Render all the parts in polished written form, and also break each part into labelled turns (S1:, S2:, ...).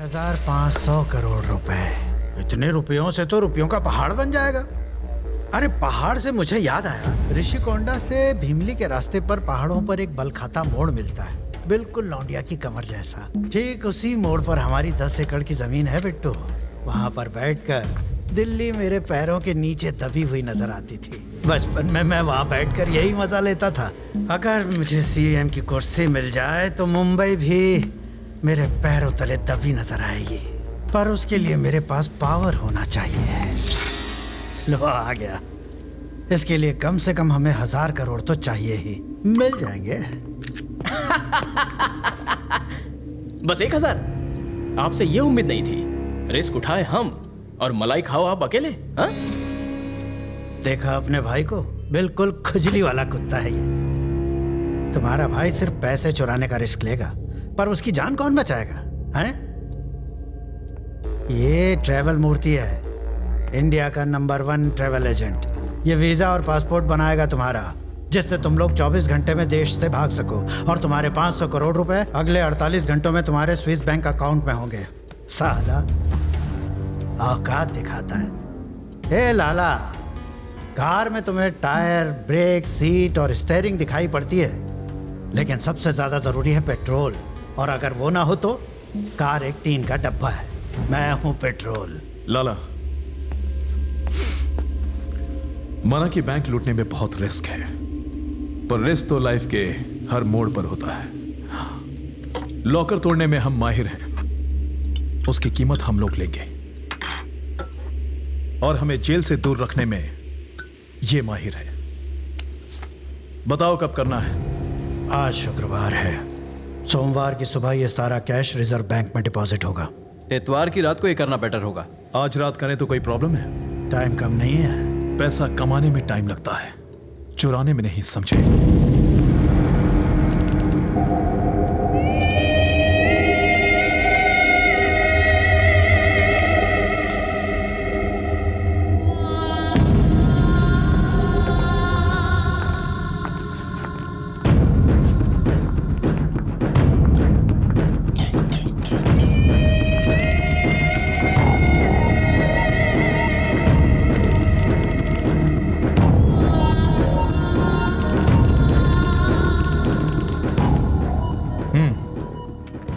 S1: 1500 करोड़ रुपए। इतने रुपयों से तो रुपयों का पहाड़ बन जाएगा। अरे पहाड़ से मुझे याद आया, ऋषिकोंडा से भीमली के रास्ते पर पहाड़ों पर एक बल खाता मोड़ मिलता है, बिल्कुल लौंडिया की कमर जैसा। ठीक उसी मोड़ पर हमारी 10 एकड़ की जमीन है बिट्टू। वहाँ पर बैठकर दिल्ली मेरे पैरों के नीचे दबी हुई नजर आती थी। बचपन में मैं वहाँ बैठकर यही मजा लेता था। अगर मुझे सीएम की कुर्सी मिल जाए तो मुंबई भी मेरे पैरों तले दबी नजर आएगी, पर उसके लिए मेरे पास पावर होना चाहिए। लो आ गया। इसके लिए कम से कम हमें 1000 करोड़ तो चाहिए ही। मिल जाएंगे।
S2: बस 1000? आपसे ये उम्मीद नहीं थी। रिस्क उठाए हम और मलाई खाओ आप अकेले। हाँ?
S1: देखा अपने भाई को, बिल्कुल खुजली वाला कुत्ता है ये। तुम्हारा भाई सिर्फ पैसे चुराने का रिस्क लेगा, पर उसकी जान कौन बचाएगा? हैं? ये ट्रैवल मूर्ति है, इंडिया का नंबर 1 ट्रैवल एजेंट। ये वीजा और पासपोर्ट बनाएगा तुम्हारा, जिससे तुम लोग 24 घंटे में देश से भाग सको, और तुम्हारे 500 करोड़ रुपए अगले 48 घंटों में तुम्हारे स्विस बैंक अकाउंट में होंगे। साला औकात दिखाता है। ए लाला, कार में तुम्हें टायर, ब्रेक, सीट और स्टीयरिंग दिखाई पड़ती है, लेकिन सबसे ज्यादा जरूरी है पेट्रोल, और अगर वो ना हो तो कार एक टीन का डब्बा है। मैं हूं पेट्रोल।
S3: लाला, माना कि बैंक लूटने में बहुत रिस्क है, पर रिस्क तो लाइफ के हर मोड़ पर होता है। लॉकर तोड़ने में हम माहिर हैं, उसकी कीमत हम लोग लेंगे, और हमें जेल से दूर रखने में ये माहिर है। बताओ कब करना है?
S1: आज शुक्रवार है, सोमवार की सुबह ये सारा कैश रिजर्व बैंक में डिपॉजिट होगा।
S4: इतवार की रात को ये करना बेटर होगा।
S3: आज रात करें तो कोई प्रॉब्लम है?
S1: टाइम कम नहीं है।
S3: पैसा कमाने में टाइम लगता है, चुराने में नहीं, समझे?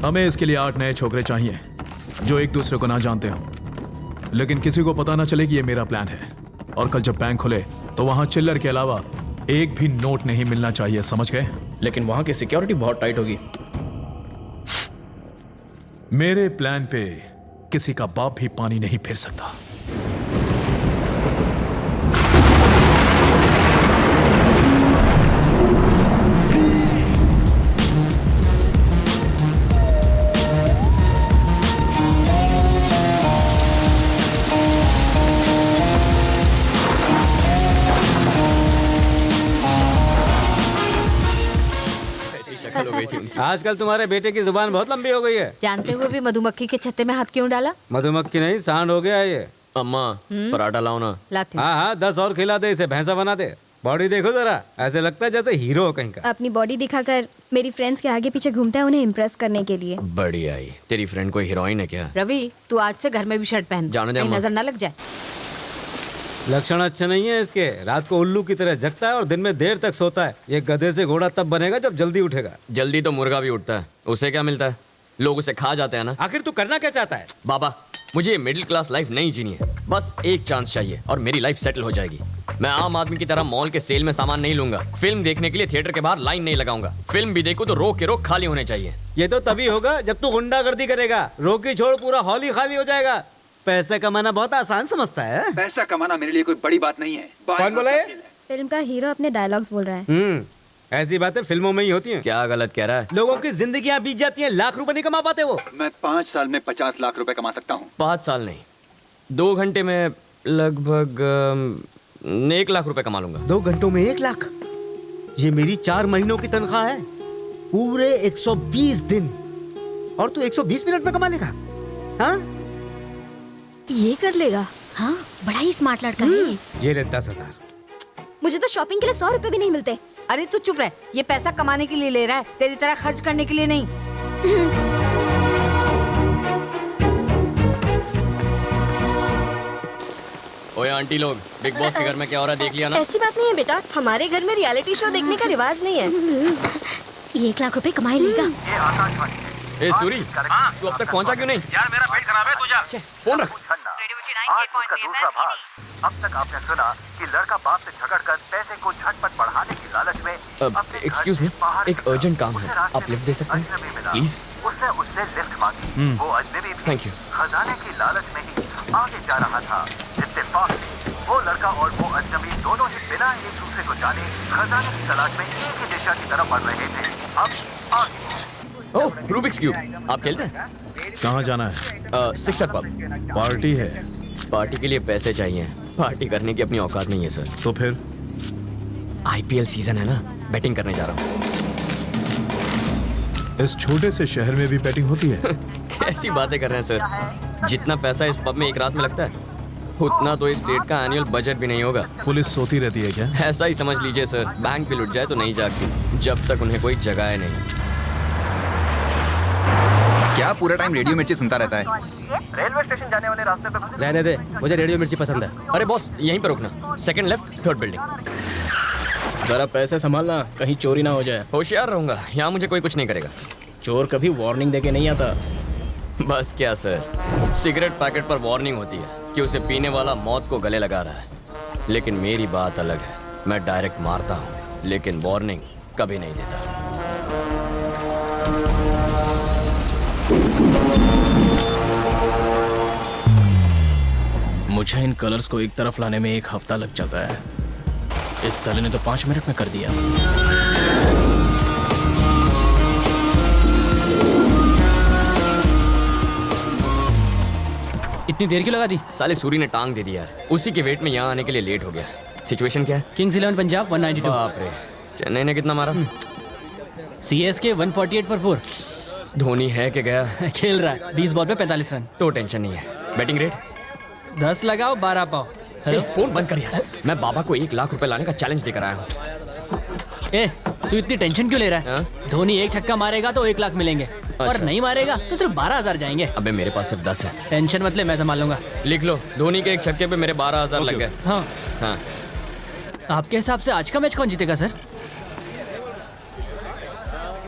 S3: हमें इसके लिए 8 नए छोकरे चाहिए जो एक दूसरे को ना जानते हो, लेकिन किसी को पता ना चले कि ये मेरा प्लान है। और कल जब बैंक खुले तो वहां चिल्लर के अलावा एक भी नोट नहीं मिलना चाहिए, समझ गए?
S2: लेकिन वहां की सिक्योरिटी बहुत टाइट होगी।
S3: मेरे प्लान पे किसी का बाप भी पानी नहीं फेर सकता।
S5: आजकल तुम्हारे बेटे की जुबान बहुत लंबी हो गई है।
S6: जानते हुए भी मधुमक्खी के छत्ते में हाथ क्यों डाला?
S5: मधुमक्खी नहीं, सांड हो गया ये।
S2: अम्मा पराठा लाओ ना।
S6: लाती।
S5: हाँ हाँ, 10 और खिला दे, इसे भैंसा बना दे। बॉडी देखो जरा, ऐसे लगता है जैसे हीरो हो कहीं का।
S7: अपनी बॉडी दिखाकर मेरी फ्रेंड्स के आगे पीछे घूमता है उन्हें इम्प्रेस करने के लिए।
S2: बढ़िया ही। तेरी फ्रेंड कोई हीरोइन है क्या?
S6: रवि, तू आज से घर में भी शर्ट पहन,
S2: जाने दे
S6: कहीं
S2: अम्मा।
S6: नजर ना लग जाए।
S5: लक्षण अच्छे नहीं है इसके। रात को उल्लू की तरह जगता है और दिन में देर तक सोता है। ये गधे से घोड़ा तब बनेगा जब जल्दी उठेगा।
S2: जल्दी तो मुर्गा भी उठता है, उसे क्या मिलता है? लोग उसे खा जाते हैं ना।
S5: आखिर तू करना क्या चाहता है?
S2: बाबा, मुझे ये मिडिल क्लास लाइफ नहीं जीनी है। बस एक चांस चाहिए और मेरी लाइफ सेटल हो जाएगी। मैं आम आदमी की तरह मॉल के सेल में सामान नहीं लूंगा। फिल्म देखने के लिए थिएटर के बाहर लाइन नहीं लगाऊंगा। फिल्म भी देखूं तो रोक के रोक खाली होने चाहिए।
S5: ये तो तभी होगा जब तू गुंडागर्दी करेगा। रोकी छोड़ पूरा हॉल ही खाली हो जाएगा। पैसा कमाना बहुत आसान समझता है।
S8: पैसा कमाना मेरे लिए कोई बड़ी बात नहीं है।
S5: कौन बोला है?
S7: फिल्म का हीरो अपने डायलॉग्स बोल रहा है।
S5: ऐसी बातें फिल्मों में ही होती हैं।
S2: क्या गलत कह रहा है?
S5: लोगों की जिंदगियां बीत जाती हैं, लाख रुपए नहीं कमा पाते वो।
S8: मैं 5 साल में 50 लाख रुपए कमा सकता हूँ।
S2: 5 साल नहीं, 2 घंटे में लगभग 1 लाख रुपए कमा लूंगा।
S5: 2 घंटों में 1 लाख? ये मेरी 4 महीनों की तनख्वाह है, पूरे 120 दिन। और तू 120 मिनट में कमा लेगा? हाँ,
S7: ये कर लेगा। हाँ, बड़ा ही स्मार्ट लड़का है।
S5: ये ले 10,000।
S7: मुझे तो शॉपिंग के लिए 100 रुपए भी नहीं मिलते।
S6: अरे तू चुप रह, ये पैसा कमाने के लिए ले रहा है, तेरी तरह खर्च करने के लिए नहीं।
S2: ओए आंटी लोग, बिग बॉस के घर में क्या हो रहा है देख लिया ना?
S9: ऐसी बात नहीं है बेटा, हमारे घर में रियलिटी शो देखने का रिवाज नहीं है।
S7: ये 1 लाख रुपए कमाई लेगा।
S2: ए सूरी, तू अब तक पहुंचा क्यों नहीं?
S10: यार मेरा पेट खराब है, तू जा।
S2: फोन रख।
S10: आज उसका दूसरा भाग। अब तक आपने सुना कि लड़का बाप से झगड़कर पैसे को झटपट बढ़ाने की लालच में
S2: एक्सक्यूज मी, एक अर्जेंट काम है, आप लिफ्ट दे सकते हैं प्लीज?
S10: उसने उससे लिफ्ट मांगी। वो अजनबी भी
S2: थैंक यू।
S10: खजाने की लालच में ही आगे जा रहा था। इत्तेफाक से वो लड़का और वो अजनबी दोनों ही बिना एक दूसरे को जाने खजाने की तलाश में एक ही दिशा की तरफ बढ़ रहे थे। अब आगे
S2: ओह, रूबिक्स क्यूब, आप खेलते हैं?
S3: कहाँ जाना है?
S2: Sixer pub.
S3: पार्टी है
S2: पार्टी के लिए पैसे चाहिए, पार्टी करने की अपनी औकात नहीं है सर।
S3: तो फिर
S2: आईपीएल सीजन है ना, बैटिंग करने जा रहा हूँ।
S3: इस छोटे से शहर में भी बैटिंग होती है?
S2: कैसी बातें कर रहे हैं सर, जितना पैसा इस पब में एक रात में लगता है उतना तो इस स्टेट का एनुअल बजट भी नहीं होगा।
S3: पुलिस सोती रहती है क्या?
S2: ऐसा ही समझ लीजिए सर, बैंक भी लुट जाए तो नहीं जागती जब तक उन्हें कोई जगाए नहीं।
S8: क्या पूरा टाइम रेडियो मिर्ची सुनता रहता है?
S10: रेलवे स्टेशन जाने वाले रास्ते पे
S2: रहने दे, मुझे रेडियो मिर्ची पसंद है। अरे बॉस, यहीं पर रुकना, सेकंड लेफ्ट, थर्ड बिल्डिंग।
S4: जरा पैसे संभालना, कहीं चोरी ना हो जाए।
S2: होशियार रहूंगा, यहाँ मुझे कोई कुछ नहीं करेगा।
S4: चोर कभी वार्निंग देके नहीं आता।
S2: बस क्या सर, सिगरेट पैकेट पर वार्निंग होती है कि उसे पीने वाला मौत को गले लगा रहा है, लेकिन मेरी बात अलग है। मैं डायरेक्ट मारता हूँ, लेकिन वार्निंग कभी नहीं देता।
S4: मुझे इन कलर्स को एक तरफ लाने में 1 हफ्ता लग जाता है। इस साले ने तो 5 मिनट में कर दिया।
S11: इतनी देर क्यों लगा दी?
S2: साले सूरी ने टांग दे दी यार, उसी के वेट में यहाँ आने के लिए लेट हो गया। सिचुएशन क्या है?
S11: किंग्स 11 पंजाब 192।
S2: बाप रे, चेन्नई ने कितना मारा?
S11: CSK 148 for 4।
S2: धोनी है कि गया?
S11: खेल रहा है, 20 बॉल पे 45 रन।
S2: तो टेंशन नहीं है। बैटिंग रेट
S11: 10 लगाओ 12 पाओ।
S2: हेलो, फोन बंद कर यार। मैं बाबा को 1 लाख रुपए लाने का चैलेंज देकर आया हूँ।
S11: ए, तू इतनी टेंशन क्यों ले रहा है? धोनी 1 छक्का मारेगा तो 1 लाख मिलेंगे, और नहीं मारेगा तो सिर्फ 12,000 जाएंगे।
S2: अबे मेरे पास सिर्फ 10 है।
S11: टेंशन मत ले, मैं संभाल लूंगा।
S2: लिख लो, धोनी के 1 छक्के पे मेरे 12,000 लग गए।
S11: हाँ
S2: हाँ।
S11: आपके हिसाब से आज का मैच कौन जीतेगा सर?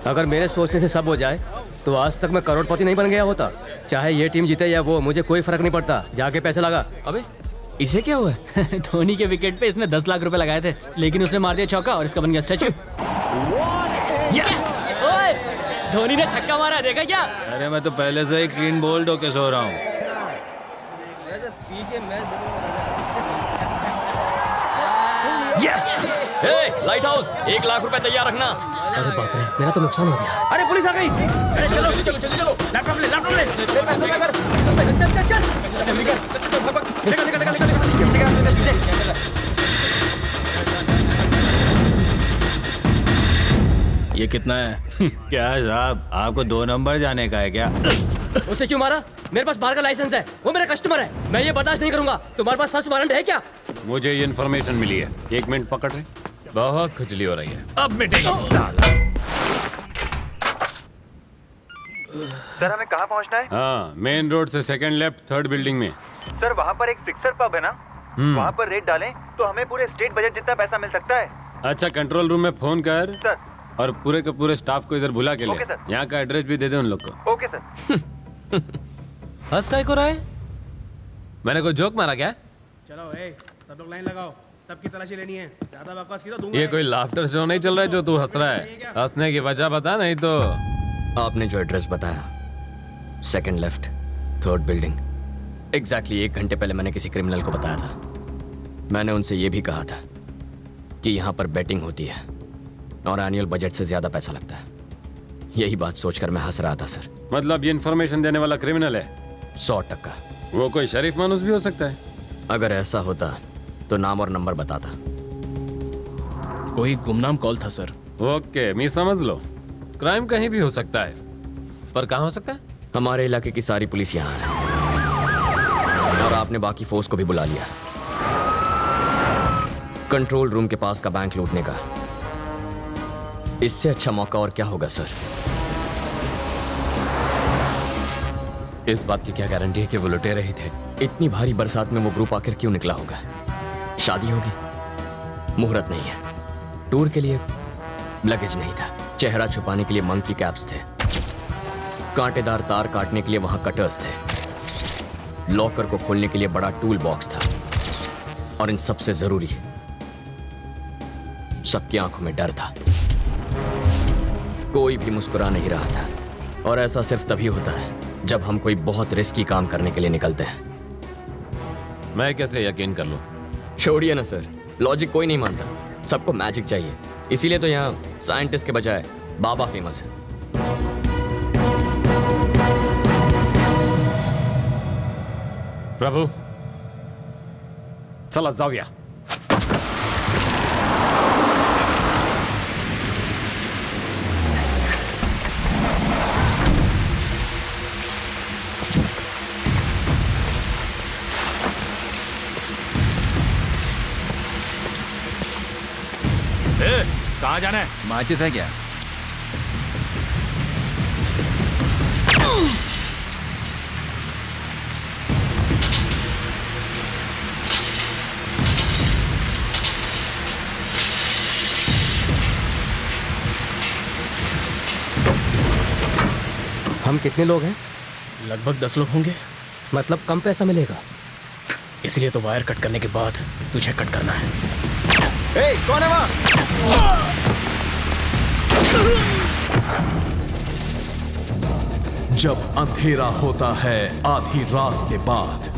S12: अगर मेरे सोचने से सब हो जाए तो आज तक मैं करोड़पति नहीं बन गया होता। चाहे ये टीम जीते या वो, मुझे कोई फर्क नहीं पड़ता। जाके पैसे लगा।
S2: अबे इसे क्या हुआ?
S11: धोनी के विकेट पे इसने 10 लाख रुपए लगाए थे, लेकिन उसने मार दिया चौका और इसका बन गया स्टैचू। ओए, धोनी ने छक्का मारा, देखा क्या?
S13: अरे मैं तो पहले से ही क्लीन बोल्ड होके सो रहा हूँ।
S2: लाइट हाउस, 1 लाख रुपए तैयार रखना।
S12: अरे बाप रे, मेरा तो नुकसान हो गया।
S10: अरे पुलिस आ गई। अरे चलो चलो चलो चलो, लैपटॉप ले, लैपटॉप ले। चल चल चल, जल्दी कर, निकल निकल निकल निकल, पीछे कर, पीछे।
S4: ये कितना है?
S13: क्या साहब, आपको 2 नंबर जाने का है क्या?
S12: उसे क्यों मारा? मेरे पास बार का लाइसेंस है, वो मेरा कस्टमर है। मैं ये बर्दाश्त नहीं करूंगा। तुम्हारे पास सर्च वारंट है क्या?
S10: मुझे ये इन्फॉर्मेशन मिली है। 1 मिनट पकड़ रहे। बहुत खुजली हो रही है।
S2: अब मिटेगा।
S10: सर हमें कहाँ पहुँचना है? हाँ, मेन रोड से सेकंड लेफ्ट, थर्ड बिल्डिंग में।
S8: सर वहाँ पर एक सिक्सर पब है ना, वहाँ पर रेट डालें तो हमें पूरे स्टेट बजट जितना पैसा मिल सकता है।
S10: अच्छा, कंट्रोल रूम में फोन कर
S8: सर।
S10: और पूरे के पूरे स्टाफ को इधर बुला के ले।
S8: Okay sir.
S10: यहाँ का एड्रेस भी दे दे उन लोग को।
S8: Okay sir.
S12: हंस काय को रहा है?
S10: मैंने कोई जोक मारा क्या?
S13: चलो सब लोग लाइन लगाओ, सबकी तलाशी लेनी है। ज्यादा बकवास की तो दूंगा।
S10: ये कोई लाफ्टर शो नहीं चल रहा है जो तू हंस रहा है। हंसने की वजह बता, नहीं तो।
S2: आपने जो एड्रेस बताया, second left, third building, exactly 1 घंटे पहले मैंने किसी क्रिमिनल को बताया था। मैंने उनसे ये भी कहा था कि यहाँ पर बैटिंग होती है और एनुअल बजट से ज्यादा पैसा लगता है। यही बात सोचकर मैं हंस रहा था सर।
S10: मतलब ये इन्फॉर्मेशन देने वाला क्रिमिनल है?
S2: 100%।
S10: वो कोई शरीफ मानुस भी हो सकता है।
S2: अगर ऐसा होता तो नाम और नंबर बताता।
S4: कोई गुमनाम कॉल था सर।
S10: ओके, मैं समझ लो। क्राइम कहीं भी हो सकता है, पर कहाँ हो सकता है?
S2: हमारे इलाके की सारी पुलिस यहाँ है और आपने बाकी फोर्स को भी बुला लिया कंट्रोल रूम के पास का बैंक लूटने का। इससे अच्छा मौका और क्या होगा सर? इस बात की क्या गारंटी है कि वो लुटेरे ही थे? इतनी भारी बरसात में वो ग्रुप आखिर क्यों निकला होगा? शादी होगी, मुहूर्त नहीं है। टूर के लिए लगेज नहीं था, चेहरा छुपाने के लिए मंकी कैप्स थे, कांटेदार तार काटने के लिए वहां कटर्स थे, लॉकर को खोलने के लिए बड़ा टूल बॉक्स था, और इन सबसे जरूरी सबकी आंखों में डर था। कोई भी मुस्कुरा नहीं रहा था, और ऐसा सिर्फ तभी होता है जब हम कोई बहुत रिस्की काम करने के लिए निकलते हैं।
S14: मैं कैसे यकीन कर लूं?
S2: छोड़िए ना सर, लॉजिक कोई नहीं मानता, सबको मैजिक चाहिए। इसीलिए तो यहाँ साइंटिस्ट के बजाय बाबा फेमस है।
S14: प्रभु, चला जाऊया।
S15: कहाँ जाना है?
S16: माचिस है क्या?
S12: हम कितने लोग हैं?
S4: लगभग 10 लोग होंगे।
S12: मतलब कम पैसा मिलेगा?
S4: इसलिए तो वायर कट करने के बाद तुझे कट करना है।
S16: ए, कौन है वहाँ?
S3: जब अंधेरा होता है आधी रात के बाद,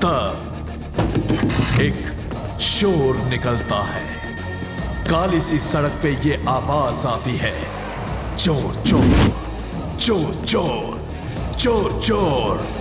S3: तब एक शोर निकलता है। काली सी सड़क पे ये आवाज आती है, चोर चोर चोर चोर चोर चोर।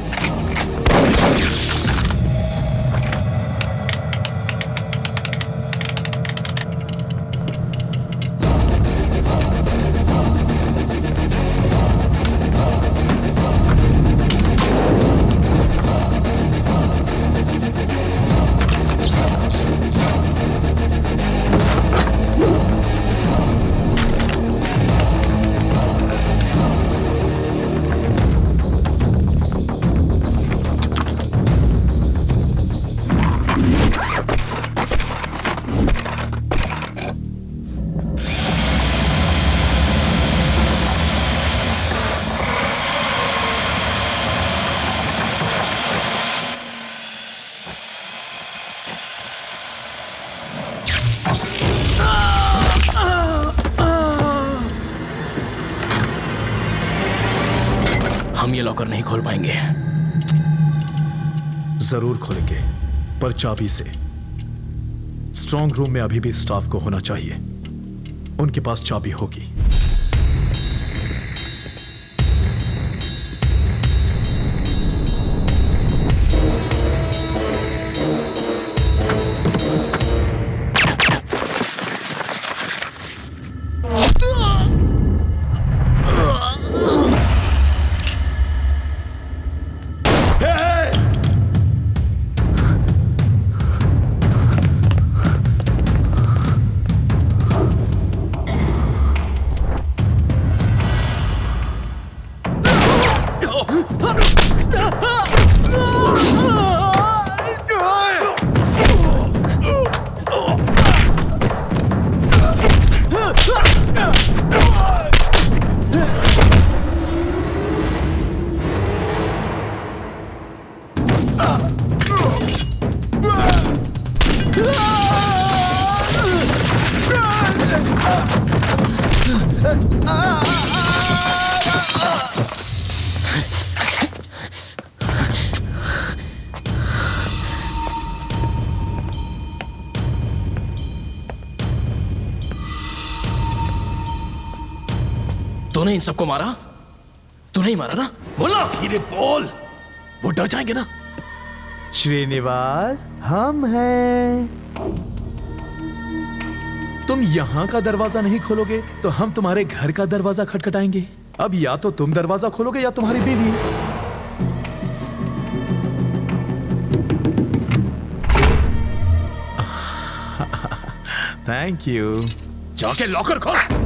S4: हम ये लॉकर नहीं खोल पाएंगे।
S3: जरूर खोलेंगे, पर चाबी से। स्ट्रांग रूम में अभी भी स्टाफ को होना चाहिए, उनके पास चाबी होगी।
S4: तूने इन सबको मारा? तू नहीं मारा ना? बोला।
S3: धीरे बोल, वो डर जाएंगे ना।
S15: श्रीनिवास, हम हैं।
S3: तुम यहाँ का दरवाजा नहीं खोलोगे तो हम तुम्हारे घर का दरवाजा खटखटाएंगे। अब या तो तुम दरवाजा खोलोगे या तुम्हारी बीवी। Thank you.
S15: जाके लॉकर खोल।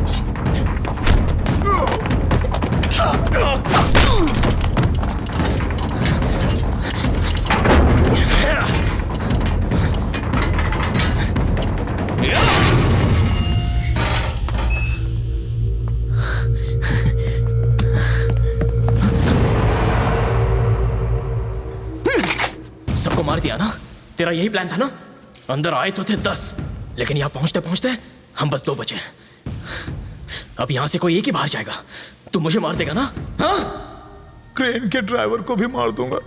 S4: को मार दिया ना? तेरा यही प्लान था ना? अंदर आए तो थे 10, लेकिन यहाँ पहुंचते पहुंचते हम बस 2 बचे। अब यहाँ से कोई एक ही बाहर जाएगा। तू मुझे मार देगा ना? हाँ?
S3: क्रेन के ड्राइवर को भी मार दूंगा।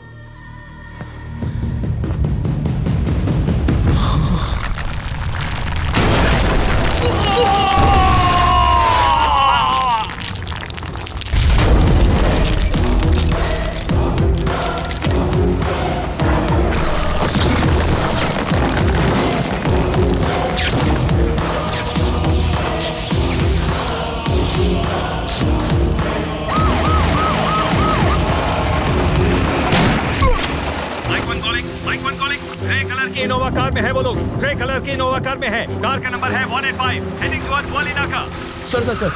S16: इनोवा कार में है वो लोग। ग्रे कलर की इनोवा कार में है। कार का नंबर है 185, हेडिंग टुवर्ड्स वाली नाका।
S2: सर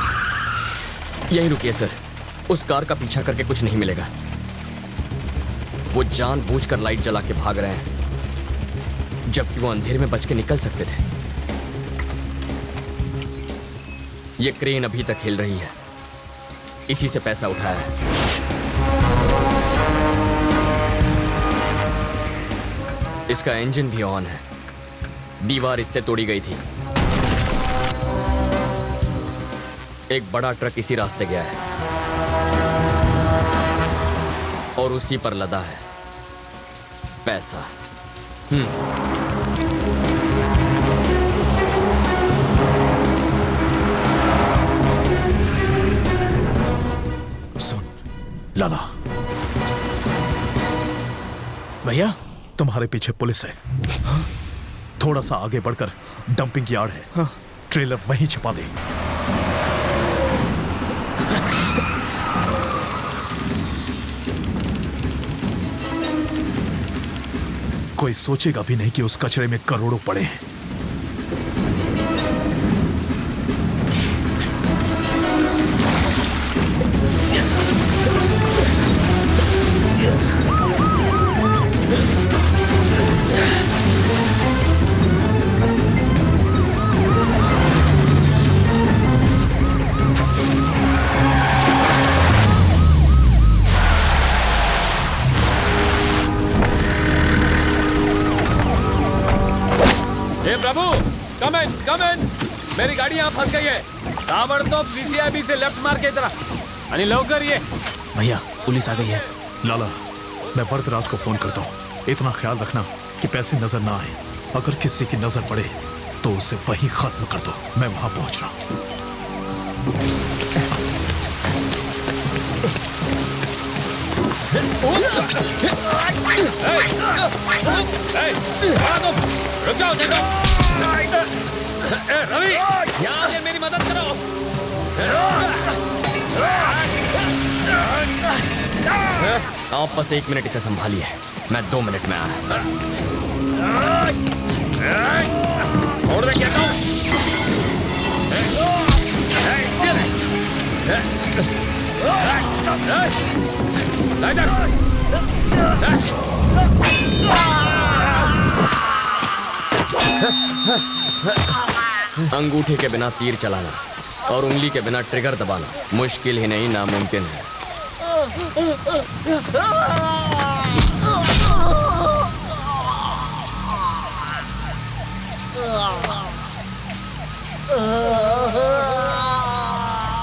S2: यहीं रुकिए सर। उस कार का पीछा करके कुछ नहीं मिलेगा। वो जानबूझकर लाइट जला के भाग रहे हैं, जबकि वो अंधेरे में बच के निकल सकते थे। ये क्रेन अभी तक हिल रही है, इसी से पैसा उठाया है। इसका इंजन भी ऑन है। दीवार इससे तोड़ी गई थी। एक बड़ा ट्रक इसी रास्ते गया है और उसी पर लदा है पैसा।
S3: सुन लाला,
S4: भैया
S3: तुम्हारे पीछे पुलिस है। हाँ? थोड़ा सा आगे बढ़कर डंपिंग यार्ड है। हाँ? ट्रेलर वहीं छिपा दे। कोई सोचेगा भी नहीं कि उस कचरे में करोड़ों पड़े हैं।
S15: प्रभु, कम इन। मेरी गाड़ी यहाँ फंस गई है। ताबड़तोब सीसीआईबी से लेफ्ट मार के इधर आणि लवकर ये।
S4: भैया पुलिस आ गई है।
S3: लाला, मैं वरदराज को फोन करता हूँ। इतना ख्याल रखना कि पैसे नजर ना आए। अगर किसी की नजर पड़े तो उसे वहीं खत्म कर दो। मैं वहां पहुंच रहा हूँ।
S15: रुक जाओ, देखो। रवि, यहाँ आकर मेरी मदद करो।
S2: आप बस 1 मिनट इसे संभालिए, मैं 2 मिनट में आया।
S15: और मैं कहता हूँ
S2: अंगूठे के बिना तीर चलाना और उंगली के बिना ट्रिगर दबाना मुश्किल ही नहीं, नामुमकिन है।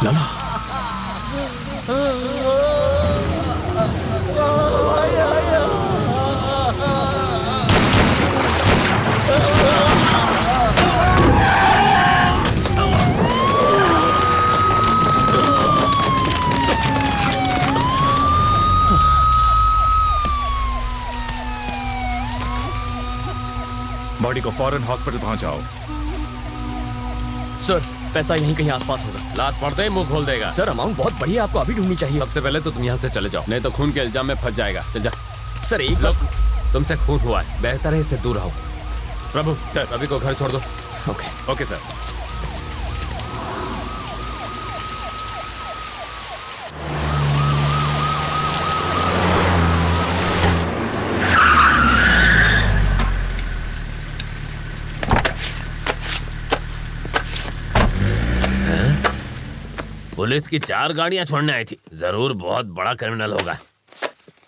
S3: लाला,
S15: बॉडी को फौरन हॉस्पिटल पहुंचाओ।
S2: सर, पैसा यहीं कहीं आसपास होगा।
S15: लात पड़ते ही मुंह खोल देगा।
S2: सर, अमाउंट बहुत बड़ी है, आपको अभी ढूंढनी चाहिए।
S15: सबसे पहले तो तुम यहाँ से चले जाओ, नहीं तो खून के इल्जाम में फंस जाएगा। चल जा।
S2: सर, एक बार
S15: तुमसे खून हुआ है, बेहतर है इससे दूर रहो। प्रभु, सर रवि को घर छोड़ दो। Okay sir.
S14: पुलिस की 4 गाड़ियां छोड़ने आई थी। जरूर बहुत बड़ा क्रिमिनल होगा।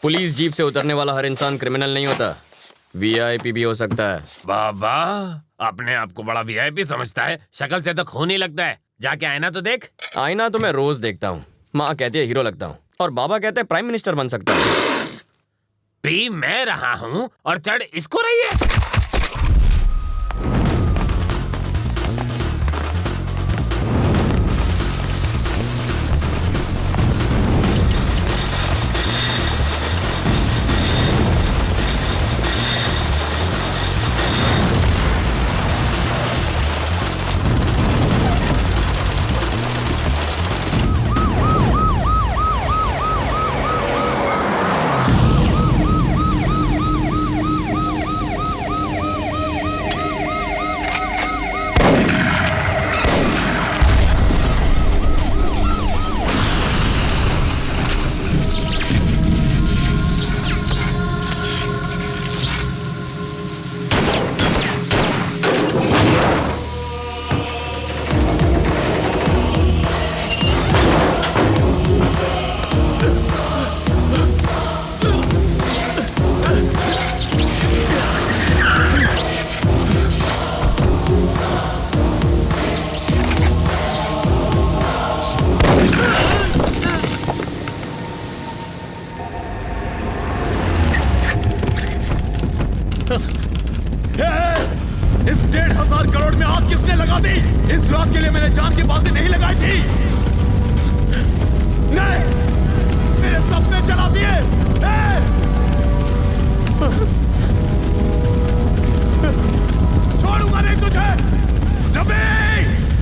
S2: पुलिस जीप से उतरने वाला हर इंसान क्रिमिनल नहीं होता। वीआईपी भी हो सकता है।
S14: बाबा अपने आप को बड़ा वीआईपी समझता है, शक्ल से तो खून ही लगता है। जाके आईना तो देख।
S2: आईना तो मैं रोज देखता हूँ। माँ कहती है हीरो लगता हूँ और बाबा कहते हैं प्राइम मिनिस्टर बन सकता हूँ।
S14: पी मैं रहा हूँ और चढ़ इसको रही है।
S3: इस 1,500 करोड़ में आग किसने लगा दी? इस रात के लिए मैंने जान की बाजी नहीं लगाई थी। नहीं, मेरे सपने जला दिए। छोड़ूंगा नहीं तुझे रवि,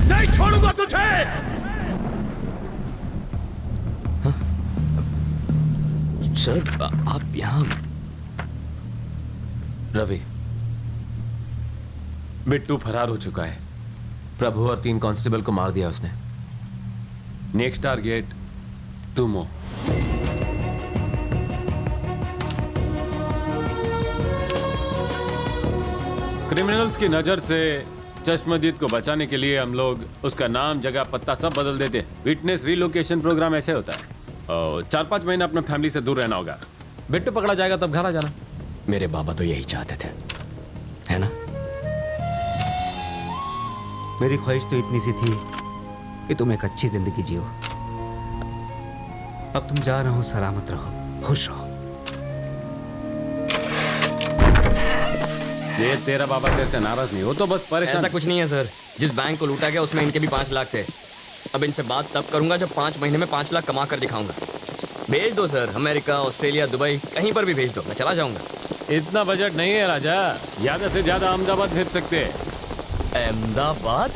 S3: नहीं छोड़ूंगा तुझे।
S2: सर आप यहाँ?
S15: रवि, बिट्टू फरार हो चुका है। प्रभु और 3 कांस्टेबल को मार दिया उसने। नेक्स्ट टारगेट तुम हो। क्रिमिनल्स की नजर से चश्मदीद को बचाने के लिए हम लोग उसका नाम, जगह, पत्ता सब बदल देते हैं। विटनेस रिलोकेशन प्रोग्राम ऐसे होता है। और 4-5 महीने अपने फैमिली से दूर रहना होगा। बिट्टू पकड़ा जाएगा तब घर आ जाना।
S2: मेरे बाबा तो यही चाहते थे, है ना?
S5: मेरी ख्वाहिश तो इतनी सी थी कि तुम एक अच्छी जिंदगी जियो। अब तुम जा रहे हो, सलामत रहो, खुश रहो।
S15: ये तेरा बाबा तेरे से नाराज नहीं हो तो बस परेशान।
S2: ऐसा कुछ नहीं है सर। जिस बैंक को लूटा गया उसमें इनके भी 5 लाख थे। अब इनसे बात तब करूंगा जब 5 महीने में 5 लाख कमा कर दिखाऊंगा। भेज दो सर, अमेरिका, ऑस्ट्रेलिया, दुबई, कहीं पर भी भेज दो, मैं चला जाऊंगा।
S15: इतना बजट नहीं है राजा, ज्यादा से ज्यादा अहमदाबाद भेज सकते हैं।
S2: अहमदाबाद?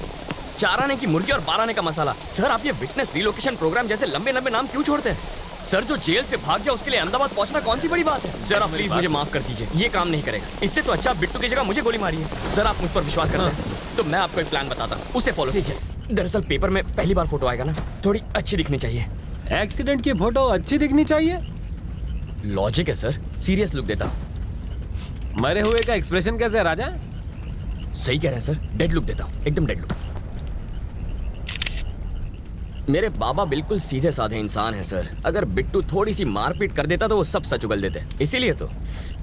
S2: 4 आने की मुर्गी और 12 आने का मसाला। सर आप ये विटनेस रिलोकेशन प्रोग्राम जैसे लंबे लंबे नाम क्यों छोड़ते हैं? सर जो जेल से भाग गया उसके लिए अहमदाबाद पहुंचना कौन सी बड़ी बात है? सर आप प्लीज मुझे माफ कर दीजिए, ये काम नहीं करेगा। इससे तो अच्छा बिट्टू की जगह मुझे गोली मारी है। सर आप मुझ पर विश्वास करते हैं तो मैं आपको एक प्लान बताता हूँ, उसे फॉलो कीजिए। दरअसल पेपर में पहली बार फोटो आएगा ना, थोड़ी अच्छी दिखनी चाहिए।
S15: एक्सीडेंट की फोटो अच्छी दिखनी चाहिए?
S2: लॉजिक है सर, सीरियस लुक देता हूँ।
S15: मरे हुए का एक्सप्रेशन कैसे है राजा?
S2: सही कह रहे हैं सर, डेड लुक देता हूँ, एकदम डेड लुक। मेरे बाबा बिल्कुल सीधे साधे इंसान हैं सर। अगर बिट्टू थोड़ी सी मारपीट कर देता तो वो सब सच उगल देते। इसीलिए तो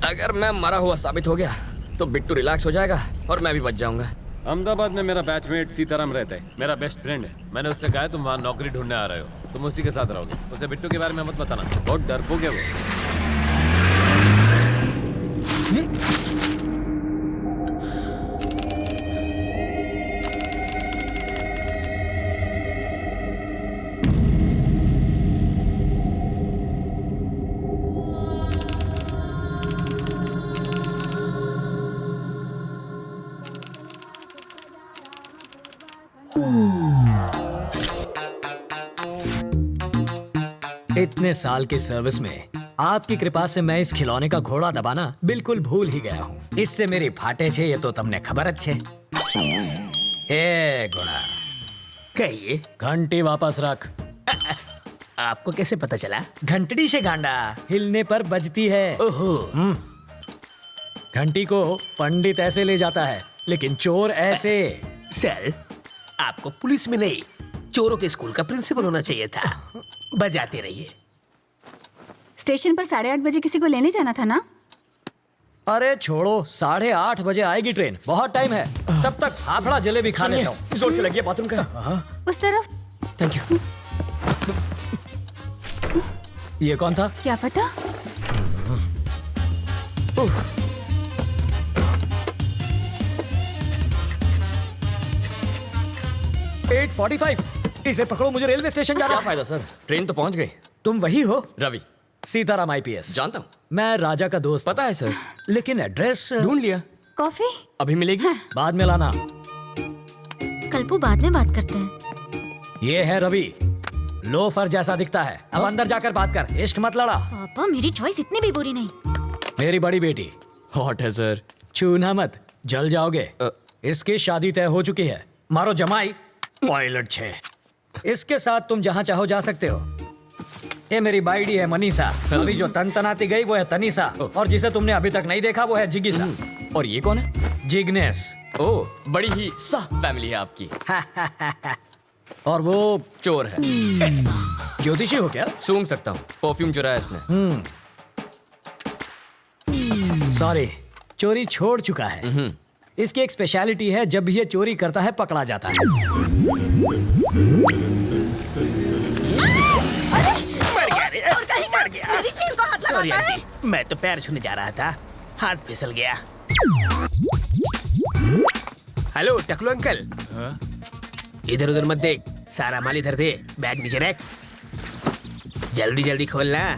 S2: अगर मैं मरा हुआ साबित हो गया तो बिट्टू रिलैक्स हो जाएगा और मैं भी बच जाऊंगा।
S15: अहमदाबाद में मेरा बैचमेट सीताराम रहता है, मेरा बेस्ट फ्रेंड है। मैंने उससे कहा तुम वहाँ नौकरी ढूंढने आ रहे हो, तुम उसी के साथ रहोगे। उसे बिट्टू के बारे में मत बताना, बहुत डरपोक है वो।
S17: इतने साल की सर्विस में आपकी कृपा से मैं इस खिलौने का घोड़ा दबाना बिल्कुल भूल ही गया हूँ। इससे मेरी फाटे छे ये तो तुमने खबर अच्छे। ए घोड़ा,
S11: कहिए।
S17: घंटी वापस रख।
S11: आपको कैसे पता चला?
S17: घंटड़ी से गांडा हिलने पर बजती है।
S11: ओहो।
S17: घंटी को पंडित ऐसे ले जाता है लेकिन चोर ऐसे।
S11: सर आपको पुलिस में नहीं चोरों के स्कूल का प्रिंसिपल होना चाहिए था। बजाते रहिए।
S7: स्टेशन पर 8:30 बजे किसी को लेने जाना था ना?
S17: अरे छोड़ो, 8:30 बजे आएगी ट्रेन, बहुत टाइम है। तब तक फाफड़ा जलेबी खा लेता हूँ।
S2: जोर से लगी है बाथरूम का।
S6: उस तरफ।
S2: Thank you.
S17: ये कौन था?
S6: क्या पता।
S17: 8:45। इसे पकड़ो, मुझे रेलवे स्टेशन जाना।
S2: क्या फायदा सर, ट्रेन तो पहुंच गई।
S17: तुम वही हो?
S2: रवि।
S17: सीताराम IPS।
S2: जानता हूँ।
S17: मैं राजा का दोस्त।
S2: पता है सर,
S17: लेकिन एड्रेस
S2: ढूंढ लिया।
S6: कॉफी
S2: अभी मिलेगी?
S17: बाद में लाना।
S7: कल्पू, बाद में बात करते हैं।
S17: ये है रवि, लोफर जैसा दिखता है। अब अंदर जाकर बात कर, इश्क मत लड़ा।
S7: पापा, मेरी चॉइस इतनी भी बुरी नहीं।
S17: मेरी बड़ी बेटी।
S2: हॉट है सर।
S17: छूना मत, जल जाओगे। इसकी शादी तय हो चुकी है। मारो जमाई। टॉयलेट 6। इसके साथ तुम जहाँ चाहो जा सकते हो। ये मेरी बाइडी है मनीषा। अभी जो तनाती गई वो है तनीषा, और जिसे तुमने अभी तक नहीं देखा वो है जिगिसा।
S2: और ये कौन है?
S17: जिग्नेस।
S2: ओह, बड़ी ही साफ फैमिली है आपकी।
S17: और वो
S2: चोर है।
S17: ज्योतिषी हो क्या?
S2: सूंघ सकता हूँ, परफ्यूम चुराया इसने।
S17: सॉरी, चोरी छोड़ चुका है। इसकी एक स्पेशलिटी है, जब भी ये चोरी करता है पकड़ा जाता है।
S9: मेरी चीज को हाथ
S4: सॉरी
S9: लगाता है।
S4: आंटी, मैं तो पैर छूने जा रहा था, हाथ फिसल गया। हेलो टकलू अंकल। इधर उधर मत देख, सारा माल इधर दे, बैग नीचे रख। जल्दी जल्दी खोलना।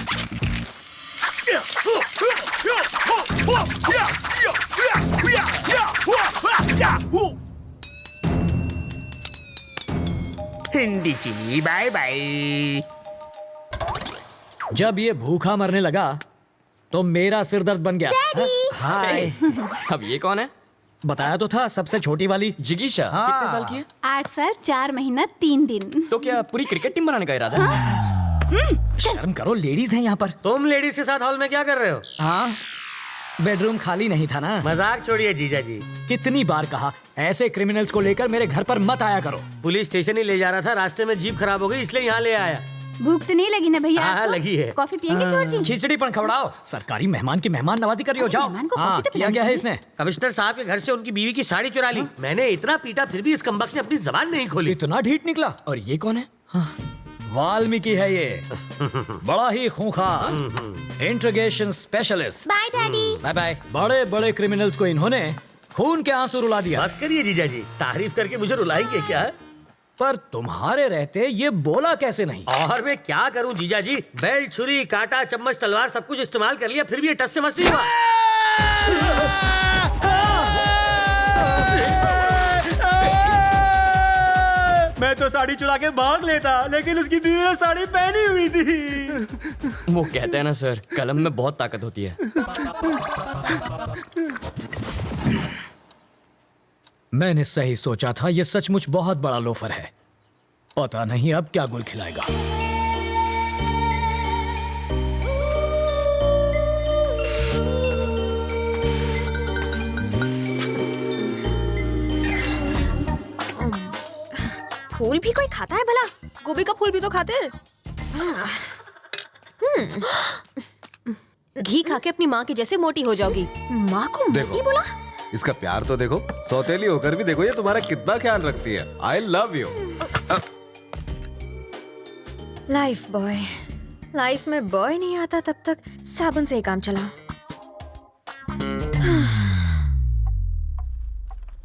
S4: हिंदी चीनी बाय बाय।
S17: जब ये भूखा मरने लगा तो मेरा सिर दर्द बन गया। हाय।
S2: अब ये कौन है?
S17: बताया तो था, सबसे छोटी वाली
S2: जिगीशा। कितने साल की है?
S9: 8 साल 4 महीना 3 दिन।
S2: तो क्या पूरी क्रिकेट टीम बनाने का इरादा है?
S17: शर्म करो, लेडीज हैं यहाँ पर।
S5: तुम लेडीज के साथ हॉल में क्या कर रहे हो?
S17: हाँ, बेडरूम खाली नहीं था ना।
S5: मजाक छोड़िए जीजा जी।
S17: कितनी बार कहा, ऐसे क्रिमिनल्स को लेकर मेरे घर पर मत आया करो।
S5: पुलिस स्टेशन ही ले जा रहा था, रास्ते में जीप खराब हो गई इसलिए यहाँ ले आया।
S9: भूख तो नहीं लगी ना भैया?
S5: हाँ, लगी है।
S9: कॉफी पियेंगे चोर जी?
S17: खिचड़ी पण खवड़ाओ। सरकारी मेहमान की मेहमान नवाजी कर रही हो, जाओ।
S9: मेहमान को
S17: हाँ,
S9: कॉफी तो
S17: किया
S9: पिलानी
S17: गया है
S9: चाहिए।
S17: इसने।
S5: कमिश्नर साहब के घर से उनकी बीवी की साड़ी चुरा ली। मैंने इतना पीटा फिर भी इस कमबख्त ने अपनी जबान नहीं खोली।
S17: इतना ढीठ निकला।
S2: और ये कौन है?
S17: वाल्मीकि है ये, बड़ा ही खूंखार interrogation specialist.
S7: Bye daddy.
S17: Bye bye. बड़े बड़े क्रिमिनल्स को इन्होंने खून के आंसू रुला दिया।
S5: बस करिए जीजा जी, तारीफ करके मुझे रुलाएंगे क्या?
S17: पर तुम्हारे रहते ये बोला कैसे नहीं?
S5: और मैं क्या करूं जीजा जी, बेल्ट, छुरी, कांटा, चम्मच, तलवार सब कुछ इस्तेमाल कर लिया, फिर भी ये टस से मस नहीं हुआ। मैं तो साड़ी चुरा के भाग लेता, लेकिन उसकी बीवी ने साड़ी पहनी हुई थी।
S2: वो कहते हैं ना सर, कलम में बहुत ताकत होती है।
S17: मैंने सही सोचा था, ये सचमुच बहुत बड़ा लोफर है। पता नहीं अब क्या गुल खिलाएगा।
S9: फूल भी कोई खाता है भला?
S6: गोभी का फूल भी तो खाते हैं। घी खा के अपनी माँ की जैसे मोटी हो जाओगी।
S9: माँ को मोटी बोला?
S18: इसका प्यार तो देखो, सौतेली होकर भी देखो ये तुम्हारा कितना ख्याल रखती है। I love you.
S9: Life boy. Life में बॉय नहीं आता तब तक साबुन से ही काम चला।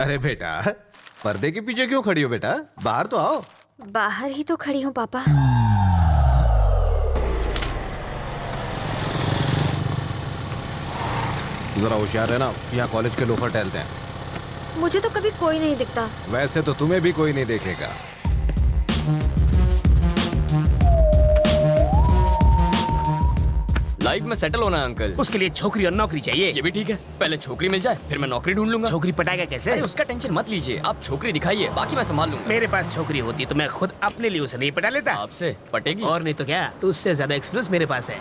S18: अरे बेटा, पर्दे के पीछे क्यों खड़ी हो बेटा? बाहर तो आओ।
S9: बाहर ही तो खड़ी हूँ पापा।
S18: जरा होशियार रहना, यहाँ कॉलेज के लोफर टहलते हैं।
S9: मुझे तो कभी कोई नहीं दिखता।
S18: वैसे तो तुम्हें भी कोई नहीं देखेगा।
S2: लाइफ में सेटल होना है अंकल।
S4: उसके लिए छोकरी और नौकरी चाहिए।
S2: ये भी ठीक है, पहले छोकरी मिल जाए फिर मैं नौकरी ढूंढ लूंगा।
S4: छोकरी पटाएगा कैसे?
S2: अरे उसका टेंशन मत लीजिए, आप छोकरी दिखाइए, बाकी मैं संभाल लूंगा।
S4: मेरे पास छोकरी होती तो मैं खुद अपने लिए उसे नहीं पटा लेता।
S2: आपसे पटेगी?
S4: और नहीं तो क्या, तो उससे ज्यादा एक्सपीरियंस मेरे पास है।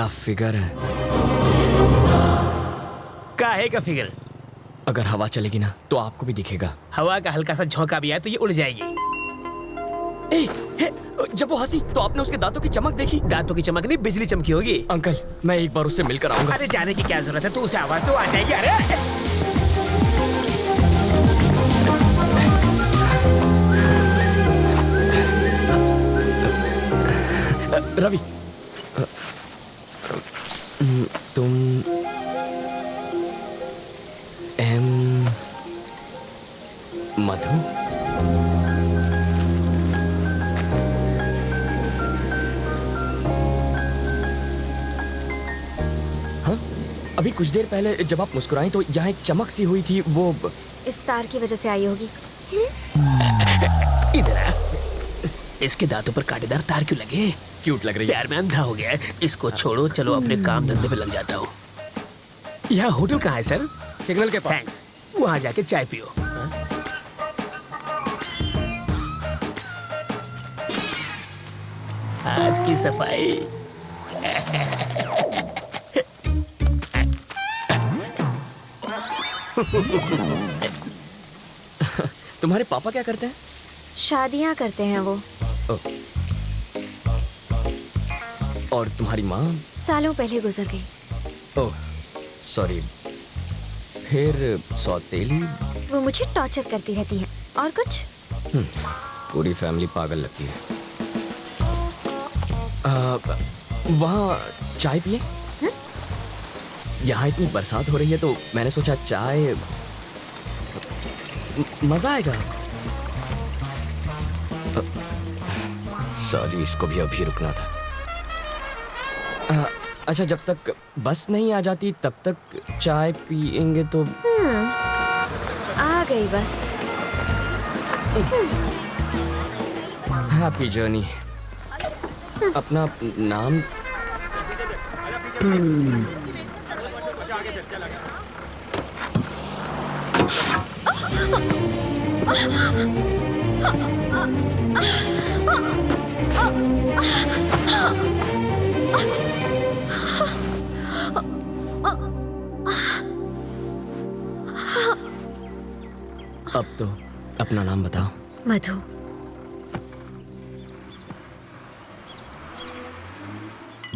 S2: फिगर है।
S4: काहे का फिगर?
S2: अगर हवा चलेगी ना तो आपको भी दिखेगा।
S4: हवा का हल्का सा झोंका भी आए तो ये उड़ जाएगी।
S2: जब वो हंसी तो आपने उसके दांतों की चमक देखी?
S4: दांतों की चमक नहीं, बिजली चमकी होगी।
S2: अंकल मैं एक बार उससे मिलकर आऊंगा।
S4: अरे जाने की क्या जरूरत है, तू उसे आवाज तो आ जाएगी। अरे
S2: रवि, तुम मधु? हाँ, अभी कुछ देर पहले जब आप मुस्कुराई तो यहाँ एक चमक सी हुई थी, वो
S9: इस तार की वजह से आई होगी।
S4: इधर आ। इसके दांतों पर कांटेदार तार क्यों लगे?
S2: क्यूट लग रही है।
S4: यार मैं अंधा हो गया है। इसको छोड़ो, चलो अपने काम धंधे पे लग जाता हूँ। यहाँ होटल कहाँ है सर?
S12: सिग्नल के पास।
S4: थैंक्स। वहाँ जाके चाय पियो। हाथ की सफाई।
S2: तुम्हारे पापा क्या करते हैं?
S9: शादियाँ करते हैं वो।
S2: और तुम्हारी माँ?
S9: सालों पहले गुजर गई।
S2: Oh sorry. फिर सौतेली?
S9: वो मुझे टॉर्चर करती रहती है। और कुछ?
S2: पूरी फैमिली पागल लगती है। वहाँ चाय पिए? यहाँ इतनी बरसात हो रही है तो मैंने सोचा चाय मजा आएगा। सॉरी, इसको भी अभी रुकना था। अच्छा, जब तक बस नहीं आ जाती तब तक चाय पिएंगे तो?
S9: आ गई बस।
S2: Happy journey. अपना नाम? अब तो अपना नाम बताओ।
S9: मधु।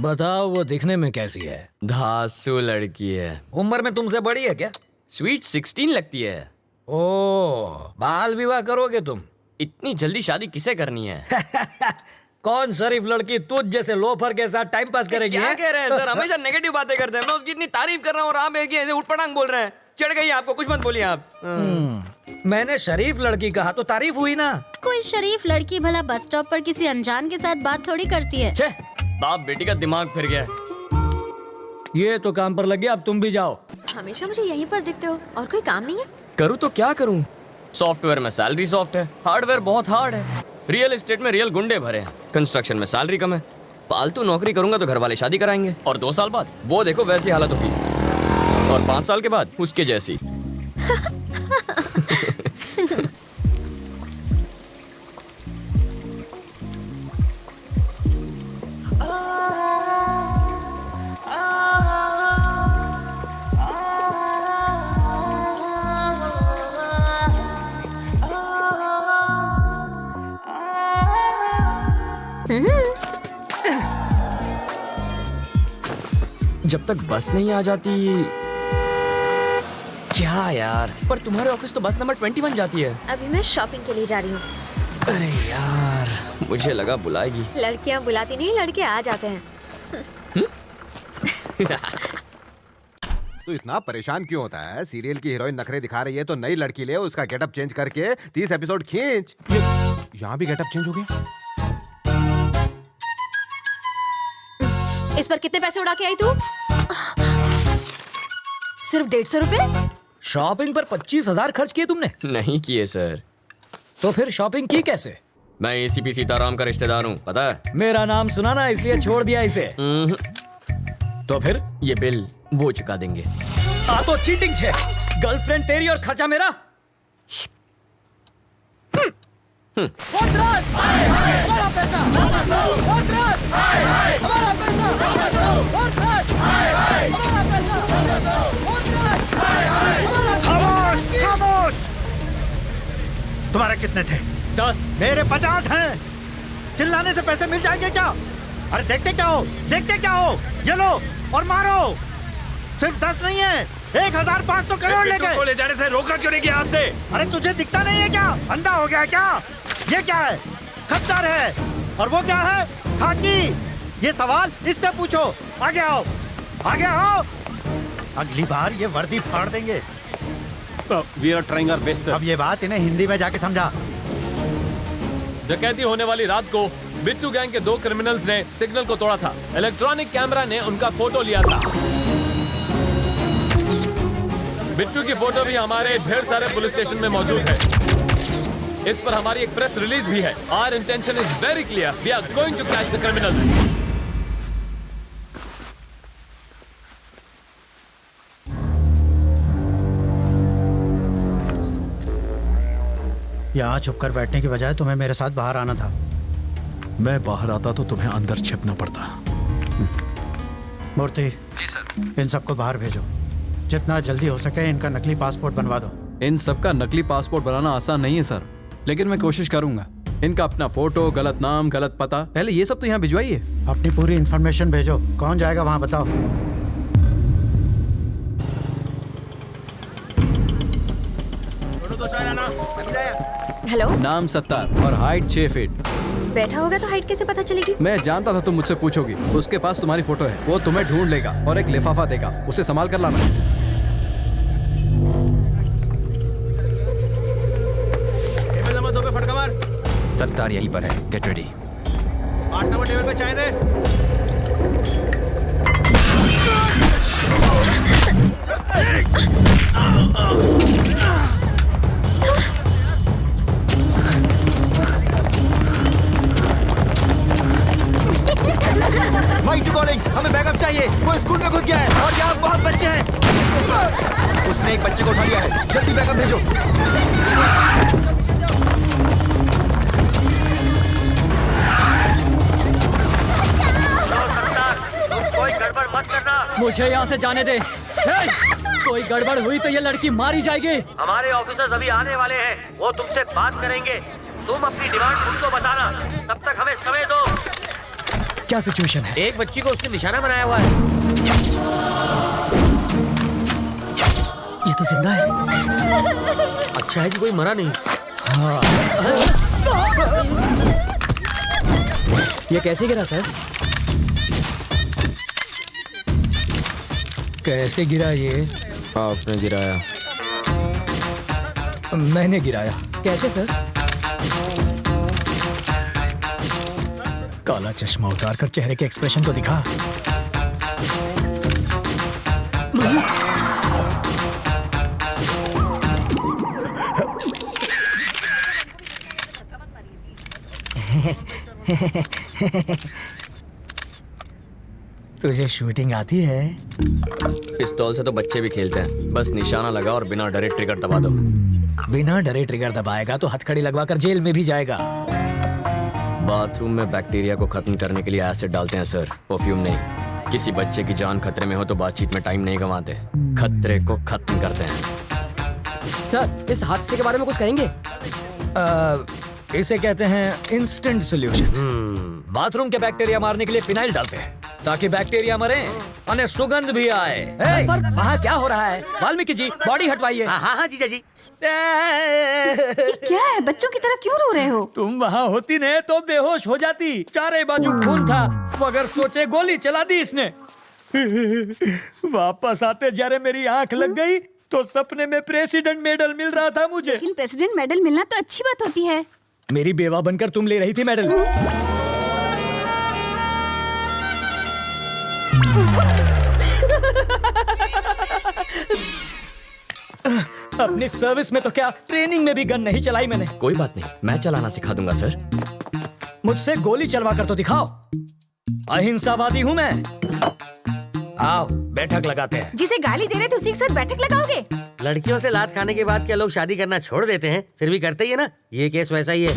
S17: बताओ, वो दिखने में कैसी है?
S2: धांसू लड़की है।
S17: उम्र में तुमसे बड़ी है क्या?
S2: स्वीट 16 लगती है।
S17: ओह, बाल विवाह करोगे तुम?
S2: इतनी जल्दी शादी किसे करनी है?
S17: कौन शरीफ लड़की तुझ जैसे लोफर के साथ टाइम पास करेगी?
S2: क्या कह रहे हैं सर? हमेशा नेगेटिव बातें करते हैं। मैं उसकी इतनी तारीफ कर रहा हूँ और आप एक ही ऐसे उठपटांग बोल रहे हैं। चढ़ गई आपको, कुछ मत बोलिए आप।
S17: मैंने शरीफ लड़की कहा तो तारीफ हुई ना।
S7: कोई शरीफ लड़की भला बस स्टॉप पर किसी अनजान के साथ बात थोड़ी करती है।
S2: छे, बाप बेटी का दिमाग फिर गया।
S17: ये तो काम पर लग गया, अब तुम भी जाओ।
S9: हमेशा मुझे यहीं पर दिखते हो, और कोई काम नहीं है?
S2: करूँ तो क्या करूँ? सॉफ्टवेयर में सैलरी सॉफ्ट है, हार्डवेयर बहुत हार्ड है, रियल एस्टेट में रियल गुंडे भरे हैं, कंस्ट्रक्शन में सैलरी कम है। फालतू नौकरी करूंगा तो घर वाले शादी कराएंगे और 2 साल बाद वो देखो वैसी हालत होगी, और 5 साल के बाद उसके जैसी। जब तक बस नहीं आ जाती। क्या यार, पर तुम्हारे ऑफिस तो बस नंबर 21 जाती है।
S9: अभी मैं शॉपिंग के लिए जा रही हूँ।
S2: अरे यार, मुझे लगा बुलाएगी।
S9: लड़कियाँ बुलाती नहीं, लड़के आ जाते हैं।
S18: तू इतना परेशान क्यों होता है? सीरियल की हीरोइन नखरे दिखा रही है तो नई लड़की ले, उसका गेटअप चेंज करके 30 एपिसोड खींच। यहाँ भी गेटअप चेंज हो गया।
S9: इस पर कितने पैसे उड़ा के आई तू? सिर्फ 150 रुपए?
S17: शॉपिंग पर 25,000 खर्च किए तुमने?
S2: नहीं किए सर।
S17: तो फिर शॉपिंग की कैसे?
S2: मैं एसीपी सीताराम का रिश्तेदार हूँ, पता है?
S17: मेरा नाम सुना ना, इसलिए छोड़ दिया इसे। तो फिर
S2: ये बिल वो चुका देंगे।
S17: आ तो चीटिंग छे। गर्लफ्रेंड तेरी और खर्चा मेरा। हमारा पैसा।
S1: तुम्हारे कितने थे?
S4: 10।
S1: मेरे 50 हैं। चिल्लाने से पैसे मिल जाएंगे क्या? अरे देखते क्या हो, देखते क्या हो? ये लो और मारो। सिर्फ 10 नहीं है, 1500 करोड़ ले गए।
S16: ले जाने से रोका क्यों नहीं किया आपसे?
S1: अरे तुझे दिखता नहीं है क्या? अंधा हो गया क्या? ये क्या है? खद्दार है। और वो क्या है? खाकी। ये सवाल इससे पूछो। आगे आओ, आगे आओ। अगली बार ये वर्दी फाड़ देंगे।
S15: We are trying our best, sir.
S1: अब ये बात इन्हें हिंदी में जाके समझा।
S15: डकैती होने वाली रात को बिट्टू गैंग के 2 क्रिमिनल्स ने सिग्नल को तोड़ा था। इलेक्ट्रॉनिक कैमरा ने उनका फोटो लिया था। बिट्टू की फोटो भी हमारे ढेर सारे पुलिस स्टेशन में मौजूद है। इस पर हमारी एक प्रेस रिलीज भी है। Our intention is very clear. We are going to catch the criminals.
S1: यहाँ छुप कर बैठने की बजाय तुम्हें मेरे साथ बाहर आना था।
S3: मैं बाहर आता तो तुम्हें अंदर छिपना पड़ता।
S1: मूर्ति, जी सर। इन सबको बाहर भेजो। जितना जल्दी हो सके इनका नकली पासपोर्ट बनवा दो।
S19: इन सबका नकली पासपोर्ट बनाना आसान नहीं है सर, लेकिन मैं कोशिश करूंगा। इनका अपना फोटो, गलत नाम, गलत पता, पहले ये सब तो यहाँ भिजवाइए।
S1: अपनी पूरी इन्फॉर्मेशन भेजो। कौन जाएगा वहाँ बताओ।
S9: हेलो।
S19: नाम 70 और हाइट 6 फीट।
S9: बैठा होगा तो हाइट कैसे पता चलेगी?
S19: मैं जानता था तुम मुझसे पूछोगी। उसके पास तुम्हारी फोटो है। वो तुम्हें ढूंढ लेगा और एक लिफाफा देगा, उसे संभाल कर लाना।
S13: टेबल नंबर 2 पे फटका मार।
S16: 70 यहीं पर है। Get ready.
S13: 8 नंबर टेबल पे चाय दे।
S16: माइक टू कॉलिंग, हमें बैकअप चाहिए। वो स्कूल में घुस गया है और यहाँ बहुत बच्चे हैं। उसने एक बच्चे को उठा लिया है। जल्दी बैकअप भेजो।
S20: कोई गड़बड़ मत करना।
S17: मुझे यहाँ से जाने दे। कोई गड़बड़ हुई तो ये लड़की मारी जाएगी।
S20: हमारे ऑफिसर्स अभी आने वाले हैं, वो तुमसे बात करेंगे। तुम अपनी डिमांड उनको बताना, तब तक हमें समय दो।
S17: क्या सिचुएशन है?
S20: एक बच्ची को उसने निशाना बनाया हुआ है।
S17: ये तो जिंदा है।
S20: अच्छा है कि कोई मरा नहीं।
S17: हाँ।
S11: ये कैसे गिरा सर?
S17: कैसे गिरा ये?
S19: आपने गिराया।
S17: मैंने गिराया।
S11: कैसे सर?
S17: काला चश्मा उतार कर चेहरे के एक्सप्रेशन को दिखा। तुझे शूटिंग आती है?
S2: पिस्तौल से तो बच्चे भी खेलते हैं। बस निशाना लगा और बिना डरे ट्रिगर दबा दो।
S17: बिना डरे ट्रिगर दबाएगा तो हथकड़ी लगवाकर जेल में भी जाएगा।
S2: बाथरूम में बैक्टीरिया को खत्म करने के लिए एसिड डालते हैं सर, परफ्यूम नहीं। किसी बच्चे की जान खतरे में हो तो बातचीत में टाइम नहीं गंवाते, खतरे को खत्म करते हैं।
S11: सर, इस हादसे के बारे में कुछ कहेंगे?
S17: इसे कहते हैं इंस्टेंट सॉल्यूशन। बाथरूम के बैक्टीरिया मारने के लिए फिनाइल डालते हैं ताकि बैक्टीरिया मरे और सुगंध भी आए। पर वहाँ क्या हो रहा है? वाल्मीकि जी, बॉडी हटवाइए।
S20: हाँ जीजा जी।
S7: क्या है? बच्चों की तरह क्यों रो रहे हो?
S17: तुम वहाँ होती न तो बेहोश हो जाती। चारे बाजू खून था, मगर सोचे गोली चला दी इसने। वापस आते जरे मेरी आंख लग गई तो सपने में प्रेसिडेंट मेडल मिल रहा था मुझे।
S7: लेकिन प्रेसिडेंट मेडल मिलना तो अच्छी बात होती है।
S17: मेरी बेवा बनकर तुम ले रही थी मेडल। अपनी सर्विस में तो क्या, ट्रेनिंग में भी गन नहीं चलाई मैंने।
S2: कोई बात नहीं, मैं चलाना सिखा दूंगा सर।
S17: मुझसे गोली चलवा कर तो दिखाओ। अहिंसावादी हूँ मैं। आओ बैठक लगाते हैं।
S7: जिसे गाली दे रहे थे उसी के साथ बैठक लगाओगे?
S20: लड़कियों से लात खाने के बाद क्या लोग शादी करना छोड़ देते हैं? फिर भी करते ही है ना। ये केस वैसा ही है।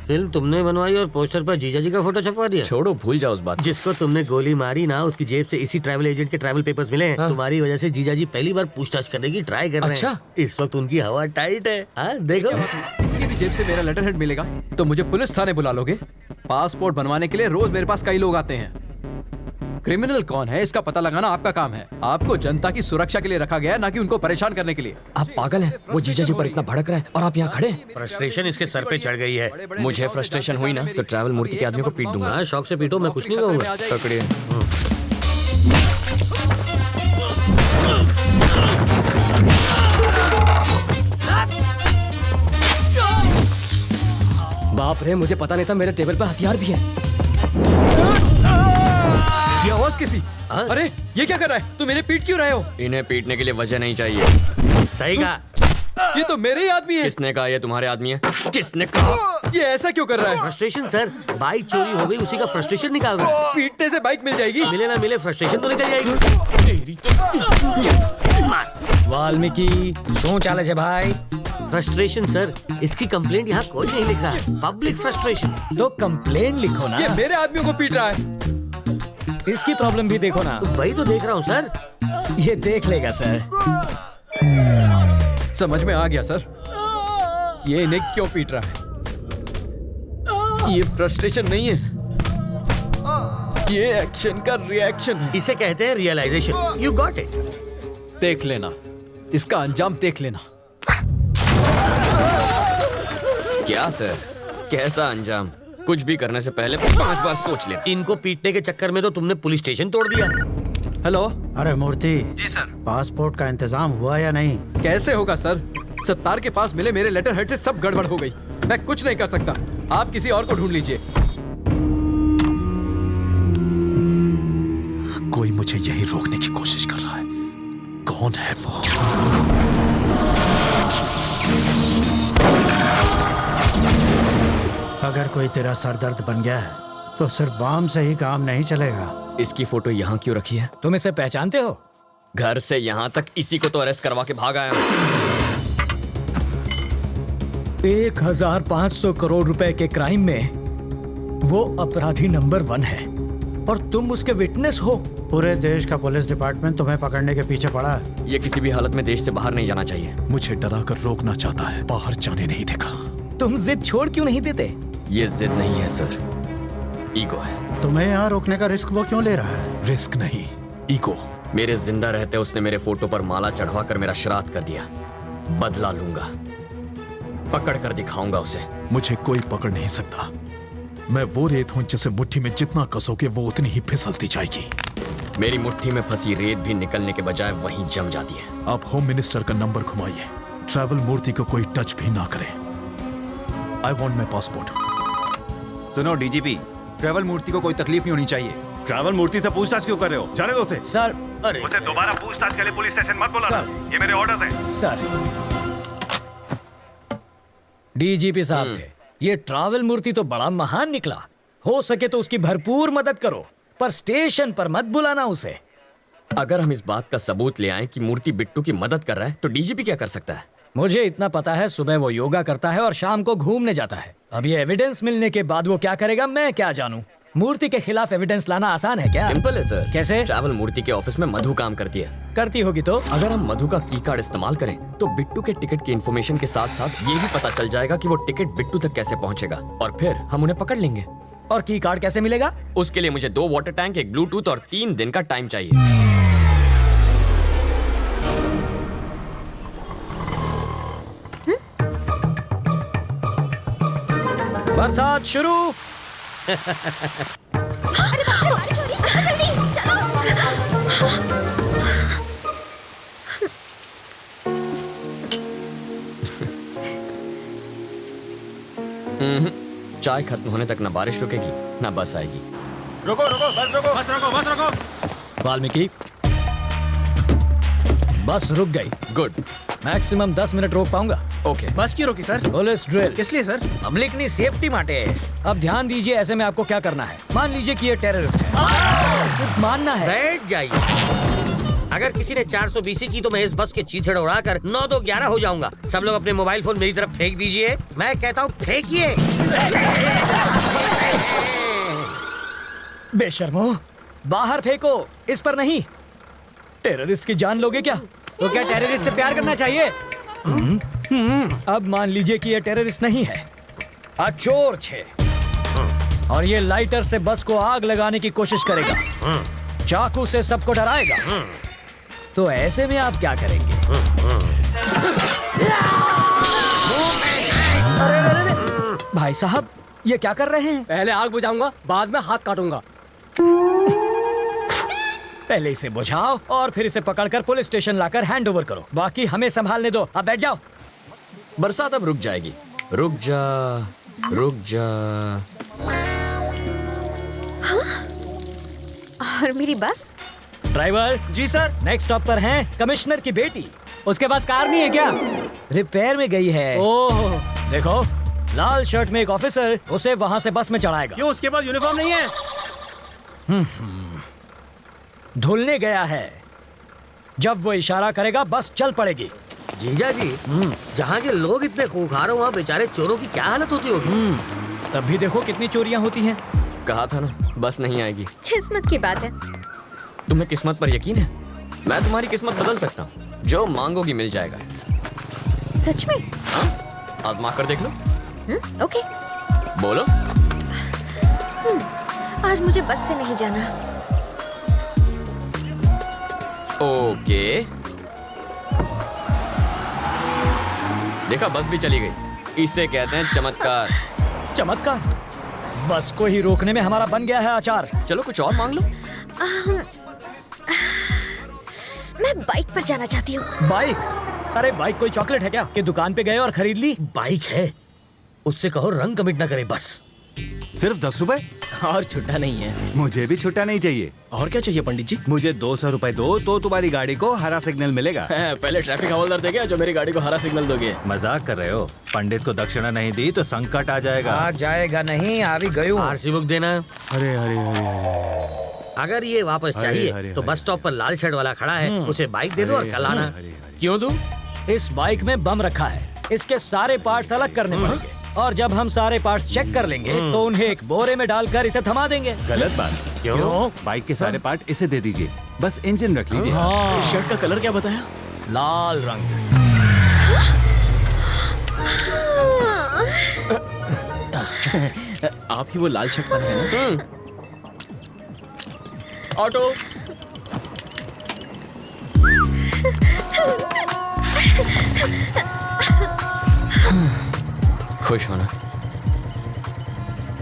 S20: फिल्म तुमने बनवाई और पोस्टर पर जीजा जी का फोटो छपवा दिया।
S2: छोड़ो, भूल जाओ उस बात।
S20: जिसको तुमने गोली मारी ना, उसकी जेब से इसी ट्रैवल एजेंट के ट्रैवल पेपर्स मिले हैं। तुम्हारी वजह से जीजा जी पहली बार पूछताछ करने की ट्राई कर रहे हैं। इस वक्त उनकी हवा टाइट है। हाँ देखो,
S19: इसकी भी जेब से मेरा लेटर हेड मिलेगा तो मुझे पुलिस थाने बुला लोगे? पासपोर्ट बनवाने के लिए रोज मेरे पास कई लोग आते हैं। क्रिमिनल कौन है इसका पता लगाना आपका काम है। आपको जनता की सुरक्षा के लिए रखा गया है, ना कि उनको परेशान करने के लिए।
S2: आप पागल हैं? वो जीजा जी पर इतना भड़क रहा है और आप यहाँ खड़े।
S20: फ्रस्ट्रेशन इसके सर पे चढ़ गई है।
S2: मुझे फ्रस्ट्रेशन हुई ना तो ट्रैवल मूर्ति के आदमी को पीट दूंगा।
S20: शौक से पीटो, मैं कुछ नहीं कहूँगा।
S2: पकड़िए।
S12: बाप रे, मुझे पता नहीं था मेरे टेबल पे हथियार भी है।
S19: ये आवाज किसी? अरे ये क्या कर रहा है? तू मेरे पीट क्यों रहे हो?
S2: इन्हें पीटने के लिए वजह नहीं चाहिए।
S20: सही कहा।
S19: ये तो मेरे ही आदमी है।
S2: किसने कहा ये तुम्हारे आदमी है? किसने कहा?
S19: ये ऐसा क्यों कर रहा है?
S20: फ्रस्ट्रेशन सर, बाइक चोरी हो गई, उसी का फ्रस्ट्रेशन निकाल रहा है।
S19: पीटने से बाइक मिल जाएगी?
S20: मिले ना मिले, फ्रस्ट्रेशन तो निकल जाएगी।
S17: वाल्मीकि शो चाले छे भाई?
S20: फ्रस्ट्रेशन सर, इसकी कंप्लेंट यहाँ कोई नहीं लिख रहा है। Public frustration.
S17: तो कंप्लेन लिखो ना।
S19: ये मेरे आदमियों को पीट रहा है।
S17: इसकी प्रॉब्लम भी देखो ना।
S20: वही तो देख रहा हूँ सर।
S17: ये देख लेगा सर।
S19: समझ में आ गया सर, ये इन्हें क्यों पीट रहा है। ये फ्रस्ट्रेशन नहीं है, ये एक्शन का रिएक्शन है।
S20: इसे कहते हैं रियलाइजेशन। You got it.
S19: देख लेना, इसका अंजाम देख लेना।
S2: क्या सर, कैसा अंजाम? कुछ भी करने से पहले 5 बार सोच ले।
S20: इनको पीटने के चक्कर में तो तुमने पुलिस स्टेशन तोड़ दिया।
S19: हेलो।
S1: अरे मूर्ति
S19: जी सर,
S1: पासपोर्ट का इंतजाम हुआ या नहीं?
S19: कैसे होगा सर, सत्तार के पास मिले मेरे लेटर हेड से सब गड़बड़ हो गई। मैं कुछ नहीं कर सकता, आप किसी और को ढूंढ लीजिए। कोई मुझे यही रोकने की कोशिश कर रहा है। कौन है वो?
S1: अगर कोई तेरा सरदर्द बन गया है तो सिर्फ बाम से ही काम नहीं चलेगा।
S2: इसकी फोटो यहाँ क्यों रखी है?
S17: तुम इसे पहचानते हो?
S2: घर से यहाँ तक इसी को तो अरेस्ट करवा के भाग आया हूँ।
S17: 1500 करोड़ रुपए के क्राइम में वो अपराधी नंबर 1 है और तुम उसके विटनेस हो।
S1: पूरे देश का पुलिस डिपार्टमेंट तुम्हें पकड़ने के पीछे पड़ा है।
S2: ये किसी भी हालत में देश से बाहर नहीं जाना चाहिए।
S3: मुझे डरा कर रोकना चाहता है, बाहर जाने नहीं देगा।
S17: तुम जिद छोड़ क्यों नहीं देते?
S2: ये जिद नहीं है सर, ईगो है।
S1: तुम्हें यहाँ रोकने का रिस्क वो क्यों ले रहा है?
S3: रिस्क नहीं, ईगो।
S2: मेरे जिंदा रहते उसने मेरे फोटो पर माला चढ़वा कर मेरा श्राद्ध कर दिया। बदला लूंगा, पकड़ कर दिखाऊंगा उसे।
S3: मुझे कोई पकड़ नहीं सकता। मैं वो रेत हूं जिसे मुट्ठी में जितना कसोगे वो उतनी ही फिसलती जाएगी।
S2: मेरी मुट्ठी में फंसी रेत भी निकलने के बजाय वहीं जम जाती है।
S3: आप होम मिनिस्टर का नंबर घुमाइए, ट्रैवल मूर्ति को कोई टच भी ना करे। I want my passport.
S16: सुनो डीजीपी, ट्रैवल मूर्ति को कोई तकलीफ नहीं होनी चाहिए।
S10: ट्रैवल मूर्ति से पूछताछ क्यों कर रहे हो? जाने दो उसे।
S17: सर, अरे
S10: उसे दोबारा पूछताछ के लिए पुलिस स्टेशन मत बुलाना। ये मेरे ऑर्डर्स हैं।
S17: सर, डीजीपी साहब थे, ये ट्रैवल मूर्ति तो बड़ा महान निकला। हो सके तो उसकी भरपूर मदद करो, पर स्टेशन पर मत बुलाना उसे।
S2: अगर हम इस बात का सबूत ले आए कि मूर्ति बिट्टू की मदद कर रहा है तो डीजीपी क्या कर सकता है?
S17: मुझे इतना पता है, सुबह वो योगा करता है और शाम को घूमने जाता है। अब ये एविडेंस मिलने के बाद वो क्या करेगा मैं क्या जानूं। मूर्ति के खिलाफ एविडेंस लाना आसान है क्या?
S2: सिंपल है सर।
S17: कैसे?
S2: ट्रैवल मूर्ति के ऑफिस में मधु काम करती है।
S17: करती होगी तो?
S2: अगर हम मधु का की कार्ड इस्तेमाल करें तो बिट्टू के टिकट की इन्फॉर्मेशन के साथ साथ ये भी पता चल जाएगा कि वो टिकट बिट्टू तक कैसे पहुंचेगा और फिर हम उन्हें पकड़ लेंगे।
S17: और की कार्ड कैसे मिलेगा?
S2: उसके लिए मुझे 2 वाटर टैंक, एक ब्लूटूथ और 3 दिन का टाइम चाहिए।
S17: बरसात शुरू।
S2: चाय खत्म होने तक ना बारिश रुकेगी ना बस आएगी।
S16: रोको रोको, बस रोको, बस रोको, बस रोको।
S17: वाल्मीकि, बस रुक गई।
S2: गुड।
S17: मैक्सिमम 10 मिनट रोक पाऊंगा।
S2: ओके।
S13: बस क्यों रोकी सर?
S17: Police drill.
S13: किस लिए सर?
S17: पब्लिक की सेफ्टी माटे। अब ध्यान दीजिए, ऐसे में आपको क्या करना है। मान लीजिए कि ये टेररिस्ट है, सिर्फ मानना है।
S20: बैठ जाइए। अगर किसी ने 420 की तो मैं इस बस के चीथड़ उड़ाकर 9-2-11 हो जाऊंगा। सब लोग अपने मोबाइल फोन मेरी तरफ फेंक दीजिए। मैं कहता हूँ फेंकिए।
S17: बेशर्मो, बाहर फेंको, इस पर नहीं। टेररिस्ट की जान लोगे क्या?
S5: तो क्या टेररिस्ट से प्यार करना चाहिए?
S17: अब मान लीजिए कि ये टेररिस्ट नहीं है, चोर छे, और ये लाइटर से बस को आग लगाने की कोशिश करेगा, चाकू से सबको डराएगा। तो ऐसे में आप क्या करेंगे? अरे भाई साहब, ये क्या कर रहे हैं?
S12: पहले आग बुझाऊंगा, बाद में हाथ काटूंगा।
S17: पहले इसे बुझाओ और फिर इसे पकड़कर पुलिस स्टेशन लाकर हैंड ओवर करो। बाकी हमें संभालने दो। अब बैठ जाओ।
S2: बरसात अब रुक जाएगी। रुक जा, रुक जा।
S9: और मेरी बस?
S17: ड्राइवर
S5: जी सर।
S17: नेक्स्ट स्टॉप पर हैं कमिश्नर की बेटी। उसके पास कार नहीं है क्या? रिपेयर में गई है। ओह, देखो, लाल शर्ट में एक ऑफिसर उसे वहां से बस में चढ़ाएगा।
S13: क्यों, उसके पास यूनिफॉर्म नहीं है?
S17: धुलने गया है। जब वो इशारा करेगा बस चल पड़ेगी।
S20: जीजा जी, जहाँ के लोग इतने खूंखार हो, वहाँ बेचारे चोरों की क्या हालत होती होगी?
S17: तब भी देखो कितनी चोरियां होती हैं।
S2: कहा था ना, बस नहीं आएगी।
S9: किस्मत की बात है।
S2: तुम्हें किस्मत पर यकीन है? मैं तुम्हारी किस्मत बदल सकता हूँ। जो मांगोगी मिल जाएगा।
S9: सच में?
S2: हाँ, आजमा कर देख लो।
S9: ओके।
S2: बोलो।
S9: आज मुझे बस से नहीं जाना।
S2: ओके। देखा, बस भी चली गई। इसे कहते हैं चमत्कार।
S17: चमत्कार? बस को ही रोकने में हमारा बन गया है अचार।
S2: चलो कुछ और मांग लो।
S9: मैं बाइक पर जाना चाहती हूँ।
S17: बाइक? अरे बाइक कोई चॉकलेट है क्या कि दुकान पे गए और खरीद ली?
S20: बाइक है, उससे कहो रंग कमिट ना करे बस।
S16: सिर्फ 10 रुपए?
S4: और छुट्टा नहीं है।
S16: मुझे भी छुट्टा नहीं चाहिए।
S4: और क्या चाहिए पंडित जी?
S16: मुझे 200 रुपए दो तो तुम्हारी गाड़ी को हरा सिग्नल मिलेगा।
S4: पहले ट्रैफिक हवलदार देगा जो मेरी गाड़ी को हरा सिग्नल दोगे।
S16: मजाक कर रहे हो? पंडित को दक्षिणा नहीं दी तो संकट आ जाएगा।
S5: आ जाएगा नहीं, आ भी गई हूँ।
S20: आरसी बुक देना।
S16: अरे अरे अरे,
S20: अगर ये वापस चाहिए तो बस स्टॉप पर लाल शर्ट वाला खड़ा है, उसे बाइक दे दो और कल आना।
S17: क्यों दूं? इस बाइक में बम रखा है, इसके सारे पार्ट्स अलग करने पड़ेंगे, और जब हम सारे पार्ट्स चेक कर लेंगे तो उन्हें एक बोरे में डालकर इसे थमा देंगे।
S16: गलत बात। क्यों? बाइक के सारे पार्ट इसे दे दीजिए, बस इंजन रख लीजिए।
S4: शर्ट का कलर क्या बताया?
S17: लाल रंग।
S4: आप ही वो लाल शर्ट वाले हैं ना?
S2: ऑटो। खुश होना।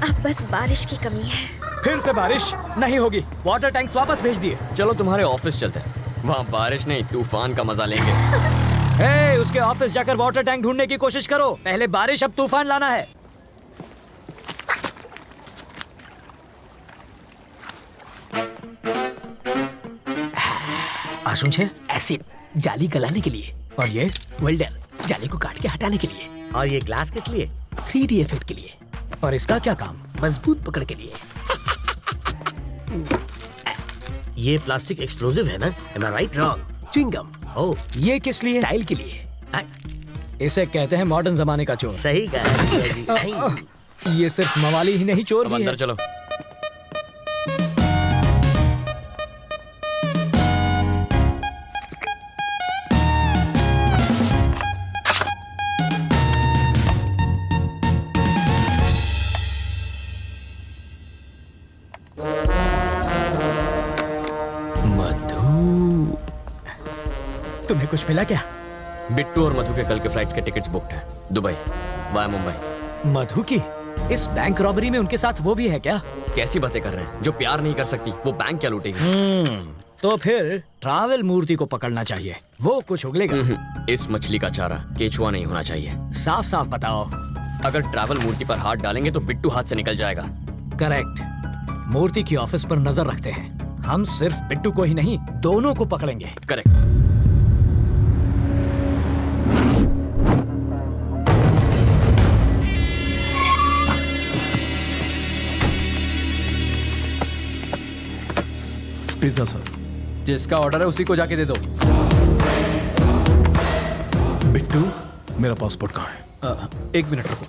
S9: अब बस बारिश की कमी है।
S17: फिर से बारिश नहीं होगी। वाटर टैंक्स वापस भेज दिए।
S2: चलो तुम्हारे ऑफिस चलते हैं, वहाँ बारिश नहीं तूफान का मजा लेंगे।
S17: हे, उसके ऑफिस जाकर वाटर टैंक ढूंढने की कोशिश करो। पहले बारिश, अब तूफान लाना है।
S4: आशुंश है एसिड जाली गलाने के लिए, और ये वेल्डर जाली को काट के हटाने के लिए,
S20: और ये ग्लास किस लिए?
S4: 3D इफेक्ट के लिए,
S17: और इसका क्या काम?
S4: मजबूत पकड़ के लिए।
S20: ये प्लास्टिक एक्सप्लोजिव है ना? Am I right?
S4: Wrong. Chewing gum.
S17: ओह, ये किस लिए?
S4: स्टाइल के लिए।
S17: इसे कहते हैं मॉडर्न जमाने का चोर।
S20: सही कहा।
S17: ये सिर्फ मवाली ही नहीं, चोर भी
S2: अंदर
S17: है।
S2: चलो।
S17: तुम्हें कुछ मिला क्या?
S2: बिट्टू और मधु के कल के फ्लाइट्स के टिकट्स बुक्ड हैं, दुबई वाया मुंबई।
S17: मधु की इस बैंक रॉबरी में उनके साथ वो भी है क्या?
S2: कैसी बातें कर रहे हैं? जो प्यार नहीं कर सकती वो बैंक क्या लूटेगी?
S17: तो फिर ट्रैवल मूर्ति को पकड़ना चाहिए, वो कुछ उगलेगा।
S2: इस मछली का चारा केचुआ नहीं होना चाहिए।
S17: साफ साफ बताओ।
S2: अगर ट्रैवल मूर्ति पर हाथ डालेंगे तो बिट्टू हाथ से निकल जाएगा।
S17: करेक्ट। मूर्ति की ऑफिस पर नजर रखते हैं। हम सिर्फ बिट्टू को ही नहीं, दोनों को पकड़ेंगे।
S2: करेक्ट।
S3: Pizza sir.
S19: जिसका ऑर्डर है उसी को जाके दे दो।
S3: बिट्टू, मेरा पासपोर्ट कहाँ है?
S19: एक मिनट रुको,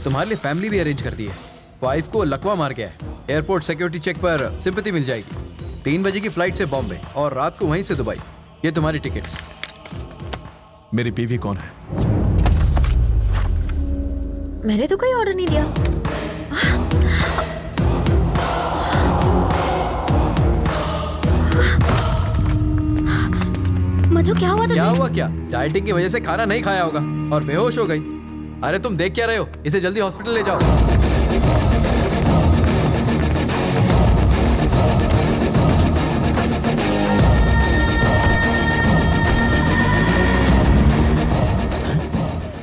S19: तुम्हारे लिए फैमिली भी अरेंज कर दी है। वाइफ को लकवा मार गया है, एयरपोर्ट सिक्योरिटी चेक पर सिंपैथी मिल जाएगी। 3 बजे की फ्लाइट से बॉम्बे और रात को वहीं से दुबई। ये तुम्हारी टिकट।
S3: मेरी बीवी कौन है?
S9: मैंने तो कोई ऑर्डर नहीं दिया।
S7: मधु क्या हुआ तुझे?
S19: क्या हुआ क्या? डाइटिंग की वजह से खाना नहीं खाया होगा और बेहोश हो गई। अरे तुम देख क्या रहे हो? इसे जल्दी हॉस्पिटल ले जाओ।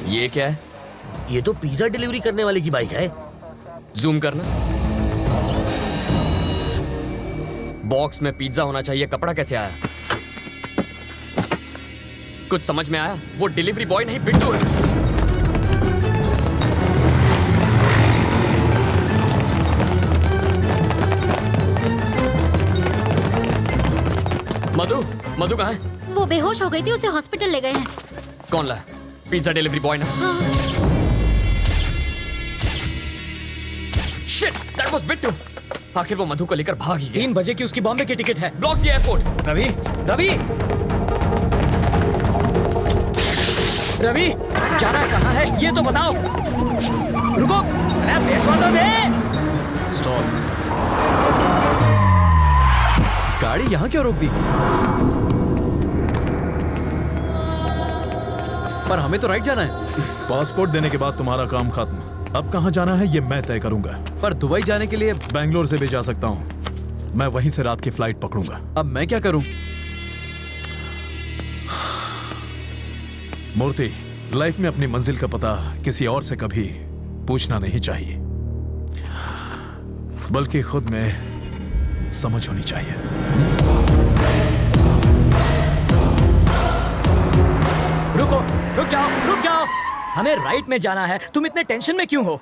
S2: ये क्या है?
S20: ये तो पिज्जा डिलीवरी करने वाले की बाइक है।
S2: जूम करना। बॉक्स में पिज्जा होना चाहिए, कपड़ा कैसे आया? कुछ समझ में आया? वो डिलीवरी बॉय नहीं, बिट्टू है। मधु, मधु कहाँ है?
S7: वो बेहोश हो गई थी, उसे हॉस्पिटल ले गए हैं।
S2: कौन लाया? पिज्जा डिलीवरी बॉय ना? Shit, that was Bittu. आखिर वो मधु को लेकर भाग ही गया।
S17: 3 बजे की उसकी बॉम्बे की टिकट है।
S2: Block the airport.
S17: Ravi, Ravi, Ravi, जाना कहाँ है ये तो बताओ। रुको, अरे पैसा तो दे।
S3: स्टॉप।
S19: गाड़ी यहाँ क्यों रोक दी? पर हमें तो राइट जाना है।
S3: पासपोर्ट देने के बाद तुम्हारा काम खत्म। अब कहाँ जाना है ये मैं तय करूंगा।
S19: पर दुबई जाने के लिए
S3: बैंगलोर से भी जा सकता हूँ। मैं वहीं से रात की फ्लाइट पकड़ूंगा।
S19: अब मैं क्या करूं?
S3: मूर्ति, लाइफ में अपनी मंजिल का पता किसी और से कभी पूछना नहीं चाहिए, बल्कि खुद में समझ होनी चाहिए।
S17: रुको, रुक जाओ, रुक जाओ। हमें राइट में जाना है, तुम इतने टेंशन में क्यों हो?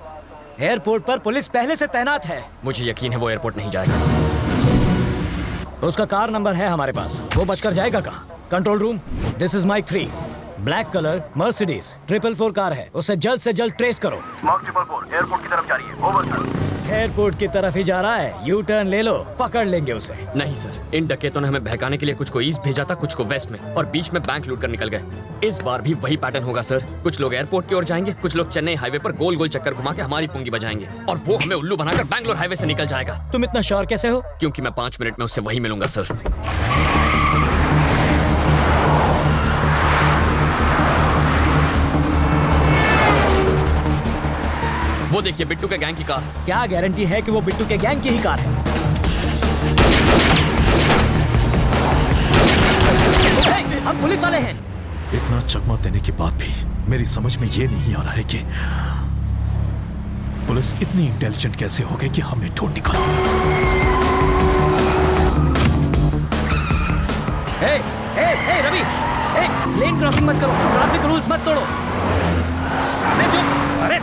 S17: एयरपोर्ट पर पुलिस पहले से तैनात है।
S2: मुझे यकीन है वो एयरपोर्ट नहीं जाएगा।
S17: उसका कार नंबर है हमारे पास, वो बचकर जाएगा कहाँ? Control room, this is Mike 3, black colour Mercedes 444 car है, उसे जल्द से जल्द ट्रेस करो।
S10: मार्क 444 एयरपोर्ट की तरफ जा रही है। Over sir.
S17: एयरपोर्ट की तरफ ही जा रहा है, यू टर्न ले लो, पकड़ लेंगे उसे।
S2: नहीं सर, इन डकैतों ने हमें बहकाने के लिए कुछ को ईस्ट भेजा था, कुछ को वेस्ट में, और बीच में बैंक लूट कर निकल गए। इस बार भी वही पैटर्न होगा सर। कुछ लोग एयरपोर्ट की ओर जाएंगे, कुछ लोग चेन्नई हाईवे पर गोल गोल चक्कर घुमा के हमारी पुंगी बजाएंगे, और वो हमें उल्लू बनाकर बैंगलोर हाईवे से निकल जाएगा।
S17: तुम इतना श्योर कैसे हो?
S2: क्योंकि मैं 5 मिनट में उससे वही मिलूंगा सर। वो देखिए बिट्टू के गैंग की कार।
S17: क्या गारंटी है कि वो बिट्टू के गैंग की ही कार है? हम पुलिस वाले हैं।
S3: इतना चकमा देने के बाद भी मेरी समझ में ये नहीं आ रहा है कि पुलिस इतनी इंटेलिजेंट कैसे हो गई कि हमें ढूंढ निकाला।
S17: रवि, लेन क्रॉसिंग मत करो, ट्रैफिक रूल्स मत तोड़ो। सामने जो, अरे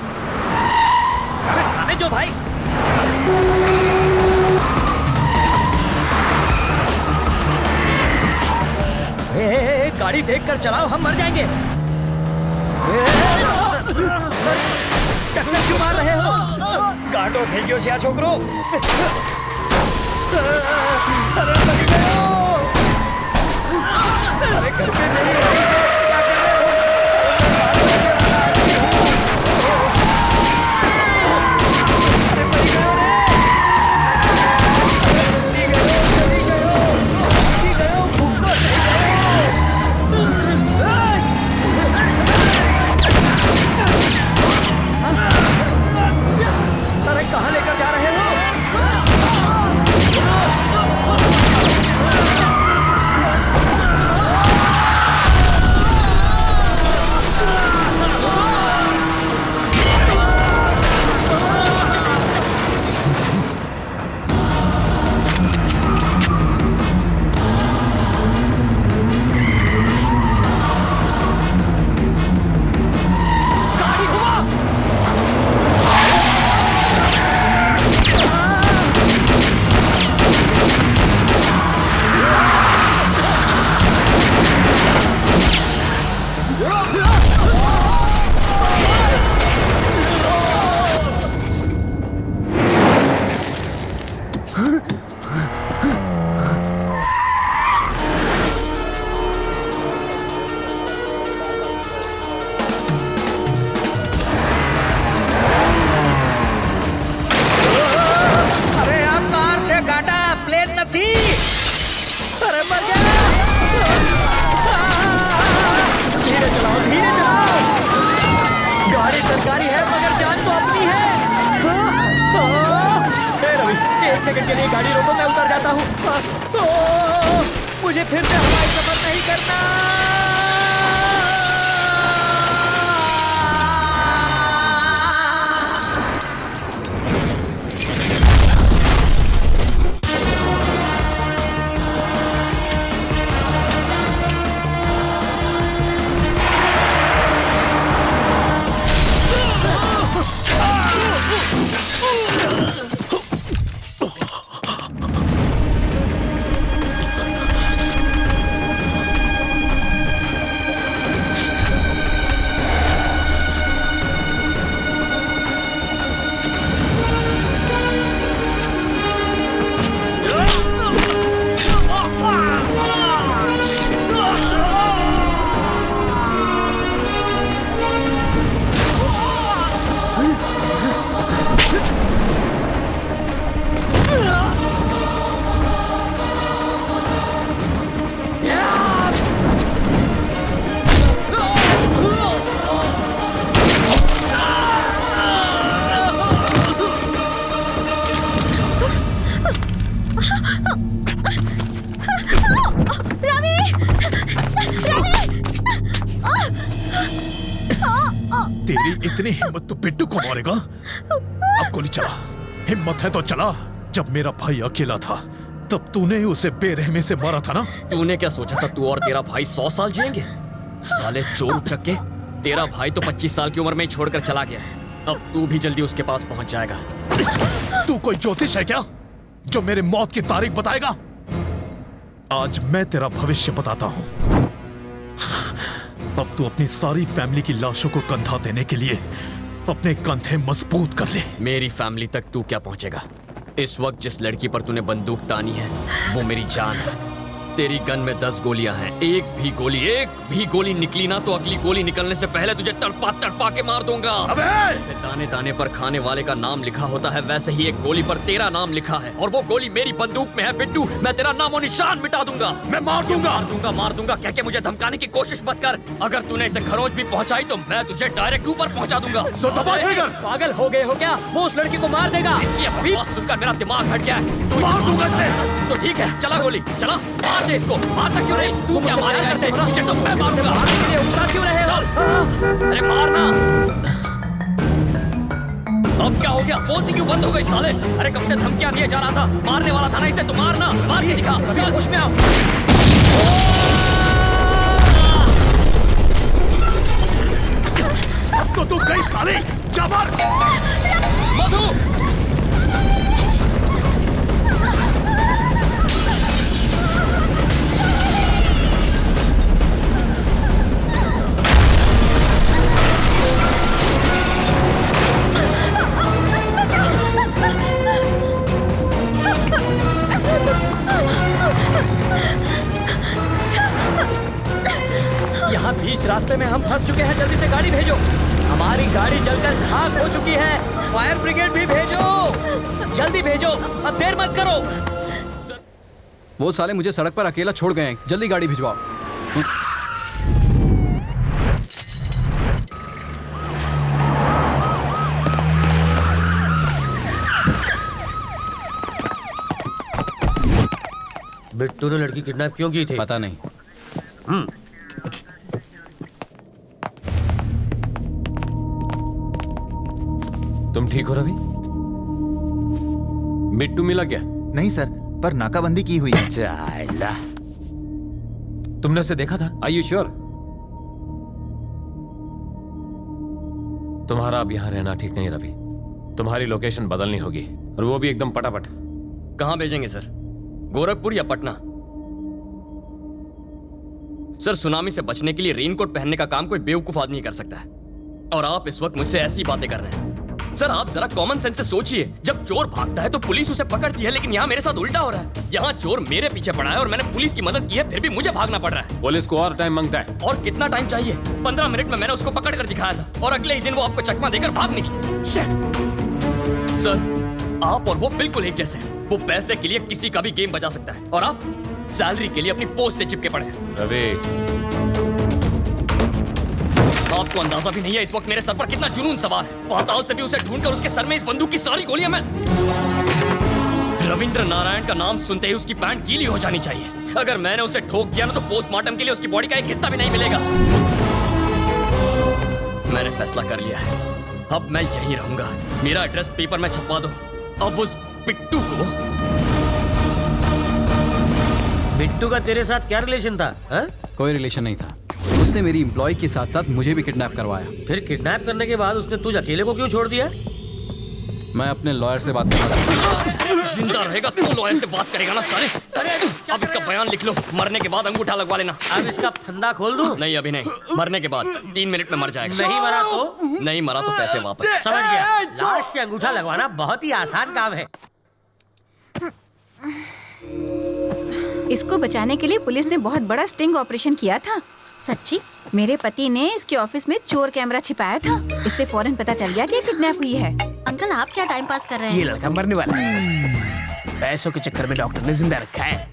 S17: सामने जो भाई। गाड़ी देखकर चलाओ, हम मर जाएंगे। टक्कर क्यों मार रहे हो? काटो थैंक यू छोकरो। अरे घर पे नहीं है। कहाँ लेकर जा रहे हो? सरकारी है मगर जान तो अपनी है। ए रवि, 1 सेकंड के लिए गाड़ी रोको, मैं उतर जाता हूँ। मुझे फिर से हवाई सफर नहीं करना।
S3: तेरी इतनी हिम्मत तो बिट्टू को मारेगा? अब गोली चला, हिम्मत है तो चला। जब मेरा भाई अकेला था तब तूने उसे बेरहमी से मारा था ना?
S2: तूने क्या सोचा था तू और तेरा भाई 100 साल जिएंगे? साले चोर उचक्के, तेरा भाई तो 25 साल की उम्र में ही छोड़कर चला गया। अब तू भी जल्दी उसके पास पहुंच जाएगा।
S3: तू कोई ज्योतिष है क्या जो मेरे मौत की तारीख बताएगा? आज मैं तेरा भविष्य बताता हूं। अब तू अपनी सारी फैमिली की लाशों को कंधा देने के लिए अपने कंधे मजबूत कर ले।
S2: मेरी फैमिली तक तू क्या पहुंचेगा? इस वक्त जिस लड़की पर तूने बंदूक तानी है वो मेरी जान है। तेरी गन में 10 गोलियां हैं। एक भी गोली निकली ना तो अगली गोली निकलने से पहले तुझे तड़पा के मार दूंगा। जैसे दाने दाने पर खाने वाले का नाम लिखा होता है वैसे ही एक गोली पर तेरा नाम लिखा है, और वो गोली मेरी बंदूक में है। बिट्टू, मैं तेरा नामो निशान मिटा दूंगा।
S3: मैं मार दूंगा
S2: कह के मुझे धमकाने की कोशिश मत कर। अगर तूने इसे खरोच भी पहुंचाई तो मैं तुझे डायरेक्ट ऊपर पहुंचा दूंगा।
S3: तो दबा ट्रिगर।
S17: पागल हो गए हो क्या? वो उस लड़की को मार देगा।
S2: इसकी आवाज सुनकर मेरा दिमाग हट गया है। तू
S3: मार दूंगा इसे।
S2: तो ठीक है, चला गोली चला, मार दे इसको। मारता क्यों नहीं? तू क्या मारेगा इसे? तुझे तो मैं मारूंगा।
S17: क्यों रहे हो?
S2: अरे मारना। अब क्या हो गया? बोलती क्यों बंद हो गई साले? अरे कब से धमकियां दिए जा रहा था, मारने वाला था ना इसे, तो मारना। मार के दिखा। चल होश में आओ।
S3: अब तो तू गई साले, जा मार।
S2: मधु,
S17: यहाँ बीच रास्ते में हम फंस चुके हैं। जल्दी से गाड़ी भेजो। हमारी गाड़ी जलकर खाक हो चुकी है। फायर ब्रिगेड भी भेजो, जल्दी भेजो, अब देर मत करो।
S19: वो साले मुझे सड़क पर अकेला छोड़ गए हैं, जल्दी गाड़ी भिजवाओ।
S20: बिट्टू ने लड़की किडनैप क्यों की थी?
S19: पता नहीं।
S15: तुम ठीक हो रवि? बिट्टू मिला क्या?
S8: नहीं सर, पर नाकाबंदी की हुई।
S15: चाइला। तुमने उसे देखा था? Are you sure? तुम्हारा अब यहां रहना ठीक नहीं रवि। तुम्हारी लोकेशन बदलनी होगी, और वो भी एकदम पटापट।
S2: कहां भेजेंगे सर? गोरखपुर या पटना? सर, सुनामी से बचने के लिए रेनकोट पहनने का काम कोई बेवकूफ आदमी कर सकता है, और आप इस वक्त मुझसे ऐसी बातें कर रहे हैं। सर, आप जरा कॉमन सेंस से सोचिए। जब चोर भागता है तो पुलिस उसे पकड़ती है, लेकिन यहाँ मेरे साथ उल्टा हो रहा है। यहाँ चोर मेरे पीछे पड़ा है और मैंने पुलिस की मदद की है, फिर भी मुझे भागना पड़ रहा है।
S15: पुलिस को और टाइम मांगता है।
S2: और कितना टाइम चाहिए? 15 मिनट में मैंने उसको पकड़ कर दिखाया था, और अगले ही दिन वो आपको चकमा देकर भाग निकली। सर, आप और वो बिल्कुल एक जैसे हैं। वो पैसे के लिए किसी का भी गेम बजा सकता है, और आप सैलरी के लिए अपनी पोस्ट से चिपके पड़े हैं।
S15: रवि,
S2: आपको अंदाजा भी नहीं है इस वक्त मेरे सर पर कितना जुनून सवार है। पाताल से भी उसे ढूंढकर उसके सर में इस बंदूक की सारी गोलियां मैं रविंद्र नारायण का नाम सुनते ही उसकी पैंट गीली हो जानी चाहिए। अगर मैंने उसे ठोक दिया ना तो पोस्टमार्टम के लिए उसकी बॉडी का एक हिस्सा भी नहीं मिलेगा। मैंने फैसला कर लिया है, अब मैं यहीं रहूंगा। मेरा एड्रेस पेपर में छपवा दो। अब उस बिट्टू को।
S20: बिट्टू का तेरे साथ क्या रिलेशन था? हा?
S19: कोई रिलेशन नहीं था। उसने मेरी एम्प्लॉय के साथ साथ मुझे भी किडनैप करवाया।
S20: फिर किडनैप करने के बाद उसने तुझ अकेले को क्यों छोड़ दिया?
S19: मैं अपने लॉयर से बात कर रहा था।
S2: जिंदा रहेगा तो लॉयर से बात करेगा ना साले। अब इसका बयान लिख लो, मरने के बाद अंगूठा लगवा लेना।
S20: अब इसका फंदा खोल दूं?
S2: नहीं अभी नहीं, मरने के बाद 3 मिनट में मर जाएगा।
S20: नहीं मरा तो?
S2: नहीं मरा तो पैसे वापस।
S20: समझ गया। लाश से अंगूठा लगवाना बहुत ही आसान काम है।
S7: इसको बचाने के लिए पुलिस ने बहुत बड़ा स्टिंग ऑपरेशन किया था।
S6: सच्ची?
S7: मेरे पति ने इसके ऑफिस में चोर कैमरा छिपाया था। इससे फौरन पता चल गया कि किडनैप हुई है।
S6: अंकल आप क्या टाइम पास कर रहे हैं?
S13: ये लड़का मरने वाला है। पैसों के चक्कर में डॉक्टर ने जिंदा रखा है।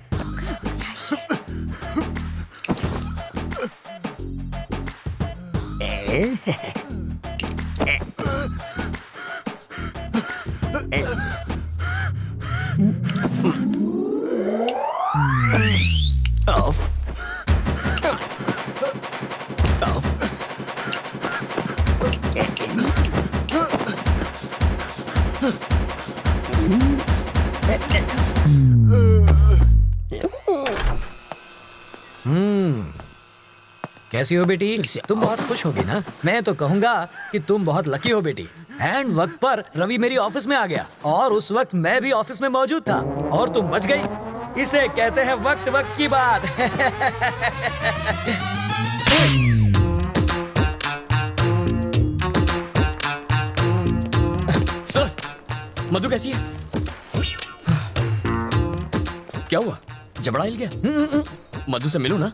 S17: कैसी हो बेटी? तुम बहुत खुश होगी ना? मैं तो कहूंगा कि तुम बहुत लकी हो बेटी। एंड वक्त पर रवि मेरी ऑफिस में आ गया और उस वक्त मैं भी ऑफिस में मौजूद था और तुम बच गई। इसे कहते हैं वक्त वक्त की बात।
S2: सर, मधु कैसी है? क्या हुआ? जबड़ा हिल गया? मधु से मिलूं ना?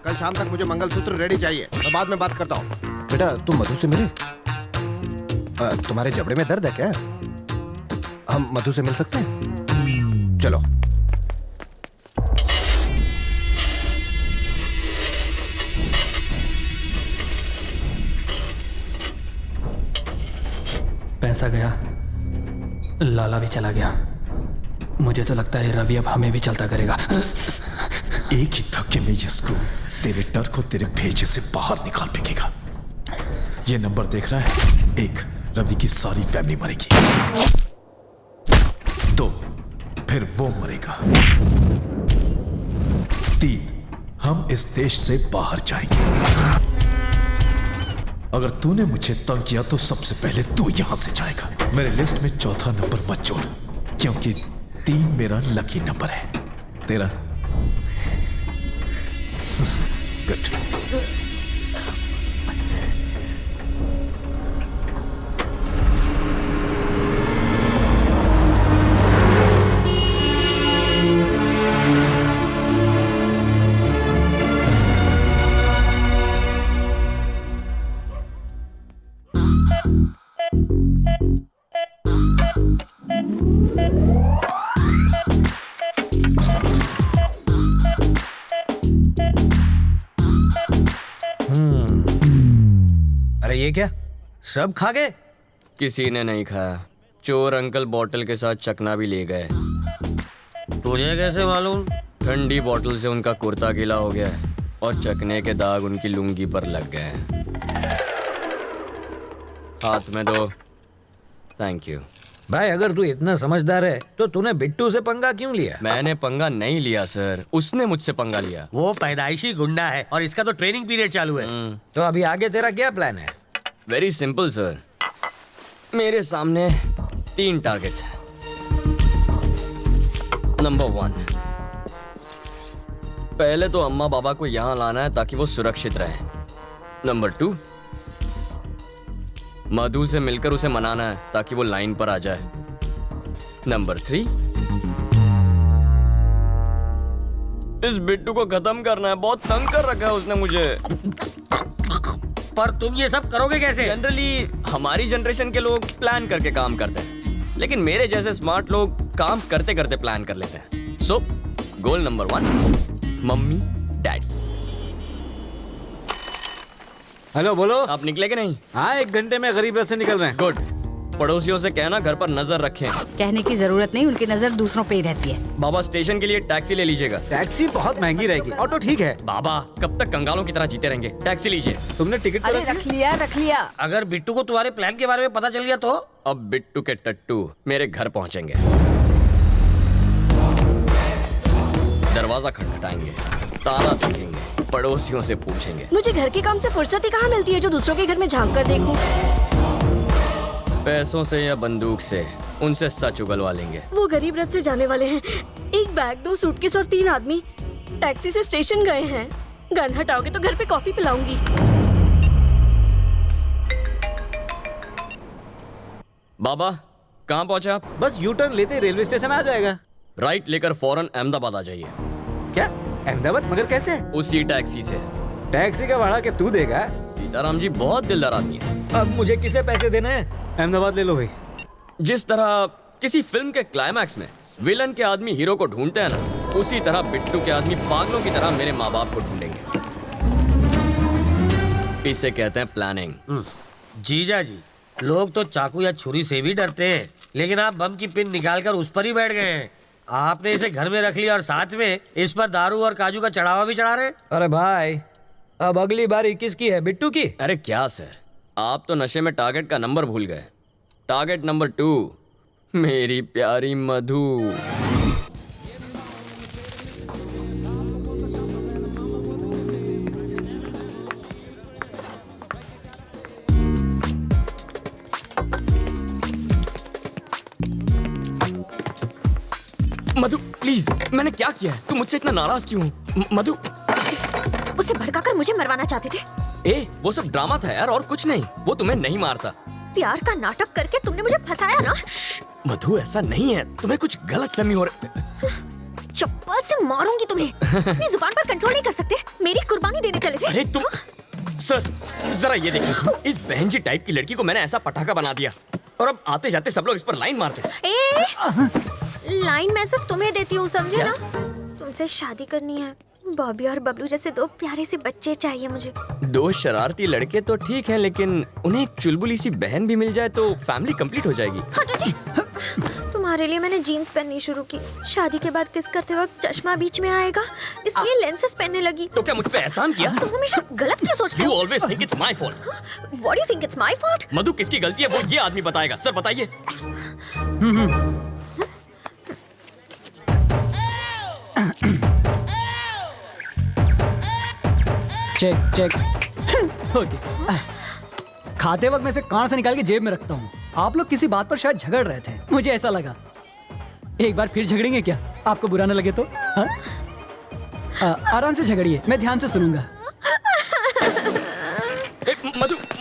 S18: कल शाम तक मुझे मंगलसूत्र रेडी चाहिए। मैं बाद में बात करता हूँ। बेटा तुम मधु से मिले? तुम्हारे जबड़े में दर्द है क्या? हम मधु से मिल सकते हैं? चलो।
S11: पैसा गया, लाला भी चला गया। मुझे तो लगता है रवि अब हमें भी चलता करेगा।
S3: एक ही धक्के में ये स्क्रू तेरे डर को तेरे भेजे से बाहर निकाल फेंकेगा। ये नंबर देख रहा है? 1, रवि की सारी फैमिली मरेगी। 2, फिर वो मरेगा। 3, हम इस देश से बाहर जाएंगे। अगर तूने मुझे तंग किया तो सबसे पहले तू यहां से जाएगा। मेरे लिस्ट में 4था नंबर मत जोड़, क्योंकि 3 मेरा लकी नंबर है। तेरा गुड।
S17: ये क्या सब खा गए?
S2: किसी ने नहीं खाया। चोर अंकल बोतल के साथ चकना भी ले गए।
S20: तुझे कैसे मालूम?
S2: ठंडी बोतल से उनका कुर्ता गीला हो गया है और चकने के दाग उनकी लुंगी पर लग गए हैं। हाथ में दो। Thank you.
S17: भाई अगर तू इतना समझदार है तो तूने बिट्टू से पंगा क्यों लिया?
S2: मैंने पंगा नहीं लिया सर, उसने मुझसे पंगा लिया।
S20: वो पैदाइशी गुंडा है और इसका तो ट्रेनिंग पीरियड चालू है।
S17: तो अभी आगे तेरा क्या प्लान है?
S2: Very simple sir. मेरे सामने 3 टारगेट्स हैं। नंबर 1, पहले तो अम्मा बाबा को यहाँ लाना है ताकि वो सुरक्षित रहें। नंबर 2, मधु से मिलकर उसे मनाना है ताकि वो लाइन पर आ जाए। नंबर 3, इस बिट्टू को खत्म करना है। बहुत तंग कर रखा है उसने मुझे।
S20: पर तुम ये सब करोगे कैसे?
S2: जनरली हमारी जनरेशन के लोग प्लान करके काम करते हैं, लेकिन मेरे जैसे स्मार्ट लोग काम करते करते प्लान कर लेते हैं। So goal number 1, mummy daddy.
S5: Hello, बोलो।
S2: आप निकले कि नहीं?
S5: हाँ, 1 घंटे में गरीब रथ से निकल रहे हैं।
S2: गुड। पड़ोसियों से कहना घर पर नजर रखें।
S7: कहने की जरूरत नहीं, उनकी नजर दूसरों पे ही रहती है।
S2: बाबा स्टेशन के लिए टैक्सी ले लीजिएगा।
S5: टैक्सी बहुत महंगी रहेगी, ऑटो ठीक है।
S2: बाबा कब तक कंगालों की तरह जीते रहेंगे? टैक्सी लीजिए।
S5: तुमने टिकट
S7: अरे रख लिया।
S20: अगर बिट्टू को तुम्हारे प्लान के बारे में पता चल गया तो?
S2: अब बिट्टू के टट्टू मेरे घर पहुंचेंगे, दरवाजा खटखटाएंगे, ताला देखेंगे, पड़ोसियों से पूछेंगे।
S9: मुझे घर के काम से फुर्सत ही कहाँ मिलती है जो दूसरों के घर में झांक कर देखूं।
S2: पैसों से या बंदूक से उनसे सच उगलवा लेंगे।
S9: वो गरीब रथ से जाने वाले हैं। 1 बैग, 2 सूटकेस और 3 आदमी टैक्सी से स्टेशन गए हैं। गन हटाओगे तो घर पे कॉफी पिलाऊंगी।
S2: बाबा कहाँ पहुँचे आप?
S5: बस यू टर्न लेते ही रेलवे स्टेशन आ जाएगा।
S2: राइट लेकर फौरन अहमदाबाद आ जाइए।
S5: क्या अहमदाबाद? मगर कैसे?
S2: उसी टैक्सी से।
S5: टैक्सी का भाड़ा क्या तू देगा?
S2: सीताराम जी बहुत दिलदार आदमी है।
S17: अब मुझे किसे पैसे देने हैं?
S5: अहमदाबाद ले लो भाई।
S2: जिस तरह किसी फिल्म के क्लाइमैक्स में विलन के आदमी हीरो को ढूंढते हैं ना, उसी तरह बिट्टू के आदमी पागलों की तरह मेरे माँ बाप को ढूंढेंगे। इसे कहते हैं प्लानिंग।
S20: जीजा जी, लोग तो चाकू या छुरी से भी डरते हैं, लेकिन आप बम की पिन निकालकर उस पर ही बैठ गए हैं। आपने इसे घर में रख लिया और साथ में इस पर दारू और काजू का चढ़ावा भी चढ़ा रहे।
S17: अरे भाई, अब अगली बारी किसकी है? बिट्टू की?
S2: अरे क्या सर, आप तो नशे में टारगेट का नंबर भूल गए। टारगेट नंबर 2 मेरी प्यारी मधु। मधु प्लीज, मैंने क्या किया है? तू मुझसे इतना नाराज क्यों? मधु।
S9: उसे भड़काकर मुझे मरवाना चाहते थे।
S2: वो सब ड्रामा था यार, और कुछ नहीं। वो तुम्हें नहीं मारता।
S9: प्यार का नाटक करके तुमने मुझे फंसाया ना।
S2: मधु ऐसा नहीं है, तुम्हें कुछ गलतफहमी हो रही।
S9: चप्पल से मारूंगी तुम्हें। अपनी जुबान पर कंट्रोल नहीं कर सकते। मेरी कुर्बानी देने चले थे।
S2: अरे तुम सर, जरा ये देखिए, इस बहन जी टाइप की लड़की को मैंने ऐसा पटाखा बना दिया, और अब आते जाते सब लोग इस पर लाइन मारते।
S9: लाइन मैं सिर्फ तुम्हें देती हूँ, समझे ना? तुमसे शादी करनी है। बॉबी और बबलू जैसे 2 प्यारे से बच्चे चाहिए मुझे।
S2: 2 शरारती लड़के तो ठीक हैं, लेकिन उन्हें एक चुलबुली सी बहन भी मिल जाए तो फैमिली कंप्लीट हो जाएगी।
S9: हटो जी। तुम्हारे लिए मैंने जीन्स पहननी शुरू की। शादी के बाद किस करते वक्त चश्मा बीच में आएगा, इसलिए लेंसेज पहनने लगी।
S2: तो क्या मुझ पे एहसान किया?
S9: तुम हमेशा गलत क्यों सोचते हो?
S2: You always think it's my fault.
S9: What do you think it's my fault?
S2: मधु किसकी गलती है वो ये आदमी बताएगा। सर बताइए।
S17: चेक। ओके। खाते वक्त मैं इसे कान से निकाल के जेब में रखता हूँ। आप लोग किसी बात पर शायद झगड़ रहे थे, मुझे ऐसा लगा। एक बार फिर झगड़ेंगे क्या? आपको बुरा न लगे तो? हाँ? आराम से झगड़िए, मैं ध्यान से सुनूंगा।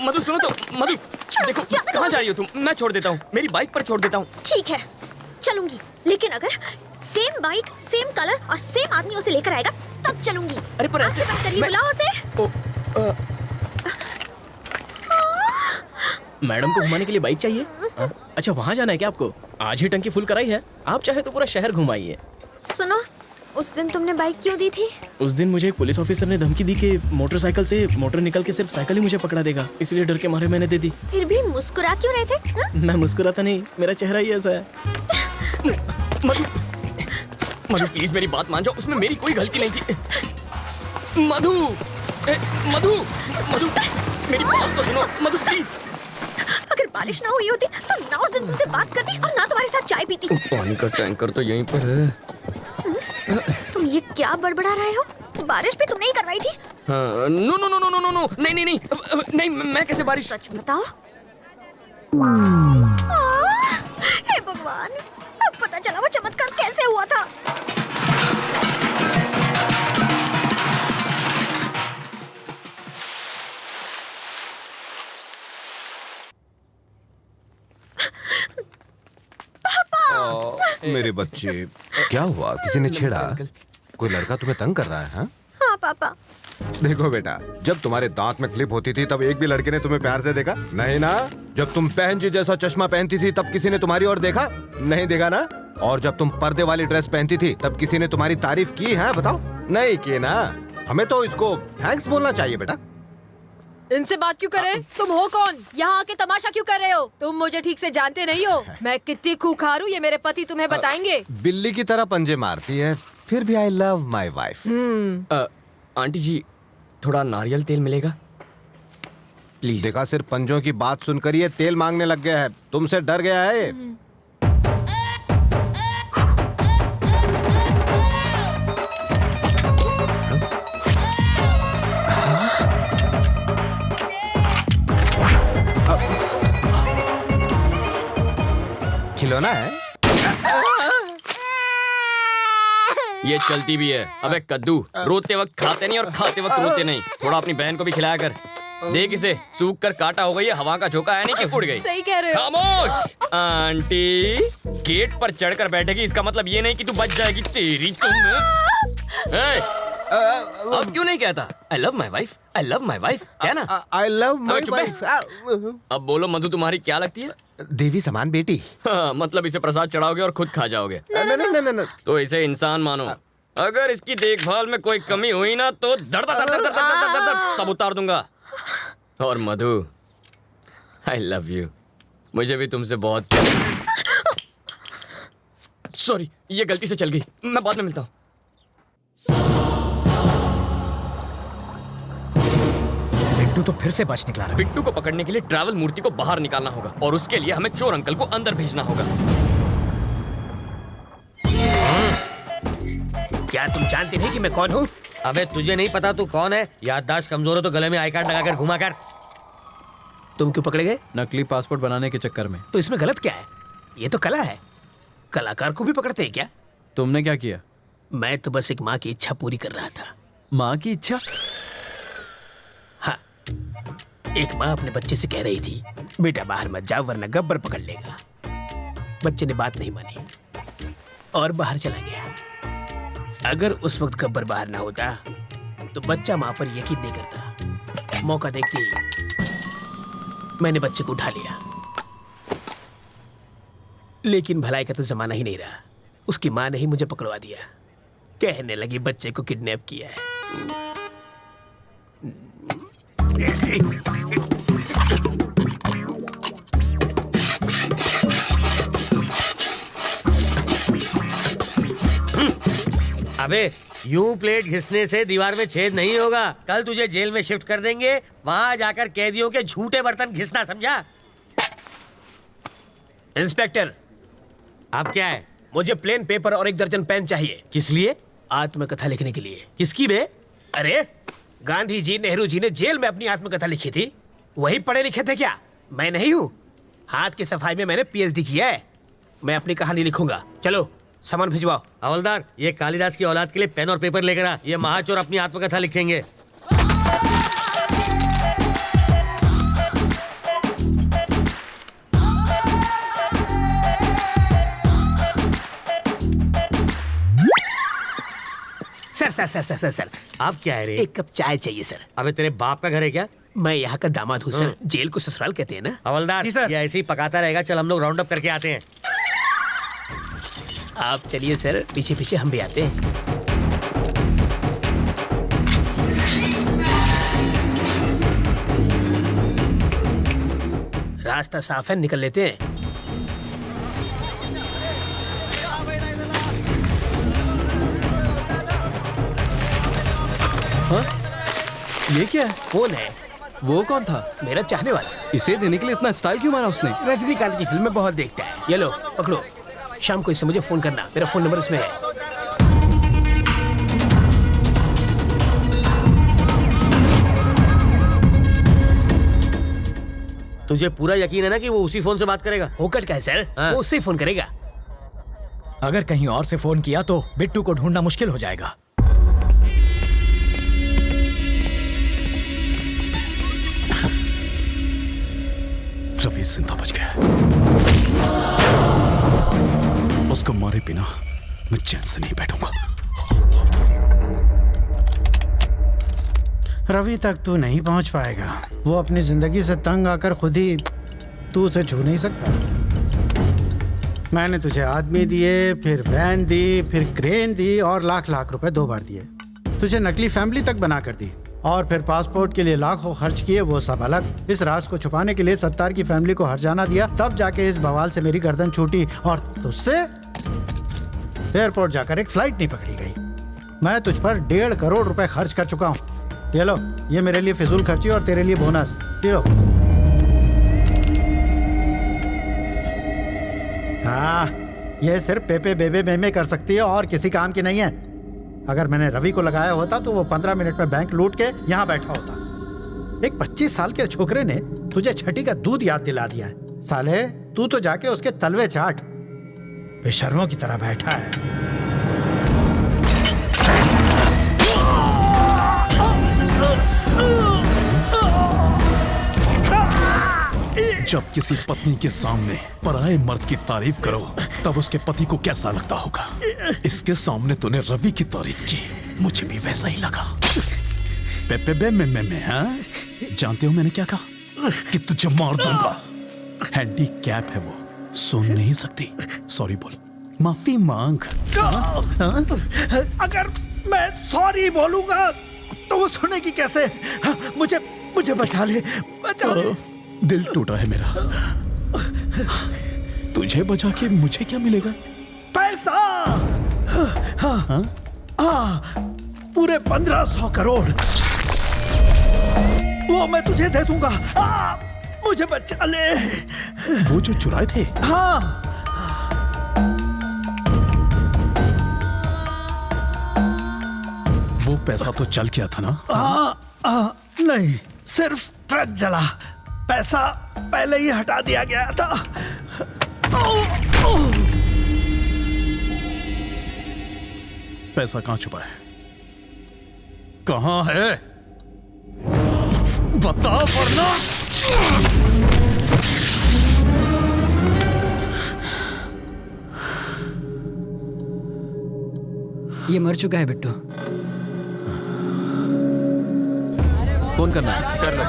S2: मधु सुनो तो। मधु देखो, कहाँ जा रही हो तुम? मैं छोड़ देता हूँ, मेरी बाइक पर छोड़ देता हूँ।
S9: ठीक है, चलूंगी, लेकिन अगर सेम बाइक, सेम कलर और सेम आदमी उसे लेकर आएगा तब चलूंगी।
S2: अरे पर ऐसे
S9: बुलाओ उसे।
S4: मैडम को घुमाने के लिए बाइक चाहिए? अच्छा, वहाँ जाना है क्या आपको? आज ही टंकी फुल कराई है, आप चाहे तो पूरा शहर घुमाइए।
S9: सुनो, उस दिन तुमने बाइक क्यों दी थी?
S4: उस दिन मुझे एक पुलिस ऑफिसर ने धमकी दी कि मोटरसाइकिल से मोटर निकल के सिर्फ साइकिल ही मुझे पकड़ा देगा, इसलिए डर के मारे मैंने दे दी।
S9: फिर भी मुस्कुरा क्यों रहे थे?
S4: मैं मुस्कुराता नहीं, मेरा चेहरा ही ऐसा है।
S2: मधु प्लीज मेरी बात मान जाओ, उसमें मेरी कोई गलती नहीं थी। मधु मेरी बात तो सुनो। मधु प्लीज।
S9: अगर बारिश ना हुई होती तो ना उस दिन तुमसे बात करती और ना तुम्हारे साथ चाय पीती।
S2: पानी का टैंकर तो यहीं पर है।
S9: तुम ये क्या बड़बड़ा रहे हो? बारिश भी तुमने ही करवाई थी।
S2: हाँ, नो, नहीं, मैं कैसे बारिश?
S9: सच बताओ। हे भगवान, अब पता चला वो चमत्कार कैसे हुआ था।
S18: मेरे बच्चे, क्या हुआ? किसी ने छेड़ा? कोई लड़का तुम्हें तंग कर रहा है? हाँ
S9: हाँ पापा,
S18: देखो बेटा, जब तुम्हारे दांत में क्लिप होती थी तब एक भी लड़के ने तुम्हें प्यार से देखा? नहीं ना। जब तुम बहन जी जैसा चश्मा पहनती थी तब किसी ने तुम्हारी ओर देखा? नहीं देखा ना। और जब तुम पर्दे वाली ड्रेस पहनती थी तब किसी ने तुम्हारी तारीफ की है? बताओ, नहीं की ना। हमें तो इसको थैंक्स बोलना चाहिए बेटा।
S21: इनसे बात क्यों करें? तुम हो कौन? यहाँ आके तमाशा क्यों कर रहे हो? तुम मुझे ठीक से जानते नहीं हो। मैं कितनी खूंखार हूँ ये मेरे पति तुम्हें बताएंगे।
S18: बिल्ली की तरह पंजे मारती है, फिर भी I love my wife.
S2: Aunty ji, थोड़ा नारियल तेल मिलेगा प्लीज?
S18: देखा, सिर्फ पंजों की बात सुनकर ये तेल मांगने लग गया है। तुमसे डर गया है। खिलौना है?
S2: ये चलती भी है। अबे कद्दू, रोते वक्त खाते नहीं और खाते वक्त रोते नहीं। थोड़ा अपनी बहन को भी खिलाया कर। देख इसे, सूख कर काटा हो गई है, हवा का झोंका है नहीं कि उड़ गई।
S21: सही कह रहे हो।
S2: खामोश। आंटी गेट पर चढ़कर बैठेगी, इसका मतलब ये नहीं कि तू बच जाएगी। तेरी अब क्यों नहीं कहता आई love my wife, I love my wife? क्या ना
S18: आई लव माई वाइफ।
S2: अब बोलो मधु, तुम्हारी क्या लगती है?
S18: देवी समान बेटी।
S2: हाँ, मतलब इसे प्रसाद चढ़ाओगे और खुद खा जाओगे?
S18: नहीं।
S2: तो इसे इंसान मानो। अगर इसकी देखभाल में कोई कमी हुई ना तो दर्द सब उतार दूंगा। और मधु, आई लव यू। मुझे भी तुमसे बहुत। सॉरी, ये गलती से चल गई। मैं बाद में मिलता हूँ।
S17: बिट्टू तो फिर से बच निकला।
S2: बिट्टू को पकड़ने के लिए ट्रैवल मूर्ति को बाहर निकालना होगा और उसके लिए हमें चोर अंकल को अंदर भेजना होगा।
S20: क्या तुम जानते नहीं कि मैं कौन हूँ? अबे तुझे नहीं पता तू कौन है? याददाश्त कमजोर हो तो गले में आई कार्ड लगाकर घुमा कर। तुम क्यों पकड़े गए?
S19: नकली पासपोर्ट बनाने के चक्कर में।
S20: तो इसमें गलत क्या है? ये तो कला है। कलाकार को भी पकड़ते हैं क्या?
S19: तुमने क्या किया?
S20: मैं तो बस एक माँ की इच्छा पूरी कर रहा था।
S19: माँ की इच्छा?
S20: हाँ, एक माँ अपने बच्चे से कह रही थी, बेटा बाहर मत जाओ वरना गब्बर पकड़ लेगा। बच्चे ने बात नहीं मानी और बाहर चला गया। अगर उस वक्त गब्बर बाहर ना होता तो बच्चा माँ पर यकीन नहीं करता। मौका देखते ही मैंने बच्चे को उठा लिया। लेकिन भलाई का तो जमाना ही नहीं रहा। उसकी माँ ने ही मुझे पकड़वा दिया। कहने लगी बच्चे को किडनैप किया है। अबे यूं प्लेट घिसने से दीवार में छेद नहीं होगा। कल तुझे जेल में शिफ्ट कर देंगे, वहां जाकर कैदियों के झूठे बर्तन घिसना, समझा? इंस्पेक्टर, आप क्या है? मुझे प्लेन पेपर और 1 दर्जन पेन चाहिए। किस लिए? आत्मकथा लिखने के लिए। किसकी बे? अरे गांधी जी, नेहरू जी ने जेल में अपनी आत्मकथा लिखी थी। वही पढ़े लिखे थे क्या? मैं नहीं हूँ। हाथ की सफाई में मैंने PhD किया है। मैं अपनी कहानी लिखूंगा। चलो सामान भिजवाओ। हवलदार, ये कालिदास की औलाद के लिए पेन और पेपर लेकर आ। ये महाचोर अपनी आत्मकथा लिखेंगे। सर, आप क्या है रे? 1 कप चाय चाहिए सर। अबे तेरे बाप का घर है क्या? मैं यहाँ का दामाद हूँ सर। जेल को ससुराल कहते हैं ना। हवलदार जी सर, ये ऐसे ही पकाता रहेगा। चल हम लोग राउंड अप करके आते हैं। आप चलिए सर, पीछे पीछे हम भी आते हैं। रास्ता साफ है, निकल लेते हैं।
S19: हाँ? ये क्या है?
S20: कौन है?
S19: वो कौन था?
S20: मेरा चाहने वाला।
S19: इसे देने के लिए इतना स्टाइल क्यों मारा उसने?
S20: रजनीकांत की फिल्म में बहुत देखता है। ये लो पकड़ो। शाम को इसे मुझे फोन करना। मेरा फोन नंबर इसमें है। तुझे पूरा यकीन है ना कि वो उसी फोन से बात करेगा? होकर क्या है सर? वो उससे ही फोन करेगा।
S17: अगर कहीं और से फोन किया तो बिट्टू को ढूंढना मुश्किल हो जाएगा।
S3: रवि जिंदा बच गया। उसको मारे बिना मैं चैन से नहीं बैठूंगा।
S1: रवि तक तू नहीं पहुंच पाएगा। वो अपनी जिंदगी से तंग आकर खुद ही तू उसे छू नहीं सकता। मैंने तुझे आदमी दिए, फिर वैन दी, फिर क्रेन दी और लाख लाख रुपए 2 बार दिए। तुझे नकली फैमिली तक बना कर दी और फिर पासपोर्ट के लिए लाखों खर्च किए, वो सब अलग। इस राज को छुपाने के लिए सत्तार की फैमिली को हरजाना दिया, तब जाके इस बवाल से मेरी गर्दन छूटी और तुझसे एयरपोर्ट जाकर एक फ्लाइट नहीं पकड़ी गई। मैं तुझ पर 1.5 करोड़ रुपए खर्च कर चुका हूँ। ये लो, ये मेरे लिए फिजूल खर्ची और तेरे लिए बोनस। ये लो। हाँ, ये सिर्फ पेपे बेबे मेमे कर सकती है और किसी काम की नहीं है। अगर मैंने रवि को लगाया होता तो वो 15 मिनट में बैंक लूट के यहाँ बैठा होता। एक 25 साल के छोकरे ने तुझे छठी का दूध याद दिला दिया है। साले, तू तो जाके उसके तलवे चाट। बेशर्मों की तरह बैठा है।
S3: जब किसी पत्नी के सामने पराये मर्द की तारीफ करो तब उसके पति को कैसा लगता होगा। इसके सामने तूने रवि की तारीफ की, मुझे भी वैसा ही लगा। पेपे में हाँ? जानते हो मैंने क्या कहा? कि तुझे मार दूंगा। हैंडीकैप है वो, सुन नहीं सकती। सॉरी बोल, माफी मांग। हाँ?
S1: अगर मैं सॉरी बोलूंगा तो वो सुनेगी कैसे? मुझे बचा ले, बचा ले।
S3: दिल टूटा है मेरा। तुझे बचा के मुझे क्या मिलेगा?
S1: पैसा। हाँ? पूरे 1500 करोड़ वो मैं तुझे दे दूंगा। मुझे बचा ले।
S3: वो जो चुराए थे?
S1: हाँ।
S3: वो पैसा तो चल गया था ना?
S1: नहीं, सिर्फ ट्रक जला। पैसा पहले ही हटा दिया गया था।
S3: पैसा कहाँ छुपा है? कहाँ है? बता वरना।
S11: ये मर चुका है बिट्टू।
S19: फोन करना है।
S15: कर लो।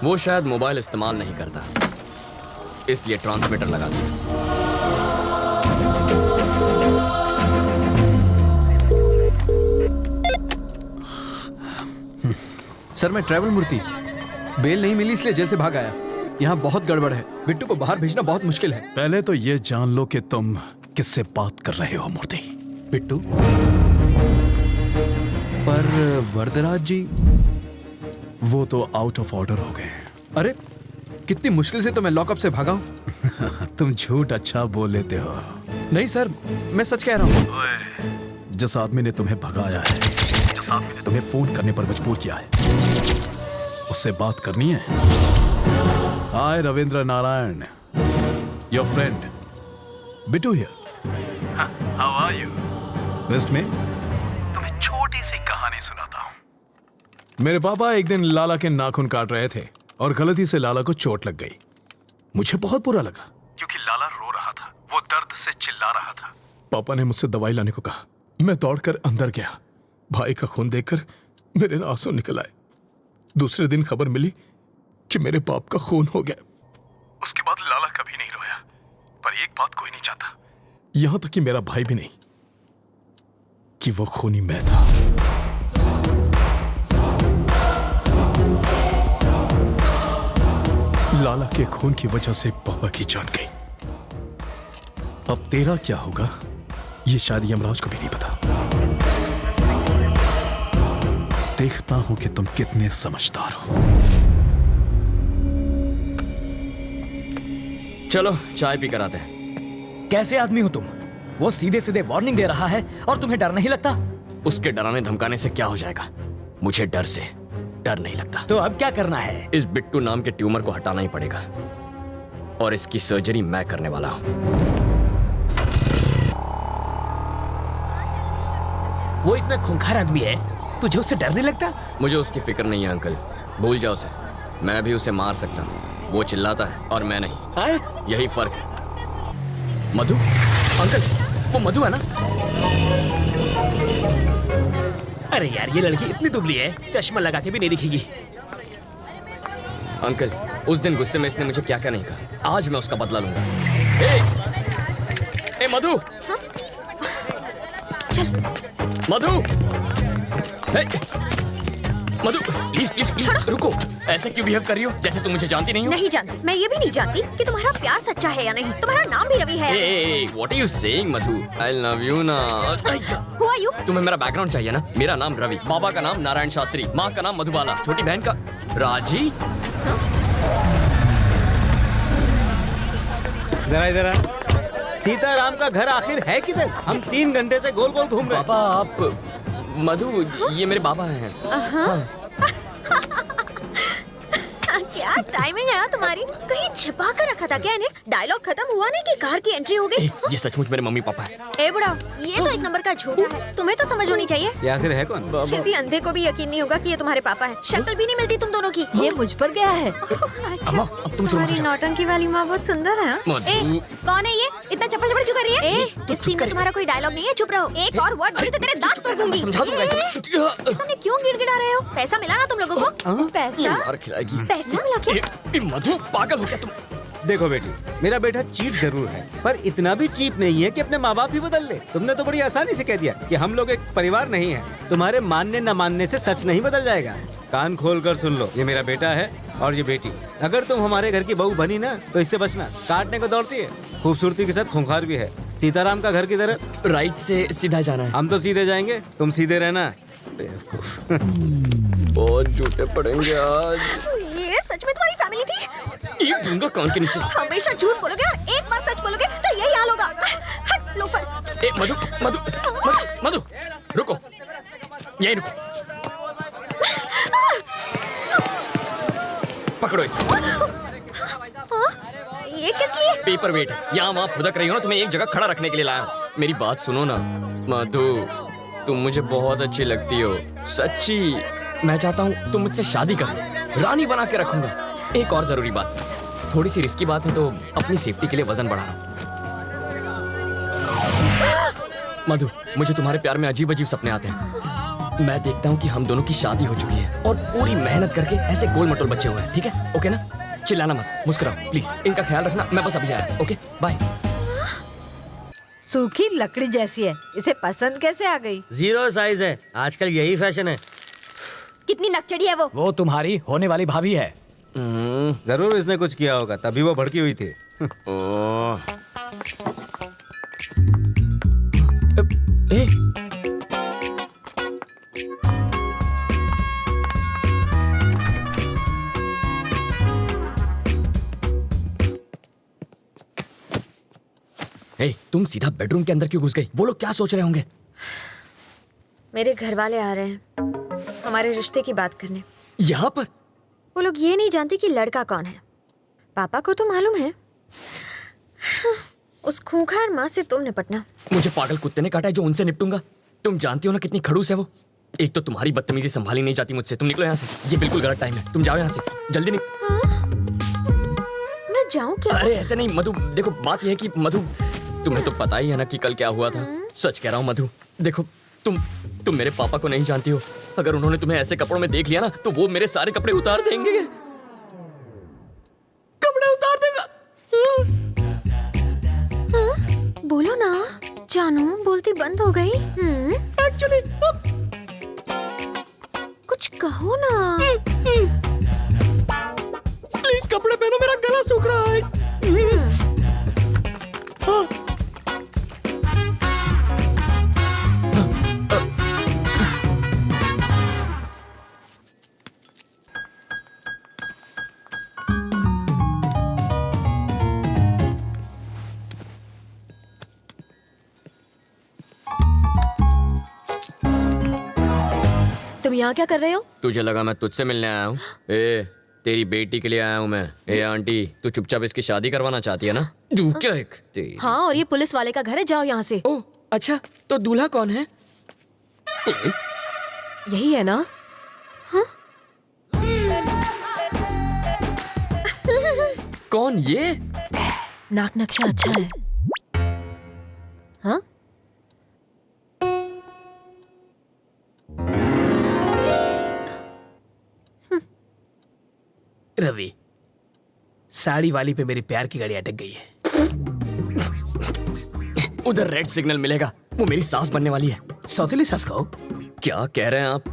S2: वो शायद मोबाइल इस्तेमाल नहीं करता, इसलिए ट्रांसमीटर लगा दिया।
S19: सर, मैं ट्रैवल मूर्ति। बेल नहीं मिली इसलिए जेल से भाग आया। यहाँ बहुत गड़बड़ है। बिट्टू को बाहर भेजना बहुत मुश्किल है।
S3: पहले तो ये जान लो कि तुम किससे बात कर रहे हो मूर्ति।
S19: बिट्टू? पर वरदराज जी?
S3: वो तो आउट ऑफ ऑर्डर हो गए।
S19: अरे कितनी मुश्किल से तो मैं लॉकअप से भागा हूँ।
S3: तुम झूठ अच्छा बोल लेते हो।
S19: नहीं सर, मैं सच कह रहा हूँ।
S3: जिस आदमी ने तुम्हें भगाया है, जिस आदमी ने तुम्हें फोन करने पर मजबूर किया है, उससे बात करनी है। Hi Ravindra Narayan, your friend Bittu here. How are you? Waist में तुम्हें छोटी सी कहानी सुनाता हूँ। मेरे पापा एक दिन लाला के नाखून काट रहे थे और गलती से लाला को चोट लग गई। मुझे बहुत बुरा लगा क्योंकि लाला रो रहा था, वो दर्द से चिल्ला रहा था। पापा ने मुझसे दवाई लाने को कहा। मैं दौड़कर अंदर गया। भाई का खून देखकर मेरे आंसू निकल आए। दूसरे दिन खबर मिली कि मेरे बाप का खून हो गया। उसके बाद लाला कभी नहीं रोया, पर एक बात कोई नहीं चाहता, यहां तक कि मेरा भाई भी नहीं, कि वो खूनी मैं था। लाला के खून की वजह से पापा की जान गई। अब तेरा क्या होगा ये शायद यमराज को भी नहीं पता। देखता हूं कि तुम कितने समझदार हो।
S2: चलो चाय पी कर आते हैं।
S17: कैसे आदमी हो तुम? वो सीधे सीधे वार्निंग दे रहा है और तुम्हें डर नहीं लगता?
S2: उसके डराने धमकाने से क्या हो जाएगा? मुझे डर से डर नहीं लगता।
S17: तो अब क्या करना है?
S2: इस बिट्टू नाम के ट्यूमर को हटाना ही पड़ेगा और इसकी सर्जरी मैं करने वाला हूं।
S17: वो इतना खूंखार आदमी है, तुझे उससे डर नहीं लगता?
S2: मुझे उसकी फिक्र नहीं है अंकल। भूल जाओ सर, मैं भी उसे मार सकता हूँ। वो चिल्लाता है और मैं नहीं। यही फर्क है। मधु, अंकल, वो मधु है ना?
S4: अरे यार, ये लड़की इतनी दुबली है, चश्मा लगा के भी नहीं दिखेगी।
S2: अंकल, उस दिन गुस्से में इसने मुझे क्या क्या नहीं कहा, आज मैं उसका बदला लूंगा। ए मधु, मधु, मधु, प्लीज प्लीज प्लीज रुको। ऐसे क्यों बिहेव कर रही हो जैसे तुम मुझे जानती नहीं हो?
S21: नहीं जानती। मैं ये भी नहीं जानती कि तुम्हारा प्यार सच्चा है या नहीं। तुम्हारा नाम भी रवि है।
S2: What are you saying, Madhu? I love you ना।
S21: Who are you?
S2: तुम्हें मेरा बैकग्राउंड चाहिए ना? मेरा नाम रवि, बाबा का नाम नारायण शास्त्री, माँ का नाम मधुबाला, छोटी बहन का राजी।
S5: जरा इधर सीताराम का घर आखिर है किधर? हम 3 घंटे से गोल गोल घूम रहे हैं।
S2: पापा, आप मधु, ये मेरे बाबा हैं।
S21: क्या टाइमिंग है तुम्हारी? कहीं छिपा कर रखा था क्या इन्हें? डायलॉग खत्म हुआ नहीं कि कार की एंट्री हो गई।
S2: ये सचमुच मेरे मम्मी पापा है।
S21: ए बुढ़ा, ये तो एक नंबर का झूठा है। तुम्हें तो समझ होनी चाहिए।
S5: ये आखिर है कौन?
S21: किसी अंधे को भी यकीन नहीं होगा कि ये तुम्हारे पापा है। शक्ल भी नहीं मिलती तुम दोनों की। ये मुझ पर गया है। अच्छा, तुम्हारी नौटंकी वाली माँ बहुत सुंदर है।
S2: मधु,
S6: कौन है ये? इतना चप्पड़ चप्पड़ क्यों कर रही है?
S21: इस सीन में तुम्हारा कोई डायलॉग नहीं है, चुप रहो। एक और वर्ड बोली तो तेरे दांत तोड़ दूंगी।
S2: समझा दूंगा इसे।
S21: सामने क्यों गिड़गिड़ा रहे हो? पैसा मिला ना तुम लोगों को? पैसा?
S2: मार खिलाएगी।
S21: पैसा मिला क्या?
S2: मधु, पागल हो क्या तुम?
S5: देखो बेटी, मेरा बेटा चीप जरूर है, पर इतना भी चीप नहीं है कि अपने माँ बाप ही बदल ले। तुमने तो बड़ी आसानी से कह दिया कि हम लोग एक परिवार नहीं है। तुम्हारे मानने न मानने से सच नहीं बदल जाएगा। कान खोल कर सुन लो, ये मेरा बेटा है और ये बेटी। अगर तुम हमारे घर की बहू बनी ना तो इससे बचना। काटने को दौड़ती है, खूबसूरती के साथ खूंखार भी है। सीताराम का घर किधर है?
S2: राइट से सीधा जाना है।
S5: हम तो सीधे जाएंगे, तुम सीधे रहना।
S2: बहुत झूठे पड़ेंगे आज।
S21: ये सच में तुम्हारी फैमिली थी?
S2: एक दूंगा कान के नीचे।
S21: हमेशा झूठ बोलोगे और एक बार सच बोलोगे तो यही हाल होगा। हट लोफर।
S2: ए मधु, मधु, मधु, मधु, रुको, यहीं रुको। पकड़ो इसे।
S21: ये किस लिए?
S2: पेपर वेट है। यहाँ वहाँ फुदक रही हो ना, तुम्हें एक जगह खड़ा रखने के लिए लाया हूँ। मेरी बात सुनो ना मधु, तुम मुझे बहुत अच्छी लगती हो, सच्ची। मैं चाहता हूँ तुम मुझसे शादी कर लो, रानी बना के रखूंगा। एक और जरूरी बात, थोड़ी सी रिस्की बात है तो अपनी सेफ्टी के लिए वजन बढ़ा रहा हूँ। मधु, मुझे तुम्हारे प्यार में अजीब अजीब सपने आते हैं। मैं देखता हूँ कि हम दोनों की शादी हो चुकी है और पूरी मेहनत करके ऐसे गोल मटोल बच्चे हुए हैं। ठीक है? ओके ना? चिल्लाना मत, मुस्कुराओ प्लीज। इनका ख्याल रखना, मैं बस अभी आया। Okay, bye.
S21: सूखी लकड़ी जैसी है, इसे पसंद कैसे आ गई?
S20: 0 साइज है, आजकल यही फैशन है।
S21: कितनी नकचड़ी है वो?
S17: वो तुम्हारी होने वाली भाभी है।
S5: जरूर इसने कुछ किया होगा, तभी वो भड़की हुई थी।
S2: तुम सीधा बेडरूम के अंदर क्यों घुस गई? वो लोग क्या सोच रहे होंगे?
S21: मेरे घर वाले आ रहे हैं हमारे रिश्ते की बात करने।
S2: यहाँ पर?
S21: वो लोग ये नहीं जानते कि लड़का कौन है। पापा को तो मालूम है। उस खूंखार माँ से तुम निपटना।
S2: मुझे पागल कुत्ते ने काटा है जो उनसे निपटूंगा। तुम जानती हो ना कितनी खड़ूस है वो। एक तो तुम्हारी बदतमीजी संभाली नहीं जाती मुझसे। तुम निकलो यहाँ से, ये बिल्कुल गलत टाइम है। तुम जाओ यहाँ से, जल्दी
S21: मैं जाऊँ क्या?
S2: अरे ऐसे नहीं मधु, देखो बात यह है कि मधु, तुम्हें तो पता ही है ना कि कल क्या हुआ था। सच कह रहा हूँ मधु, देखो तुम मेरे पापा को नहीं जानती हो। अगर उन्होंने तुम्हें ऐसे कपड़ों में देख लिया ना तो वो मेरे सारे कपड़े उतार देंगे। कपड़े उतार देगा।
S21: बोलो ना जानू, बोलती बंद हो गई।
S2: एक्चुअली
S21: कुछ कहो ना।
S2: प्लीज कपड़े पहनो, मेरा गला सूख रहा है।
S21: तुम यहाँ क्या कर रहे हो?
S2: तुझे लगा मैं तुझसे मिलने आया हूँ? तेरी बेटी के लिए आया हूँ मैं। आंटी, तू चुपचाप इसकी शादी करवाना चाहती है ना? क्या एक
S21: हाँ, और ये पुलिस वाले का घर है, जाओ यहाँ से।
S2: ओह अच्छा, तो दूल्हा कौन है?
S21: यही है ना? हाँ?
S2: कौन ये?
S21: नाक नक्शा अच्छा है। हाँ?
S4: रवि, साड़ी वाली पे मेरी प्यार की गाड़ी अटक गई है।
S2: उधर रेड सिग्नल मिलेगा, वो मेरी सास बनने वाली है।
S4: सौतेली सास कहो?
S2: क्या कह रहे हैं आप?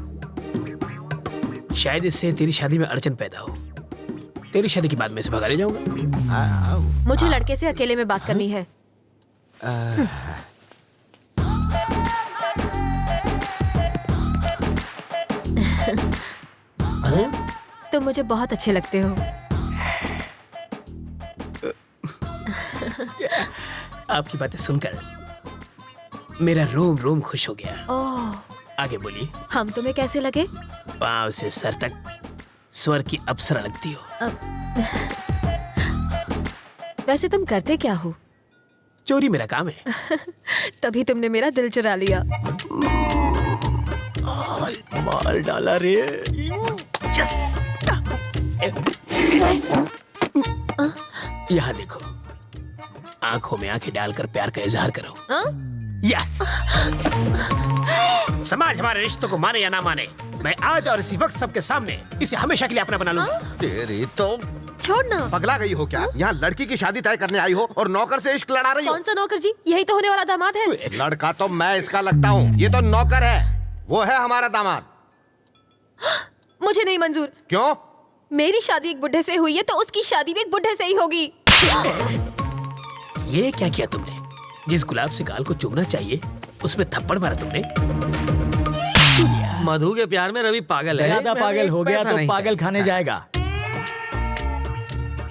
S4: शायद इससे तेरी शादी में अड़चन पैदा हो। तेरी शादी के बाद मैं इसे भगा ले जाऊंगा।
S21: मुझे लड़के से अकेले में बात करनी है। तुम मुझे बहुत अच्छे लगते हो।
S4: आपकी बातें सुनकर मेरा रोम रोम खुश हो गया।
S21: ओह,
S4: आगे बोलिए।
S21: हम तुम्हें कैसे लगे?
S4: पाँव से सर तक स्वर की अप्सरा लगती हो।
S21: वैसे तुम करते क्या हो?
S4: चोरी मेरा काम है।
S21: तभी तुमने मेरा दिल चुरा लिया।
S4: मार डाला रे। यस। यहाँ देखो, आंखों में आंखें डालकर प्यार का इजहार करो। यस। समाज हमारे रिश्तों को माने या ना माने, मैं आज और इसी वक्त सबके सामने इसे हमेशा के लिए अपना बना लूंगा।
S18: तेरी तो
S21: छोड़ना।
S18: पगला गई हो क्या? यहाँ लड़की की शादी तय करने आई हो और नौकर से इश्क लड़ा रही हो?
S21: कौन सा नौकर जी? यही तो होने वाला दामाद है।
S18: लड़का तो मैं इसका लगता हूँ, ये तो नौकर है। वो है हमारा दामाद।
S21: मुझे नहीं मंजूर।
S18: क्यों?
S21: मेरी शादी एक बुढ़े से हुई है तो उसकी शादी भी एक बुढ़े से ही होगी।
S4: ये क्या किया तुमने? जिस गुलाब से गाल को चूमना चाहिए उसमें थप्पड़ मारा तुमने।
S20: मधु के प्यार में रवि पागल है।
S17: ज्यादा पागल हो गया तो पागल खाने जाएगा।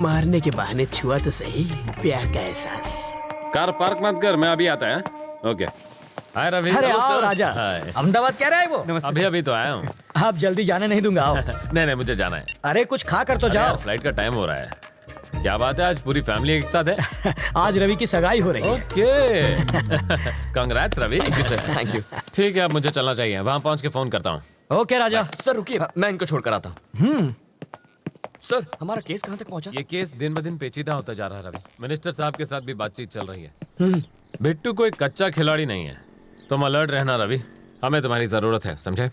S4: मारने के बहाने छुआ तो सही प्यार का एहसास।
S15: कार पार्क मत कर, मैं अभी आता है। ओके। हाय रवि।
S17: अरे आओ राजा। अहमदाबाद कह रहा है वो?
S15: अभी अभी तो आया हूँ।
S17: आप जल्दी जाने नहीं दूंगा। आओ।
S15: नहीं मुझे जाना है।
S17: अरे कुछ खा कर तो जाओ।
S15: फ्लाइट का टाइम हो रहा है। क्या बात है, आज पूरी फैमिली एक साथ है?
S17: आज रवि की सगाई हो रही है।
S15: Okay. Congrats Ravi.
S2: Thank you sir, thank you.
S15: ठीक है, अब मुझे चलना चाहिए। वहाँ पहुँच के फोन करता हूँ।
S17: ओके राजा।
S2: सर रुकिए, मैं इनको छोड़कर आता हूँ। सर, हमारा केस कहाँ तक पहुँचा?
S15: ये केस दिन ब दिन पेचीदा होता जा रहा है रवि। मिनिस्टर साहब के साथ भी बातचीत चल रही है। बिट्टू कोई कच्चा खिलाड़ी नहीं है। तुम अलर्ट रहना रवि, हमें तुम्हारी जरूरत है, समझे?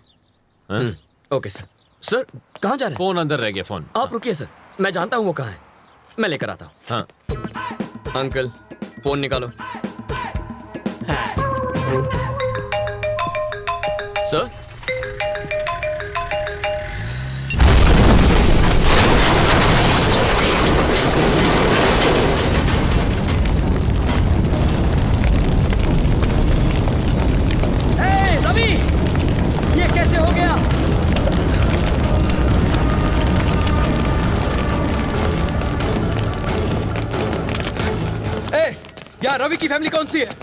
S2: Okay sir. सर कहाँ जा रहे हैं?
S15: फोन अंदर रह गया। फोन
S2: आप रुकिए सर, मैं जानता हूँ वो कहाँ है, मैं लेकर आता हूँ।
S15: हाँ।
S2: अंकल फोन निकालो। सर
S17: रवि, ये कैसे हो गया?
S19: यार रवि की फैमिली कौन सी है?
S21: चलो।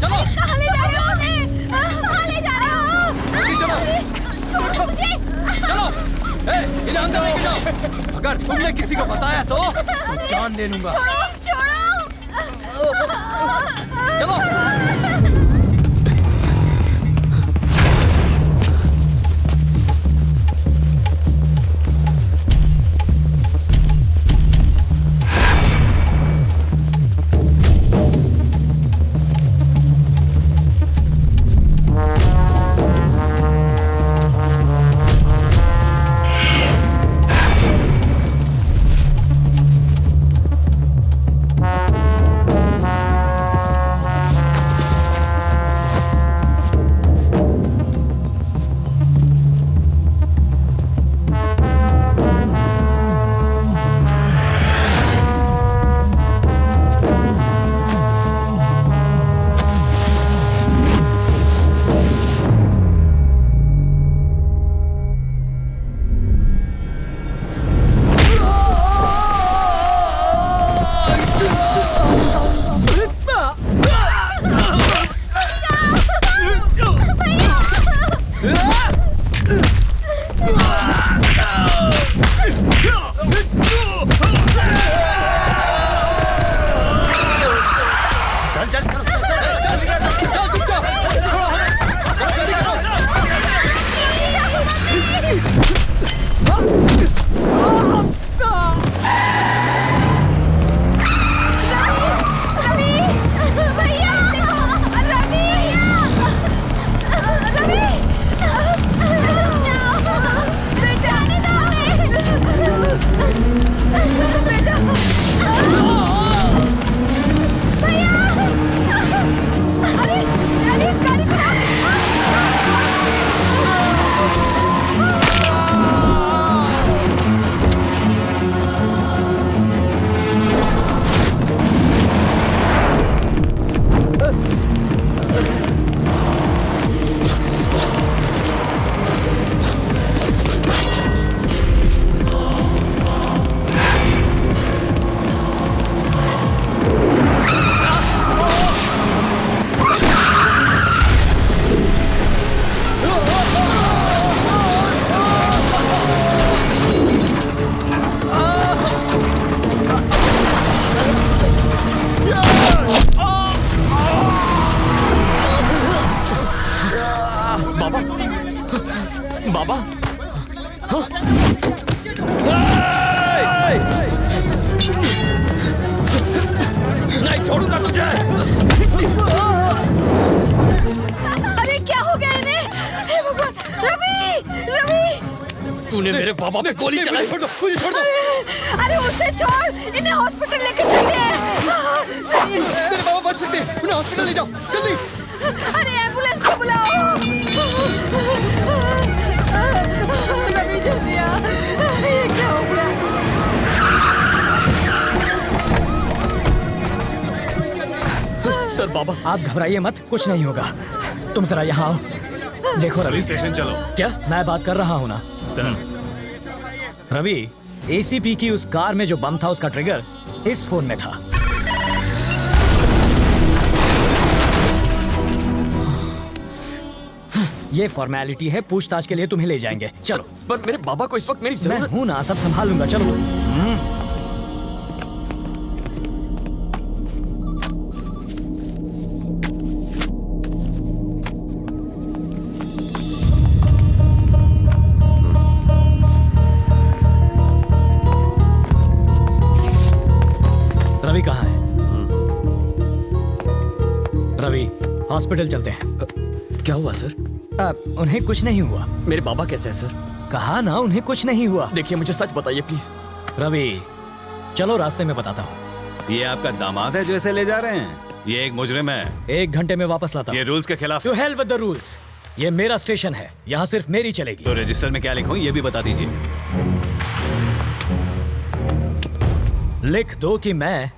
S21: कहाँ ले जा रहे हो उन्हें? कहाँ ले जा रहे हो?
S19: चलो।
S21: छोड़ो मुझे।
S19: चलो। इन्हें अंदर लेके जाओ। अगर तुमने किसी को बताया तो जान ले लूंगा।
S21: छोड़ो।
S19: चलो।
S2: तूने मेरे बाबा पे गोली चलाई।
S16: छोड़ दो, मुझे छोड़ दो।
S21: अरे उसे छोड़, इन्हें हॉस्पिटल लेके चलते हैं। सही।
S19: तेरे बाबा बच सकते हैं, उन्हें हॉस्पिटल ले जाओ जल्दी।
S21: अरे एम्बुलेंस को बुलाओ। रवि जल्दी आ, ये क्या हो गया?
S17: सर बाबा आप घबराइए मत, कुछ नहीं होगा। तुम जरा यहाँ आओ। देखो रवि,
S15: स्टेशन चलो।
S17: क्या मैं बात कर रहा हूँ ना रवि, एसीपी की उस कार में जो बम था उसका ट्रिगर इस फोन में था। ये फॉर्मेलिटी है, पूछताछ के लिए तुम्हें ले जाएंगे। चलो।
S2: पर मेरे बाबा को इस वक्त मेरी
S17: मैं
S2: जरूरत
S17: हूं ना, सब संभाल लूंगा। चलो। रवि कहाँ है? रवि, हॉस्पिटल चलते हैं।
S2: क्या हुआ सर?
S17: उन्हें कुछ नहीं हुआ।
S2: मेरे बाबा कैसे हैं सर?
S17: कहा ना उन्हें कुछ नहीं हुआ।
S2: देखिए मुझे सच बताइए प्लीज।
S17: रवि चलो, रास्ते में बताता हूँ।
S14: ये आपका दामाद है जो इसे ले जा रहे हैं? ये एक मुजरिम है।
S17: 1 घंटे में वापस लाता हूँ।
S14: ये रूल्स के खिलाफ।
S17: To hell with the rules. ये मेरा स्टेशन है, यहाँ सिर्फ मेरी चलेगी।
S14: तो रजिस्टर में क्या लिखूं ये भी बता दीजिए।
S17: लिख दो कि मैं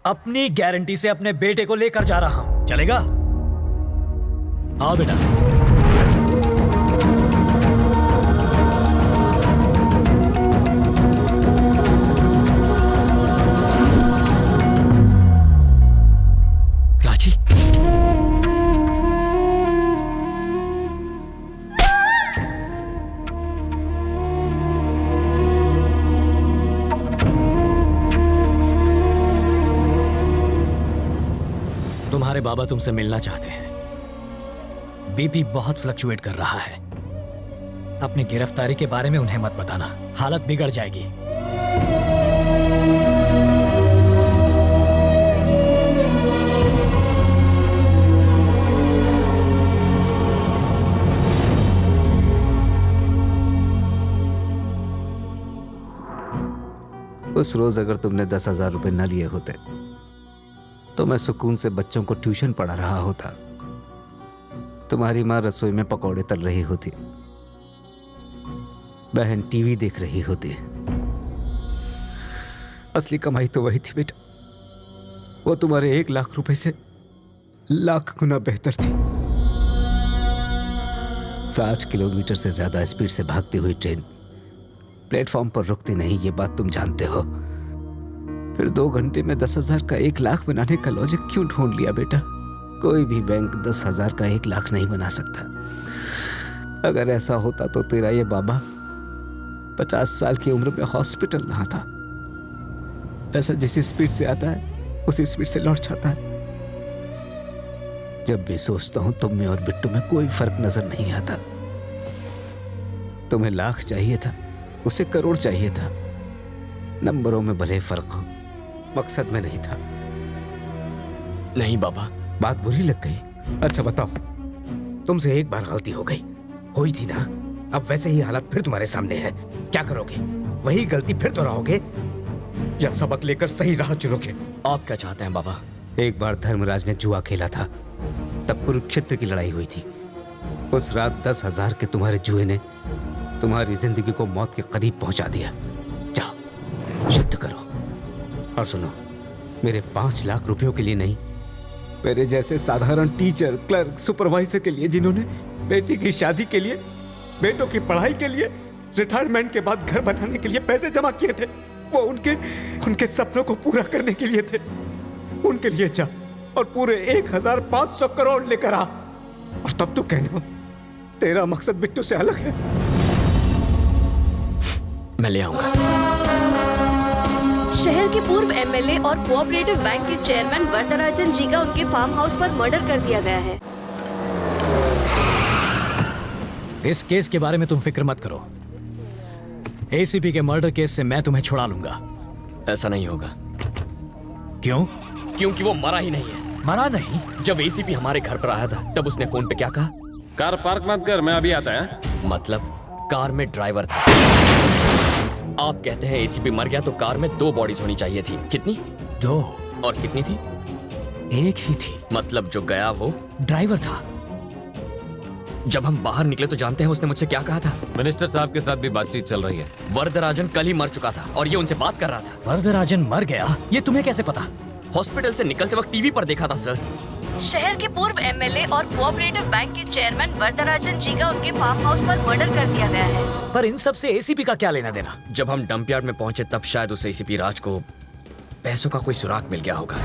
S17: अपनी गारंटी से अपने बेटे को लेकर जा रहा हूँ। चलेगा? आओ बेटा।
S2: राजी,
S17: तुम्हारे बाबा तुमसे मिलना चाहते हैं। बीपी बहुत फ्लक्चुएट कर रहा है। अपनी गिरफ्तारी के बारे में उन्हें मत बताना, हालत बिगड़ जाएगी।
S5: उस रोज अगर तुमने 10,000 रुपए न लिए होते तो मैं सुकून से बच्चों को ट्यूशन पढ़ा रहा होता। तुम्हारी माँ रसोई में पकौड़े तल रही होती, बहन टीवी देख रही होती। असली कमाई तो वही थी बेटा, वो तुम्हारे 1 लाख रुपए से लाख गुना बेहतर थी। 60 किलोमीटर से ज्यादा स्पीड से भागती हुई ट्रेन प्लेटफॉर्म पर रुकती नहीं, ये बात तुम जानते हो। फिर 2 घंटे में 10,000 का 1 लाख बनाने का लॉजिक क्यों ढूंढ लिया बेटा? कोई भी बैंक 10,000 का 1 लाख नहीं बना सकता। अगर ऐसा होता तो तेरा ये बाबा 50 साल की उम्र में हॉस्पिटल रहा था। ऐसा जिस स्पीड से आता है उसी स्पीड से लौट जाता है। जब भी सोचता हूं तुम में और बिट्टू में कोई फर्क नजर नहीं आता। तुम्हें लाख चाहिए था, उसे करोड़ चाहिए था। नंबरों में भले फर्क हो, मकसद में नहीं था।
S2: नहीं बाबा।
S16: बात बुरी लग गई? अच्छा बताओ, तुमसे एक बार गलती हो गई, हुई थी ना? अब वैसे ही हालात फिर तुम्हारे सामने है। क्या करोगे? वही गलती फिर दोहराओगे या सबक लेकर सही राह चुनोगे?
S2: आप क्या चाहते हैं बाबा?
S5: एक बार धर्मराज ने जुआ खेला था, तब कुरुक्षेत्र की लड़ाई हुई थी। उस रात 10,000 के तुम्हारे जुए ने तुम्हारी जिंदगी को मौत के करीब पहुंचा दिया। जाओ युद्ध करो। और सुनो, मेरे 5 लाख रुपयों के लिए नहीं, मेरे जैसे साधारण टीचर, क्लर्क, सुपरवाइजर के लिए जिन्होंने बेटी की शादी के लिए, बेटों की पढ़ाई के लिए, रिटायरमेंट के बाद घर बनाने के लिए पैसे जमा किए थे, वो उनके सपनों को पूरा करने के लिए थे। उनके लिए जा और पूरे 1,500 करोड़ लेकर आ, और तब तू कहना तेरा मकसद बिट्टू से अलग है।
S2: मैं ले आऊंगा।
S9: शहर के पूर्व एमएलए और कोऑपरेटिव बैंक के चेयरमैन वरदराजन जी का उनके फार्म हाउस पर मर्डर कर दिया गया है।
S17: इस केस के बारे में तुम फिक्र मत करो। एसीपी के मर्डर केस से मैं तुम्हें छुड़ा लूंगा।
S2: ऐसा नहीं होगा।
S17: क्यों?
S2: क्योंकि वो मरा ही नहीं है।
S17: मरा नहीं?
S2: जब एसीपी हमारे घर पर आया था तब उसने फोन पे क्या कहा?
S15: कार पार्क मत कर, मैं अभी आता है।
S2: मतलब कार में ड्राइवर था। आप कहते हैं एसीपी मर गया तो कार में 2 बॉडीज होनी चाहिए थी। कितनी?
S17: 2।
S2: और कितनी थी?
S17: 1 ही थी।
S2: मतलब जो गया वो
S17: ड्राइवर था।
S2: जब हम बाहर निकले तो जानते हैं उसने मुझसे क्या कहा था?
S15: मिनिस्टर साहब के साथ भी बातचीत चल रही है।
S2: वरदराजन कल ही मर चुका था और ये उनसे बात कर रहा था।
S17: वरदराजन मर गया? ये तुम्हें कैसे पता?
S2: हॉस्पिटल से निकलते वक्त टीवी पर देखा था सर।
S12: शहर के पूर्व एमएलए और कोऑपरेटिव बैंक के चेयरमैन वरदराजन जी का उनके फार्म हाउस पर मर्डर कर दिया गया है।
S17: पर इन सब से एसीपी का क्या लेना देना?
S2: जब हम डंप यार्ड में पहुंचे तब शायद उस एसीपी राज को पैसों का कोई सुराग मिल गया होगा।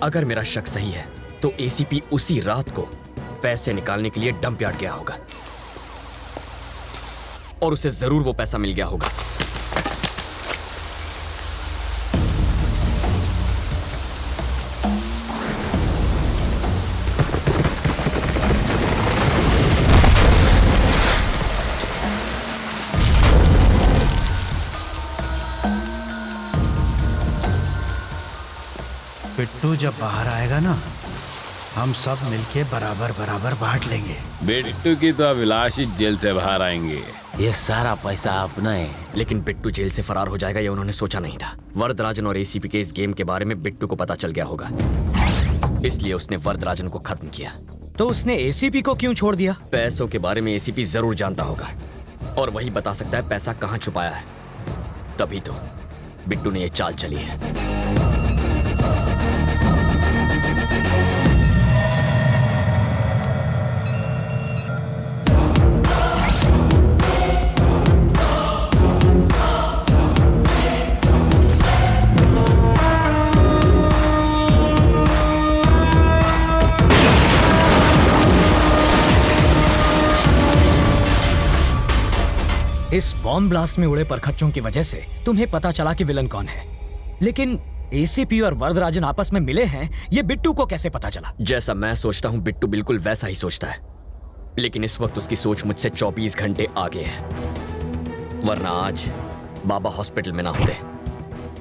S2: अगर मेरा शक सही है तो एसीपी उसी रात को पैसे निकालने के लिए डंप यार्ड गया होगा और उसे जरूर वो पैसा मिल गया होगा।
S1: बिट्टू जब बाहर आएगा ना, हम सब मिलके बराबर बराबर बांट लेंगे।
S15: बिट्टू की तो अभिलाष ही जेल से बाहर आएंगे।
S2: ये सारा पैसा अपना है। लेकिन बिट्टू जेल से फरार हो जाएगा ये उन्होंने सोचा नहीं था। वरदराजन और एसीपी के इस गेम के बारे में बिट्टू को पता चल गया होगा, इसलिए उसने वरदराजन को खत्म किया।
S17: तो उसने एसीपी को क्यों छोड़ दिया?
S2: पैसों के बारे में एसीपी जरूर जानता होगा और वही बता सकता है पैसा कहाँ छुपाया है। तभी तो बिट्टू ने ये चाल चली है।
S17: इस बॉम्ब ब्लास्ट में उड़े परखच्चों की वजह से तुम्हें पता चला कि विलन कौन है, लेकिन एसीपी और वरदराजन आपस में मिले हैं, ये बिट्टू को कैसे पता चला?
S2: जैसा मैं सोचता हूँ बिट्टू बिल्कुल वैसा ही सोचता है, लेकिन इस वक्त उसकी सोच मुझसे 24 घंटे आगे है। वरना आज बाबा हॉस्पिटल में ना होते,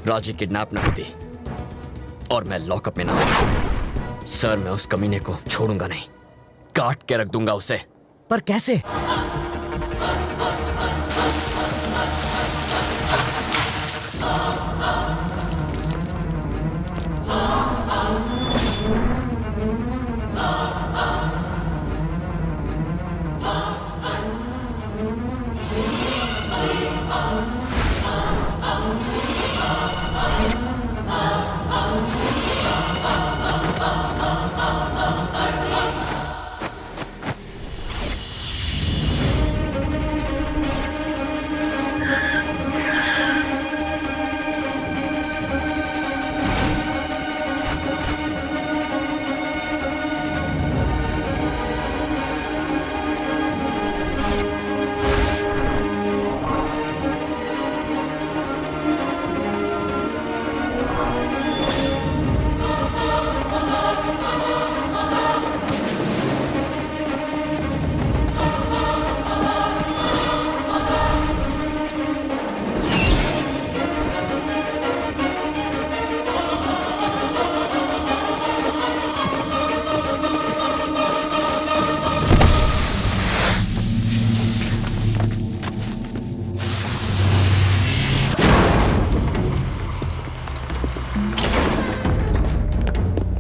S2: राजी किडनैप ना होती और मैं लॉकअप में ना होता। सर, मैं उस कमीने को छोड़ूंगा नहीं, काट के रख दूंगा उसे।
S17: पर कैसे?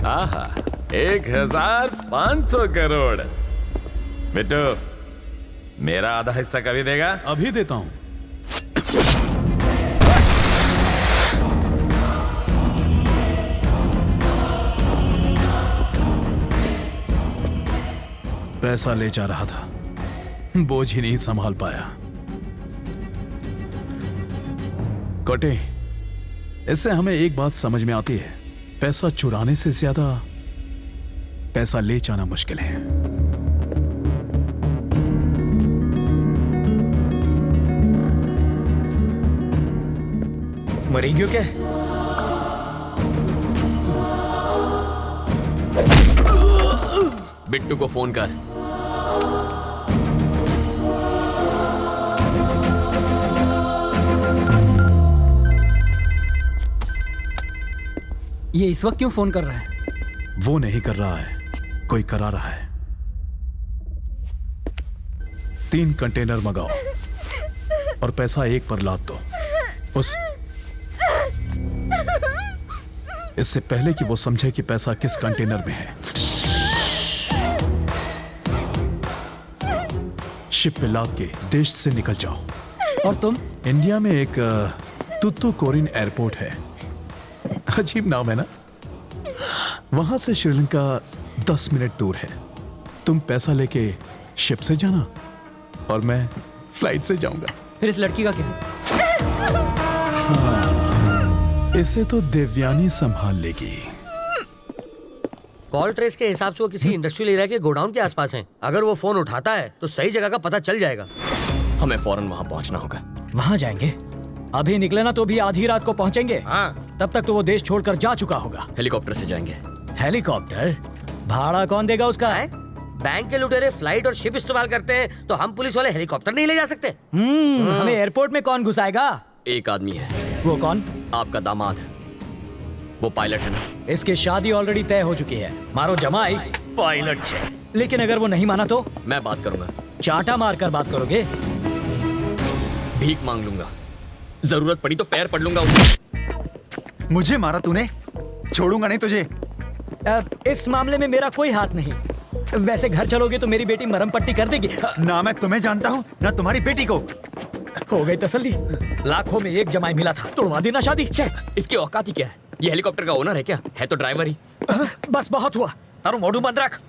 S15: आहा, 1500 करोड़। बिट्टू, मेरा आधा हिस्सा कभी देगा?
S3: अभी देता हूं। पैसा ले जा रहा था, बोझ ही नहीं संभाल पाया। कटे, इससे हमें एक बात समझ में आती है, पैसा चुराने से ज्यादा पैसा ले जाना मुश्किल है।
S17: मरी क्यों क्या?
S2: बिट्टू को फोन कर।
S17: ये इस वक्त क्यों फोन कर रहा है?
S3: वो नहीं कर रहा है, कोई करा रहा है। 3 कंटेनर मंगाओ और पैसा एक पर लाद दो। इससे पहले कि वो समझे कि पैसा किस कंटेनर में है, शिप पे लाद के देश से निकल जाओ।
S17: और तुम?
S3: इंडिया में एक तुतुकोरिन एयरपोर्ट है, अजीब नाम है ना। वहां से श्रीलंका 10 मिनट दूर है। तुम पैसा लेके शिप से जाना और मैं फ्लाइट से जाऊंगा।
S17: फिर इस लड़की का क्या?
S3: इसे तो देवयानी संभाल लेगी।
S20: कॉल ट्रेस के हिसाब से वो किसी इंडस्ट्रियल एरिया के गोडाउन के आसपास हैं। अगर वो फोन उठाता है तो सही जगह का पता चल जाएगा।
S2: हमें फौरन वहां पहुंचना होगा।
S17: वहां जाएंगे? अभी निकले ना तो भी आधी रात को पहुंचेंगे।
S20: हाँ।
S17: तब तक तो वो देश छोड़कर जा चुका होगा।
S2: हेलीकॉप्टर से जाएंगे।
S17: हेलीकॉप्टर? भाड़ा कौन देगा उसका?
S20: बैंक के लुटेरे फ्लाइट और शिप इस्तेमाल करते हैं तो हम पुलिस वाले हेलीकॉप्टर नहीं ले जा सकते।
S17: हमें एयरपोर्ट में कौन घुसाएगा?
S2: एक आदमी है।
S17: वो कौन?
S2: आपका दामाद। वो पायलट है ना।
S17: इसकी शादी ऑलरेडी तय हो चुकी है। मारो जमाई पायलट है। लेकिन अगर वो नहीं माना तो?
S2: मैं बात करूंगा।
S17: चाटा मारकर बात करोगे?
S2: भीख मांग लूंगा, जरूरत पड़ी तो पैर पड़ लूंगा उसके।
S8: मुझे मारा तूने, छोड़ूंगा नहीं तुझे।
S17: इस मामले में मेरा कोई हाथ नहीं। वैसे घर चलोगे तो मेरी बेटी मरहम पट्टी कर देगी।
S8: ना मैं तुम्हें जानता हूँ ना तुम्हारी बेटी को।
S17: हो गई तसल्ली। लाखों में एक जमाई मिला था, तोड़वा देना शादी।
S2: इसकी औकात ही क्या है? ये हेलीकॉप्टर का ओनर है क्या? है तो ड्राइवर ही।
S17: बस बहुत हुआ, तारू मोड़ू बंद रख।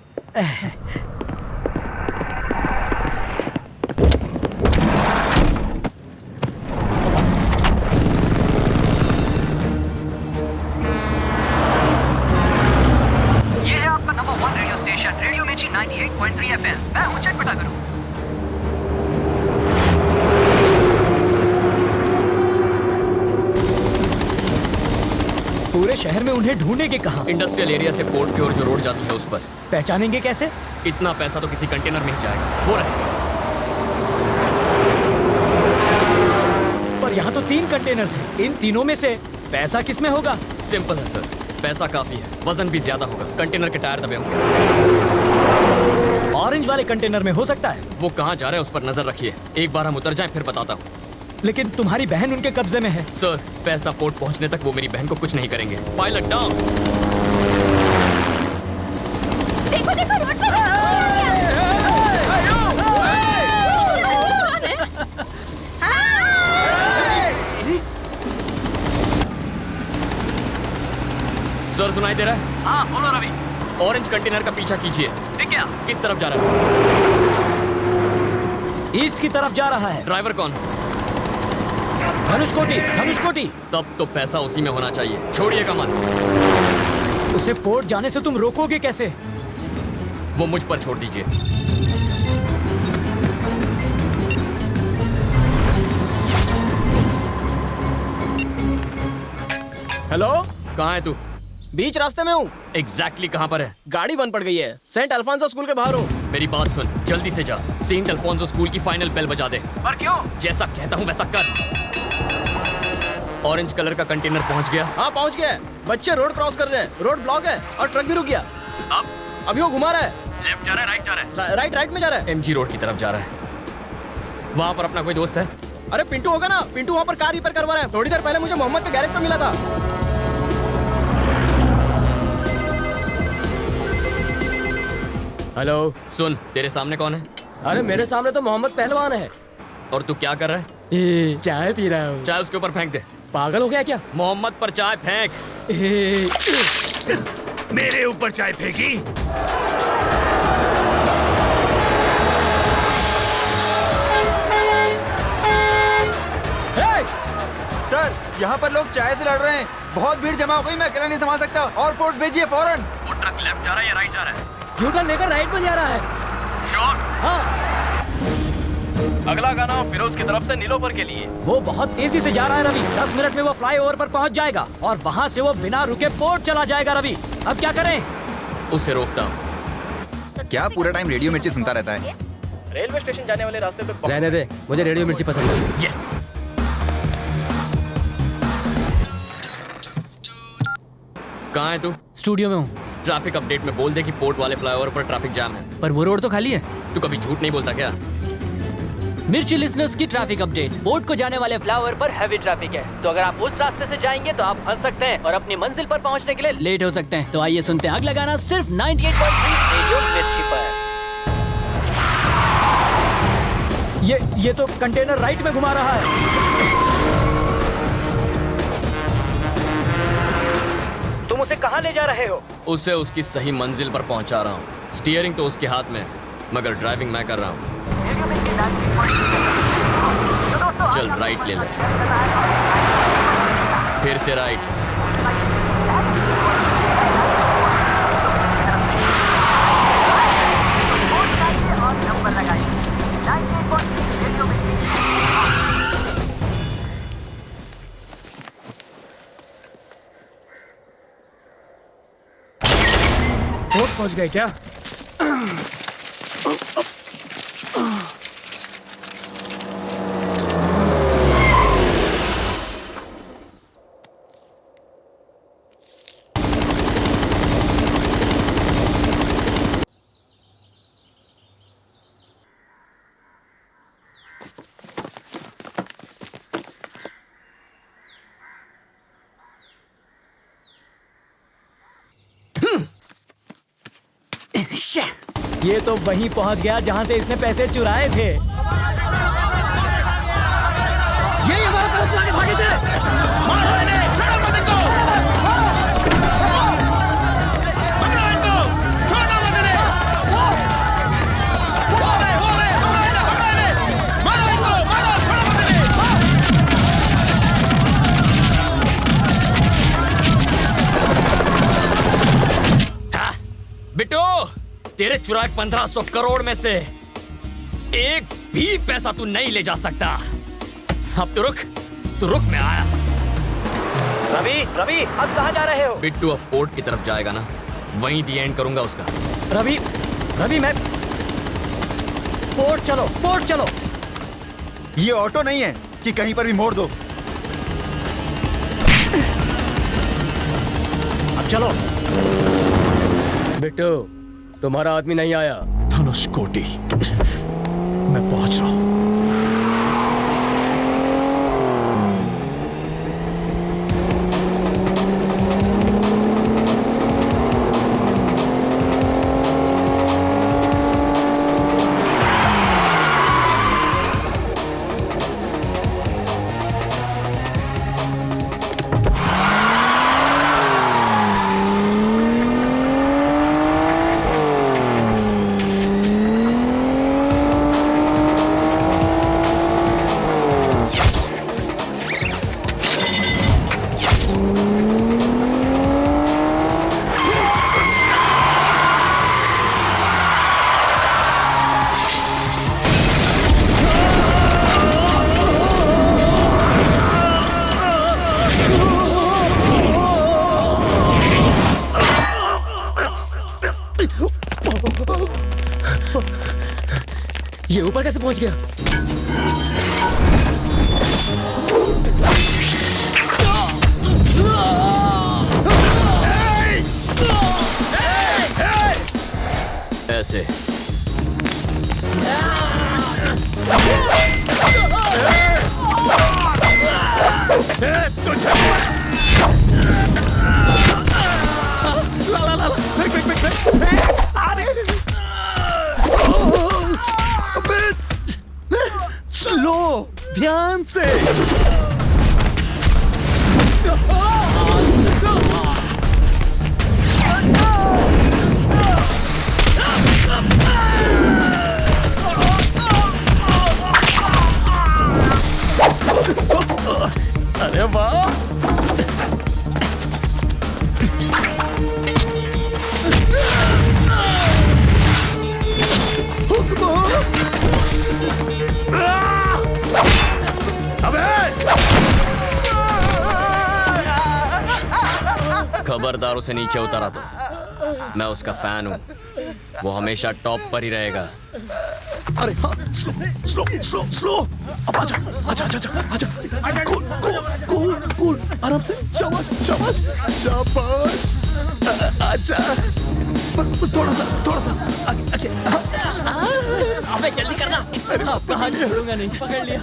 S10: ये है आपका नंबर 1 रेडियो स्टेशन, रेडियो मिर्ची 98.3 FM। मैं हूं चटपटा गुरु।
S17: पूरे शहर में उन्हें ढूंढेंगे कहाँ?
S2: इंडस्ट्रियल एरिया से पोर्ट की ओर जो रोड जाती है उस पर।
S17: पहचानेंगे कैसे?
S2: इतना पैसा तो किसी कंटेनर में ही जाएगा। वो रहे।
S17: पर यहाँ तो 3 कंटेनर्स हैं। इन तीनों में से पैसा किस में होगा?
S2: सिंपल है सर, पैसा काफी है, वजन भी ज्यादा होगा। कंटेनर के टायर दबे होंगे।
S17: ऑरेंज वाले कंटेनर में हो सकता है।
S2: वो कहाँ जा रहे हैं उस पर नजर रखिए। एक बार हम उतर जाएं फिर बताता हूँ।
S17: लेकिन तुम्हारी बहन उनके कब्जे में है।
S2: सर, पैसा पोर्ट पहुंचने तक वो मेरी बहन को कुछ नहीं करेंगे। Pilot down.
S6: देखो देखो रोड पे
S2: सर, सुनाई दे रहा है?
S10: हाँ बोलो रवि।
S2: ऑरेंज कंटेनर का पीछा कीजिए।
S10: ठीक है।
S2: किस तरफ जा रहा है?
S17: ईस्ट की तरफ जा रहा है।
S2: ड्राइवर कौन?
S17: धनुषकोटी। धनुषकोटी।
S2: तब तो पैसा उसी में होना चाहिए। छोड़िएगा मत।
S17: उसे पोर्ट जाने से तुम रोकोगे कैसे?
S2: वो मुझ पर छोड़ दीजिए।
S4: हेलो,
S2: कहाँ है तू?
S4: बीच रास्ते में हूँ।
S2: एग्जैक्टली कहाँ पर है?
S4: गाड़ी बंद पड़ गई है। सेंट अल्फांसो स्कूल के बाहर हूँ।
S2: मेरी बात सुन, जल्दी से जा। सेंट अल्फोंसो स्कूल की फाइनल बेल बजा दे।
S10: पर क्यों?
S2: जैसा कहता हूँ वैसा कर। ऑरेंज कलर का कंटेनर पहुँच गया?
S4: हाँ पहुँच गया है। बच्चे रोड क्रॉस कर रहे हैं। रोड ब्लॉक है और ट्रक भी रुक गया।
S2: अब
S4: अभी वो घुमा रहा है।
S2: लेफ्ट जा रहा है, राइट जा रहा है?
S4: राइट में जा रहा है।
S2: एमजी रोड की तरफ जा रहा है। वहाँ पर अपना कोई दोस्त है?
S4: अरे पिंटू होगा ना। पिंटू वहाँ पर कार रिपेयर करवा रहा है। थोड़ी देर पहले मुझे मोहम्मद के गैरेज पे मिला था।
S2: हेलो, सुन, तेरे सामने कौन है?
S4: अरे मेरे सामने तो मोहम्मद पहलवान है।
S2: और तू क्या कर रहा है?
S4: चाय पी रहा हूँ।
S2: चाय उसके ऊपर फेंक दे।
S4: पागल हो गया क्या?
S2: मोहम्मद पर चाय फेंक।
S8: मेरे ऊपर चाय फेंकी? सर, यहाँ पर लोग चाय से लड़ रहे हैं। बहुत भीड़ जमा हो गई, मैं अकेला नहीं संभाल सकता। और फोर्स भेजिए फौरन।
S2: वो ट्रक लेफ्ट जा रहा है या राइट जा रहा है?
S4: यूटर्न लेकर राइट में जा रहा है।
S2: श्योर?
S4: हाँ।
S10: अगला गाना फिरोज की तरफ से नीलोफर के लिए।
S17: वो बहुत तेजी से जा रहा है रवि। 10 मिनट में वो फ्लाईओवर पर पहुंच जाएगा और वहां से वो बिना रुके पोर्ट चला जाएगा। रवि, अब क्या करें?
S2: उसे रोकता हूँ।
S8: क्या पूरा टाइम रेडियो मिर्ची सुनता रहता है?
S10: रेलवे स्टेशन जाने वाले रास्ते पे
S4: रहने दे, मुझे रेडियो मिर्ची पसंद है।
S2: यस। कहाँ है तू?
S11: स्टूडियो में हूँ।
S2: ट्रैफिक अपडेट में बोल दे कि पोर्ट वाले फ्लाईओवर पर ट्रैफिक जाम है।
S11: पर वो रोड तो खाली है।
S2: तू कभी झूठ नहीं बोलता क्या?
S11: मिर्ची लिसनर्स की ट्रैफिक अपडेट। पोर्ट को जाने वाले फ्लाईओवर पर हैवी ट्रैफिक है, तो अगर आप उस रास्ते से जाएंगे तो आप फंस सकते हैं और अपनी मंजिल पर पहुंचने के लिए लेट हो सकते हैं। तो आइए सुनते हैं आग लगाना सिर्फ 98.3 रेडियो मिर्ची पर।
S17: ये तो कंटेनर राइट में घुमा रहा है। तुम उसे कहाँ ले जा रहे हो?
S2: उसे उसकी सही मंजिल पर पहुंचा रहा हूँ। स्टीयरिंग तो उसके हाथ में है, मगर ड्राइविंग मैं कर रहा हूँ। चल राइट ले ले, फिर से राइट।
S17: पोर्ट पहुंच गए क्या? ये तो वहीं पहुंच गया जहां से इसने पैसे चुराए थे। ये हमारा पैसे चुरा के भागे थे। मारो इन्हें, छोड़ो मत इनको। पकड़ो इनको, छोड़ो मत इन्हें। हो रहे, पकड़ो इन्हें। मारो इनको, मारो, छोड़ो मत
S2: इन्हें। बिट्टू, तेरे चुराए 1500 करोड़ में से एक भी पैसा तू नहीं ले जा सकता। अब तू रुक, मैं आया।
S17: रवि, अब कहाँ जा रहे हो?
S2: बिट्टू अब पोर्ट की तरफ जाएगा ना, वहीं दी एंड करूंगा उसका।
S17: रवि मैं पोर्ट चलो।
S8: ये ऑटो नहीं है कि कहीं पर भी मोड़ दो।
S17: अब चलो।
S4: बिट्टू, तुम्हारा आदमी नहीं आया।
S3: धनुषकोटि, मैं पहुंच रहा हूं।
S4: ये ऊपर कैसे पहुंच गया?
S2: ऐसे
S8: स्लो, ध्यान से।
S4: अरे वाह!
S2: खबरदार उसे नीचे उतारा तो मैं उसका फैन हूं, वो हमेशा टॉप पर ही रहेगा।
S3: अरे हाँ, स्लो स्लो स्लो स्लो। अब आजा आजा आजा आजा आजा। कूल कूल कूल कूल, आराम से। शाबाश शाबाश शाबाश। आजा, थोड़ा सा आगे।
S4: अबे जल्दी करना। अब कहाँ छोड़ूंगा नहीं, पकड़ लिया।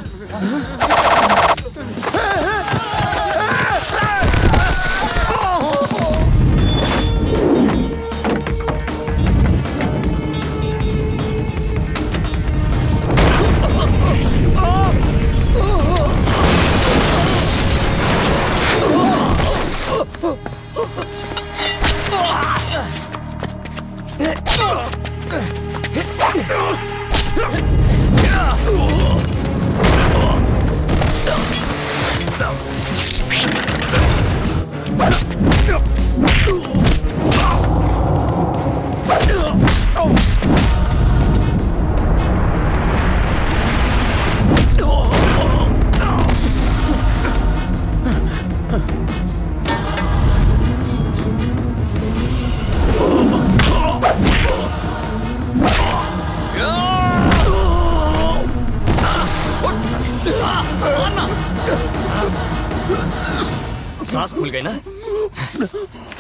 S2: सांस फूल गई ना?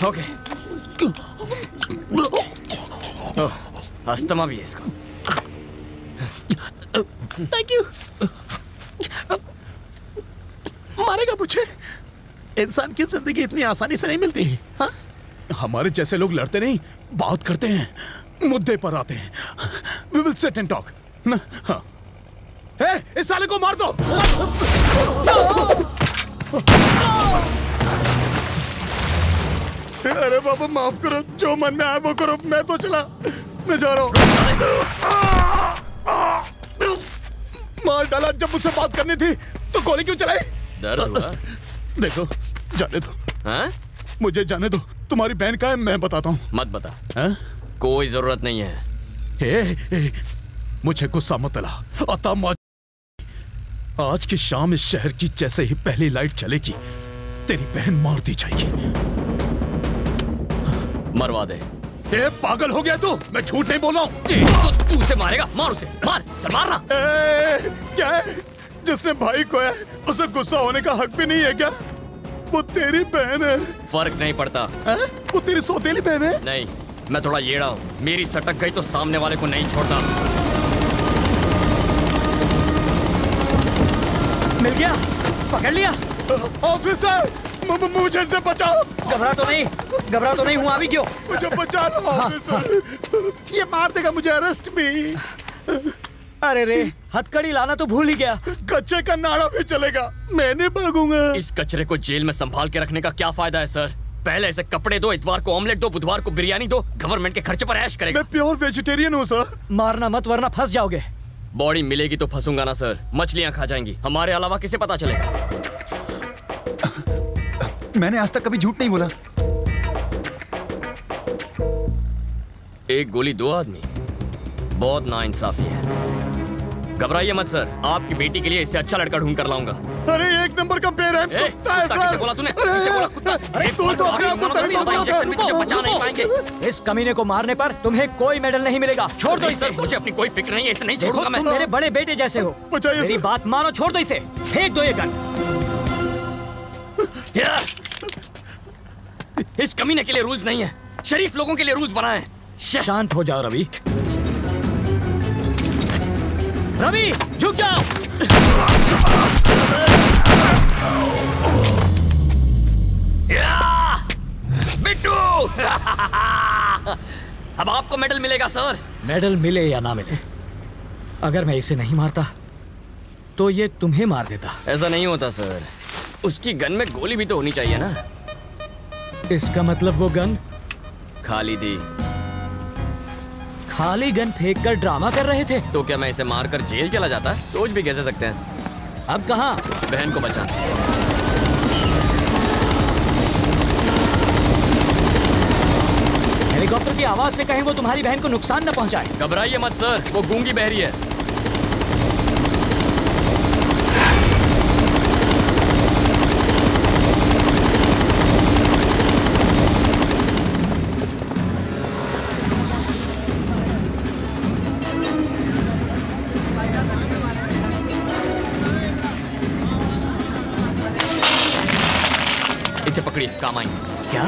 S2: ओके। अस्थमा भी है इसको।
S3: Thank you. मारेगा मुझे? इंसान की जिंदगी इतनी आसानी से नहीं मिलती। हाँ? हमारे जैसे लोग लड़ते नहीं, बात करते हैं, मुद्दे पर आते हैं। We will sit and talk. ना? हाँ। इस साले को मार दो। अरे बाबा माफ करो, जो मन में आया वो करो, मैं तो चला, मैं जा रहा हूँ। मार डाला। जब मुझसे बात करनी थी तो गोली क्यों चलाई?
S2: दर्द हुआ?
S3: देखो, जाने दो।
S2: हाँ?
S3: मुझे जाने दो। तुम्हारी बहन का है, मैं बताता हूँ।
S2: मत बता।
S3: हाँ?
S2: कोई जरूरत नहीं है।
S3: मुझे गुस्सा मत दिला। आज की शाम इस शहर की जैसे ही पहली लाइट चलेगी, तेरी बहन मार दी जाएगी।
S2: मरवा दे।
S3: पागल हो गया तू? मैं झूठ नहीं बोल रहा हूँ।
S2: तो तू उसे मारेगा? मार उसे, मार, चल मारना।
S3: क्या है? जिसने भाई को है उसे गुस्सा होने का हक भी नहीं है क्या? वो तेरी बहन है।
S2: फर्क नहीं पड़ता।
S3: वो तेरी सौतेली बहन है?
S2: नहीं, मैं थोड़ा येड़ा हूँ। मेरी सटक गई तो सामने वाले को नहीं छोड़ता।
S17: मिल गया, पकड़ लिया।
S3: ऑफिसर, मुझे इससे बचाओ।
S17: घबरा तो नहीं हूँ अभी। क्यों?
S3: मुझे बचा लो ऑफिसर। ये मार देगा मुझे, अरेस्ट भी।
S17: अरे रे, हथकड़ी लाना तो भूल ही गया।
S3: कच्चे का नाड़ा भी चलेगा, मैं नहीं भागूंगा।
S2: इस कचरे को जेल में संभाल के रखने का क्या फायदा है सर? पहले ऐसे कपड़े दो, इतवार को ऑमलेट दो, बुधवार को बिरयानी दो, गवर्नमेंट के खर्चे पर ऐश करेगा।
S3: मैं प्योर वेजिटेरियन हूँ सर।
S17: मारना मत वरना फंस जाओगे।
S2: बॉडी मिलेगी तो फंसूंगा ना सर। मछलियाँ खा जाएंगी, हमारे अलावा किसे पता चलेगा?
S8: मैंने आज तक कभी झूठ नहीं बोला।
S2: एक गोली दो आदमी, बहुत नाइंसाफी है। घबराइए मत सर, आपकी बेटी के लिए इससे अच्छा लड़का ढूंढ कर लाऊंगा।
S3: अरे एक नंबर का बेरहम कुत्ता है सर।
S2: किसे बोला तूने? किसे बोला कुत्ता?
S3: अरे तू तो अपने आप को
S2: इंजेक्शन भी तुझे बचा नहीं पाएंगे।
S17: इस कमीने को मारने पर तुम्हें कोई मेडल नहीं मिलेगा। छोड़ दो इसे।
S2: मुझे अपनी कोई फिक्र नहीं है, इसे नहीं छोड़ूंगा मैं।
S17: तुम मेरे बड़े बेटे जैसे हो। मेरी बात मानो, छोड़ दो इसे। फेंक दो ये गन।
S2: इस कमीने के लिए रूल्स नहीं है, शरीफ लोगों के लिए रूल्स बनाए हैं।
S17: शांत हो जाओ रवि। रवि, झुक जाओ।
S2: बिट्टू। अब आपको मेडल मिलेगा सर।
S17: मेडल मिले या ना मिले, अगर मैं इसे नहीं मारता तो ये तुम्हें मार देता।
S2: ऐसा नहीं होता सर, उसकी गन में गोली भी तो होनी चाहिए ना।
S17: इसका मतलब वो गन
S2: खाली थी।
S17: खाली गन फेंक कर ड्रामा कर रहे थे।
S2: तो क्या मैं इसे मारकर जेल चला जाता? सोच भी कैसे सकते हैं।
S17: अब कहाँ?
S2: बहन को बचाना।
S17: हेलीकॉप्टर की आवाज से कहीं वो तुम्हारी बहन को नुकसान न पहुंचाए।
S2: घबराइए मत सर, वो गूंगी बहरी है। इसे पकड़िए, काम आएंगे।
S17: क्या?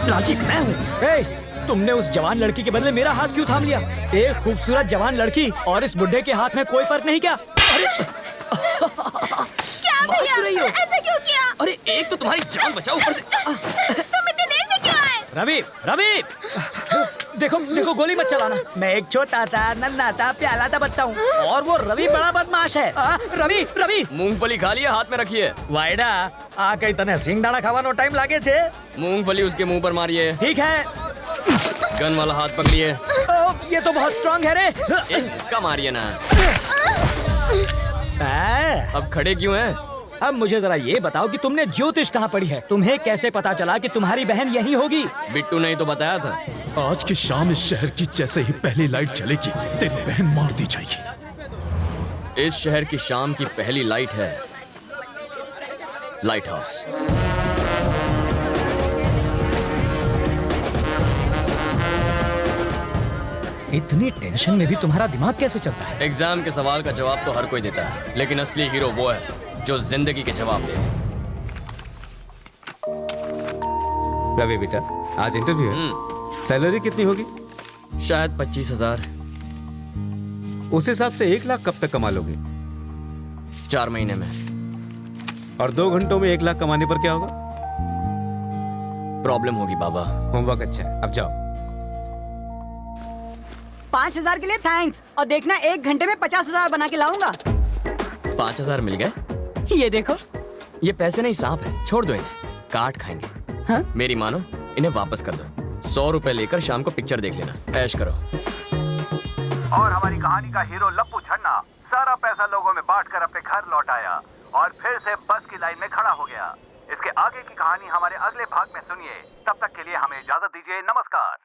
S17: लालची मैं हूँ। तुमने उस जवान लड़की के बदले मेरा हाथ क्यों थाम लिया? एक खूबसूरत जवान लड़की और इस बुढ़े के हाथ में कोई फर्क नहीं क्या? अरे
S6: क्या भैया? ऐसा क्यों किया?
S2: अरे एक तो तुम्हारी जान बचाओ, ऊपर से
S6: तुम इतनी देर से क्यों आए?
S17: रवि, रवि, देखो देखो, गोली मत चलाना। मैं एक छोटा सा नन्हा सा प्याला सा बच्चा हूँ और वो रवि बड़ा बदमाश है। रवि, रवि,
S2: मूंगफली खा लिया, हाथ में रखिए।
S17: वाइडा आ कई तने सिंगदाणा खावानो टाइम लागे छे।
S2: मूंगफली उसके मुंह पर मारिए।
S17: ठीक है।
S2: गन वाला हाथ पकड़िए।
S17: ये तो बहुत स्ट्रांग है रे।
S2: का मारिए ना। अब खड़े क्यों हैं?
S17: अब मुझे जरा ये बताओ कि तुमने ज्योतिष कहाँ पढ़ी है? तुम्हें कैसे पता चला कि तुम्हारी बहन यही होगी?
S2: बिट्टू ने तो बताया था।
S3: आज की शाम इस शहर की जैसे ही पहली लाइट चलेगी तेरी बहन मार दी जाएगी।
S2: इस शहर की शाम की पहली लाइट है लाइट हाउस।
S17: इतनी टेंशन में भी तुम्हारा दिमाग कैसे चलता है?
S2: एग्जाम के सवाल का जवाब तो हर कोई देता है, लेकिन असली हीरो वो है जो जिंदगी के जवाब दे।
S5: रवि बेटा, आज इंटरव्यू है। सैलरी कितनी होगी?
S2: शायद 25,000।
S5: उस हिसाब से 1 लाख कब तक कमा लोगे?
S2: 4 महीने में।
S5: और 2 घंटों में 1 लाख कमाने पर क्या होगा?
S2: प्रॉब्लम होगी बाबा।
S5: होमवर्क अच्छा है, अब जाओ।
S13: 5,000 के लिए थैंक्स, और देखना 1 घंटे में 50,000 बना के लाऊंगा।
S2: 5,000 मिल गए?
S13: ये देखो।
S2: ये पैसे नहीं, सांप है, छोड़ दो इन्हें, काट खाएंगे।
S13: हाँ?
S2: मेरी मानो, इन्हें वापस कर दो। 100 रुपए लेकर शाम को पिक्चर देख लेना, ऐश करो।
S8: और हमारी कहानी का हीरो लप्पू छन्ना सारा पैसा लोगों में बांटकर अपने घर लौट आया और फिर से बस की लाइन में खड़ा हो गया। इसके आगे की कहानी हमारे अगले भाग में सुनिए। तब तक के लिए हमें इजाजत दीजिए, नमस्कार।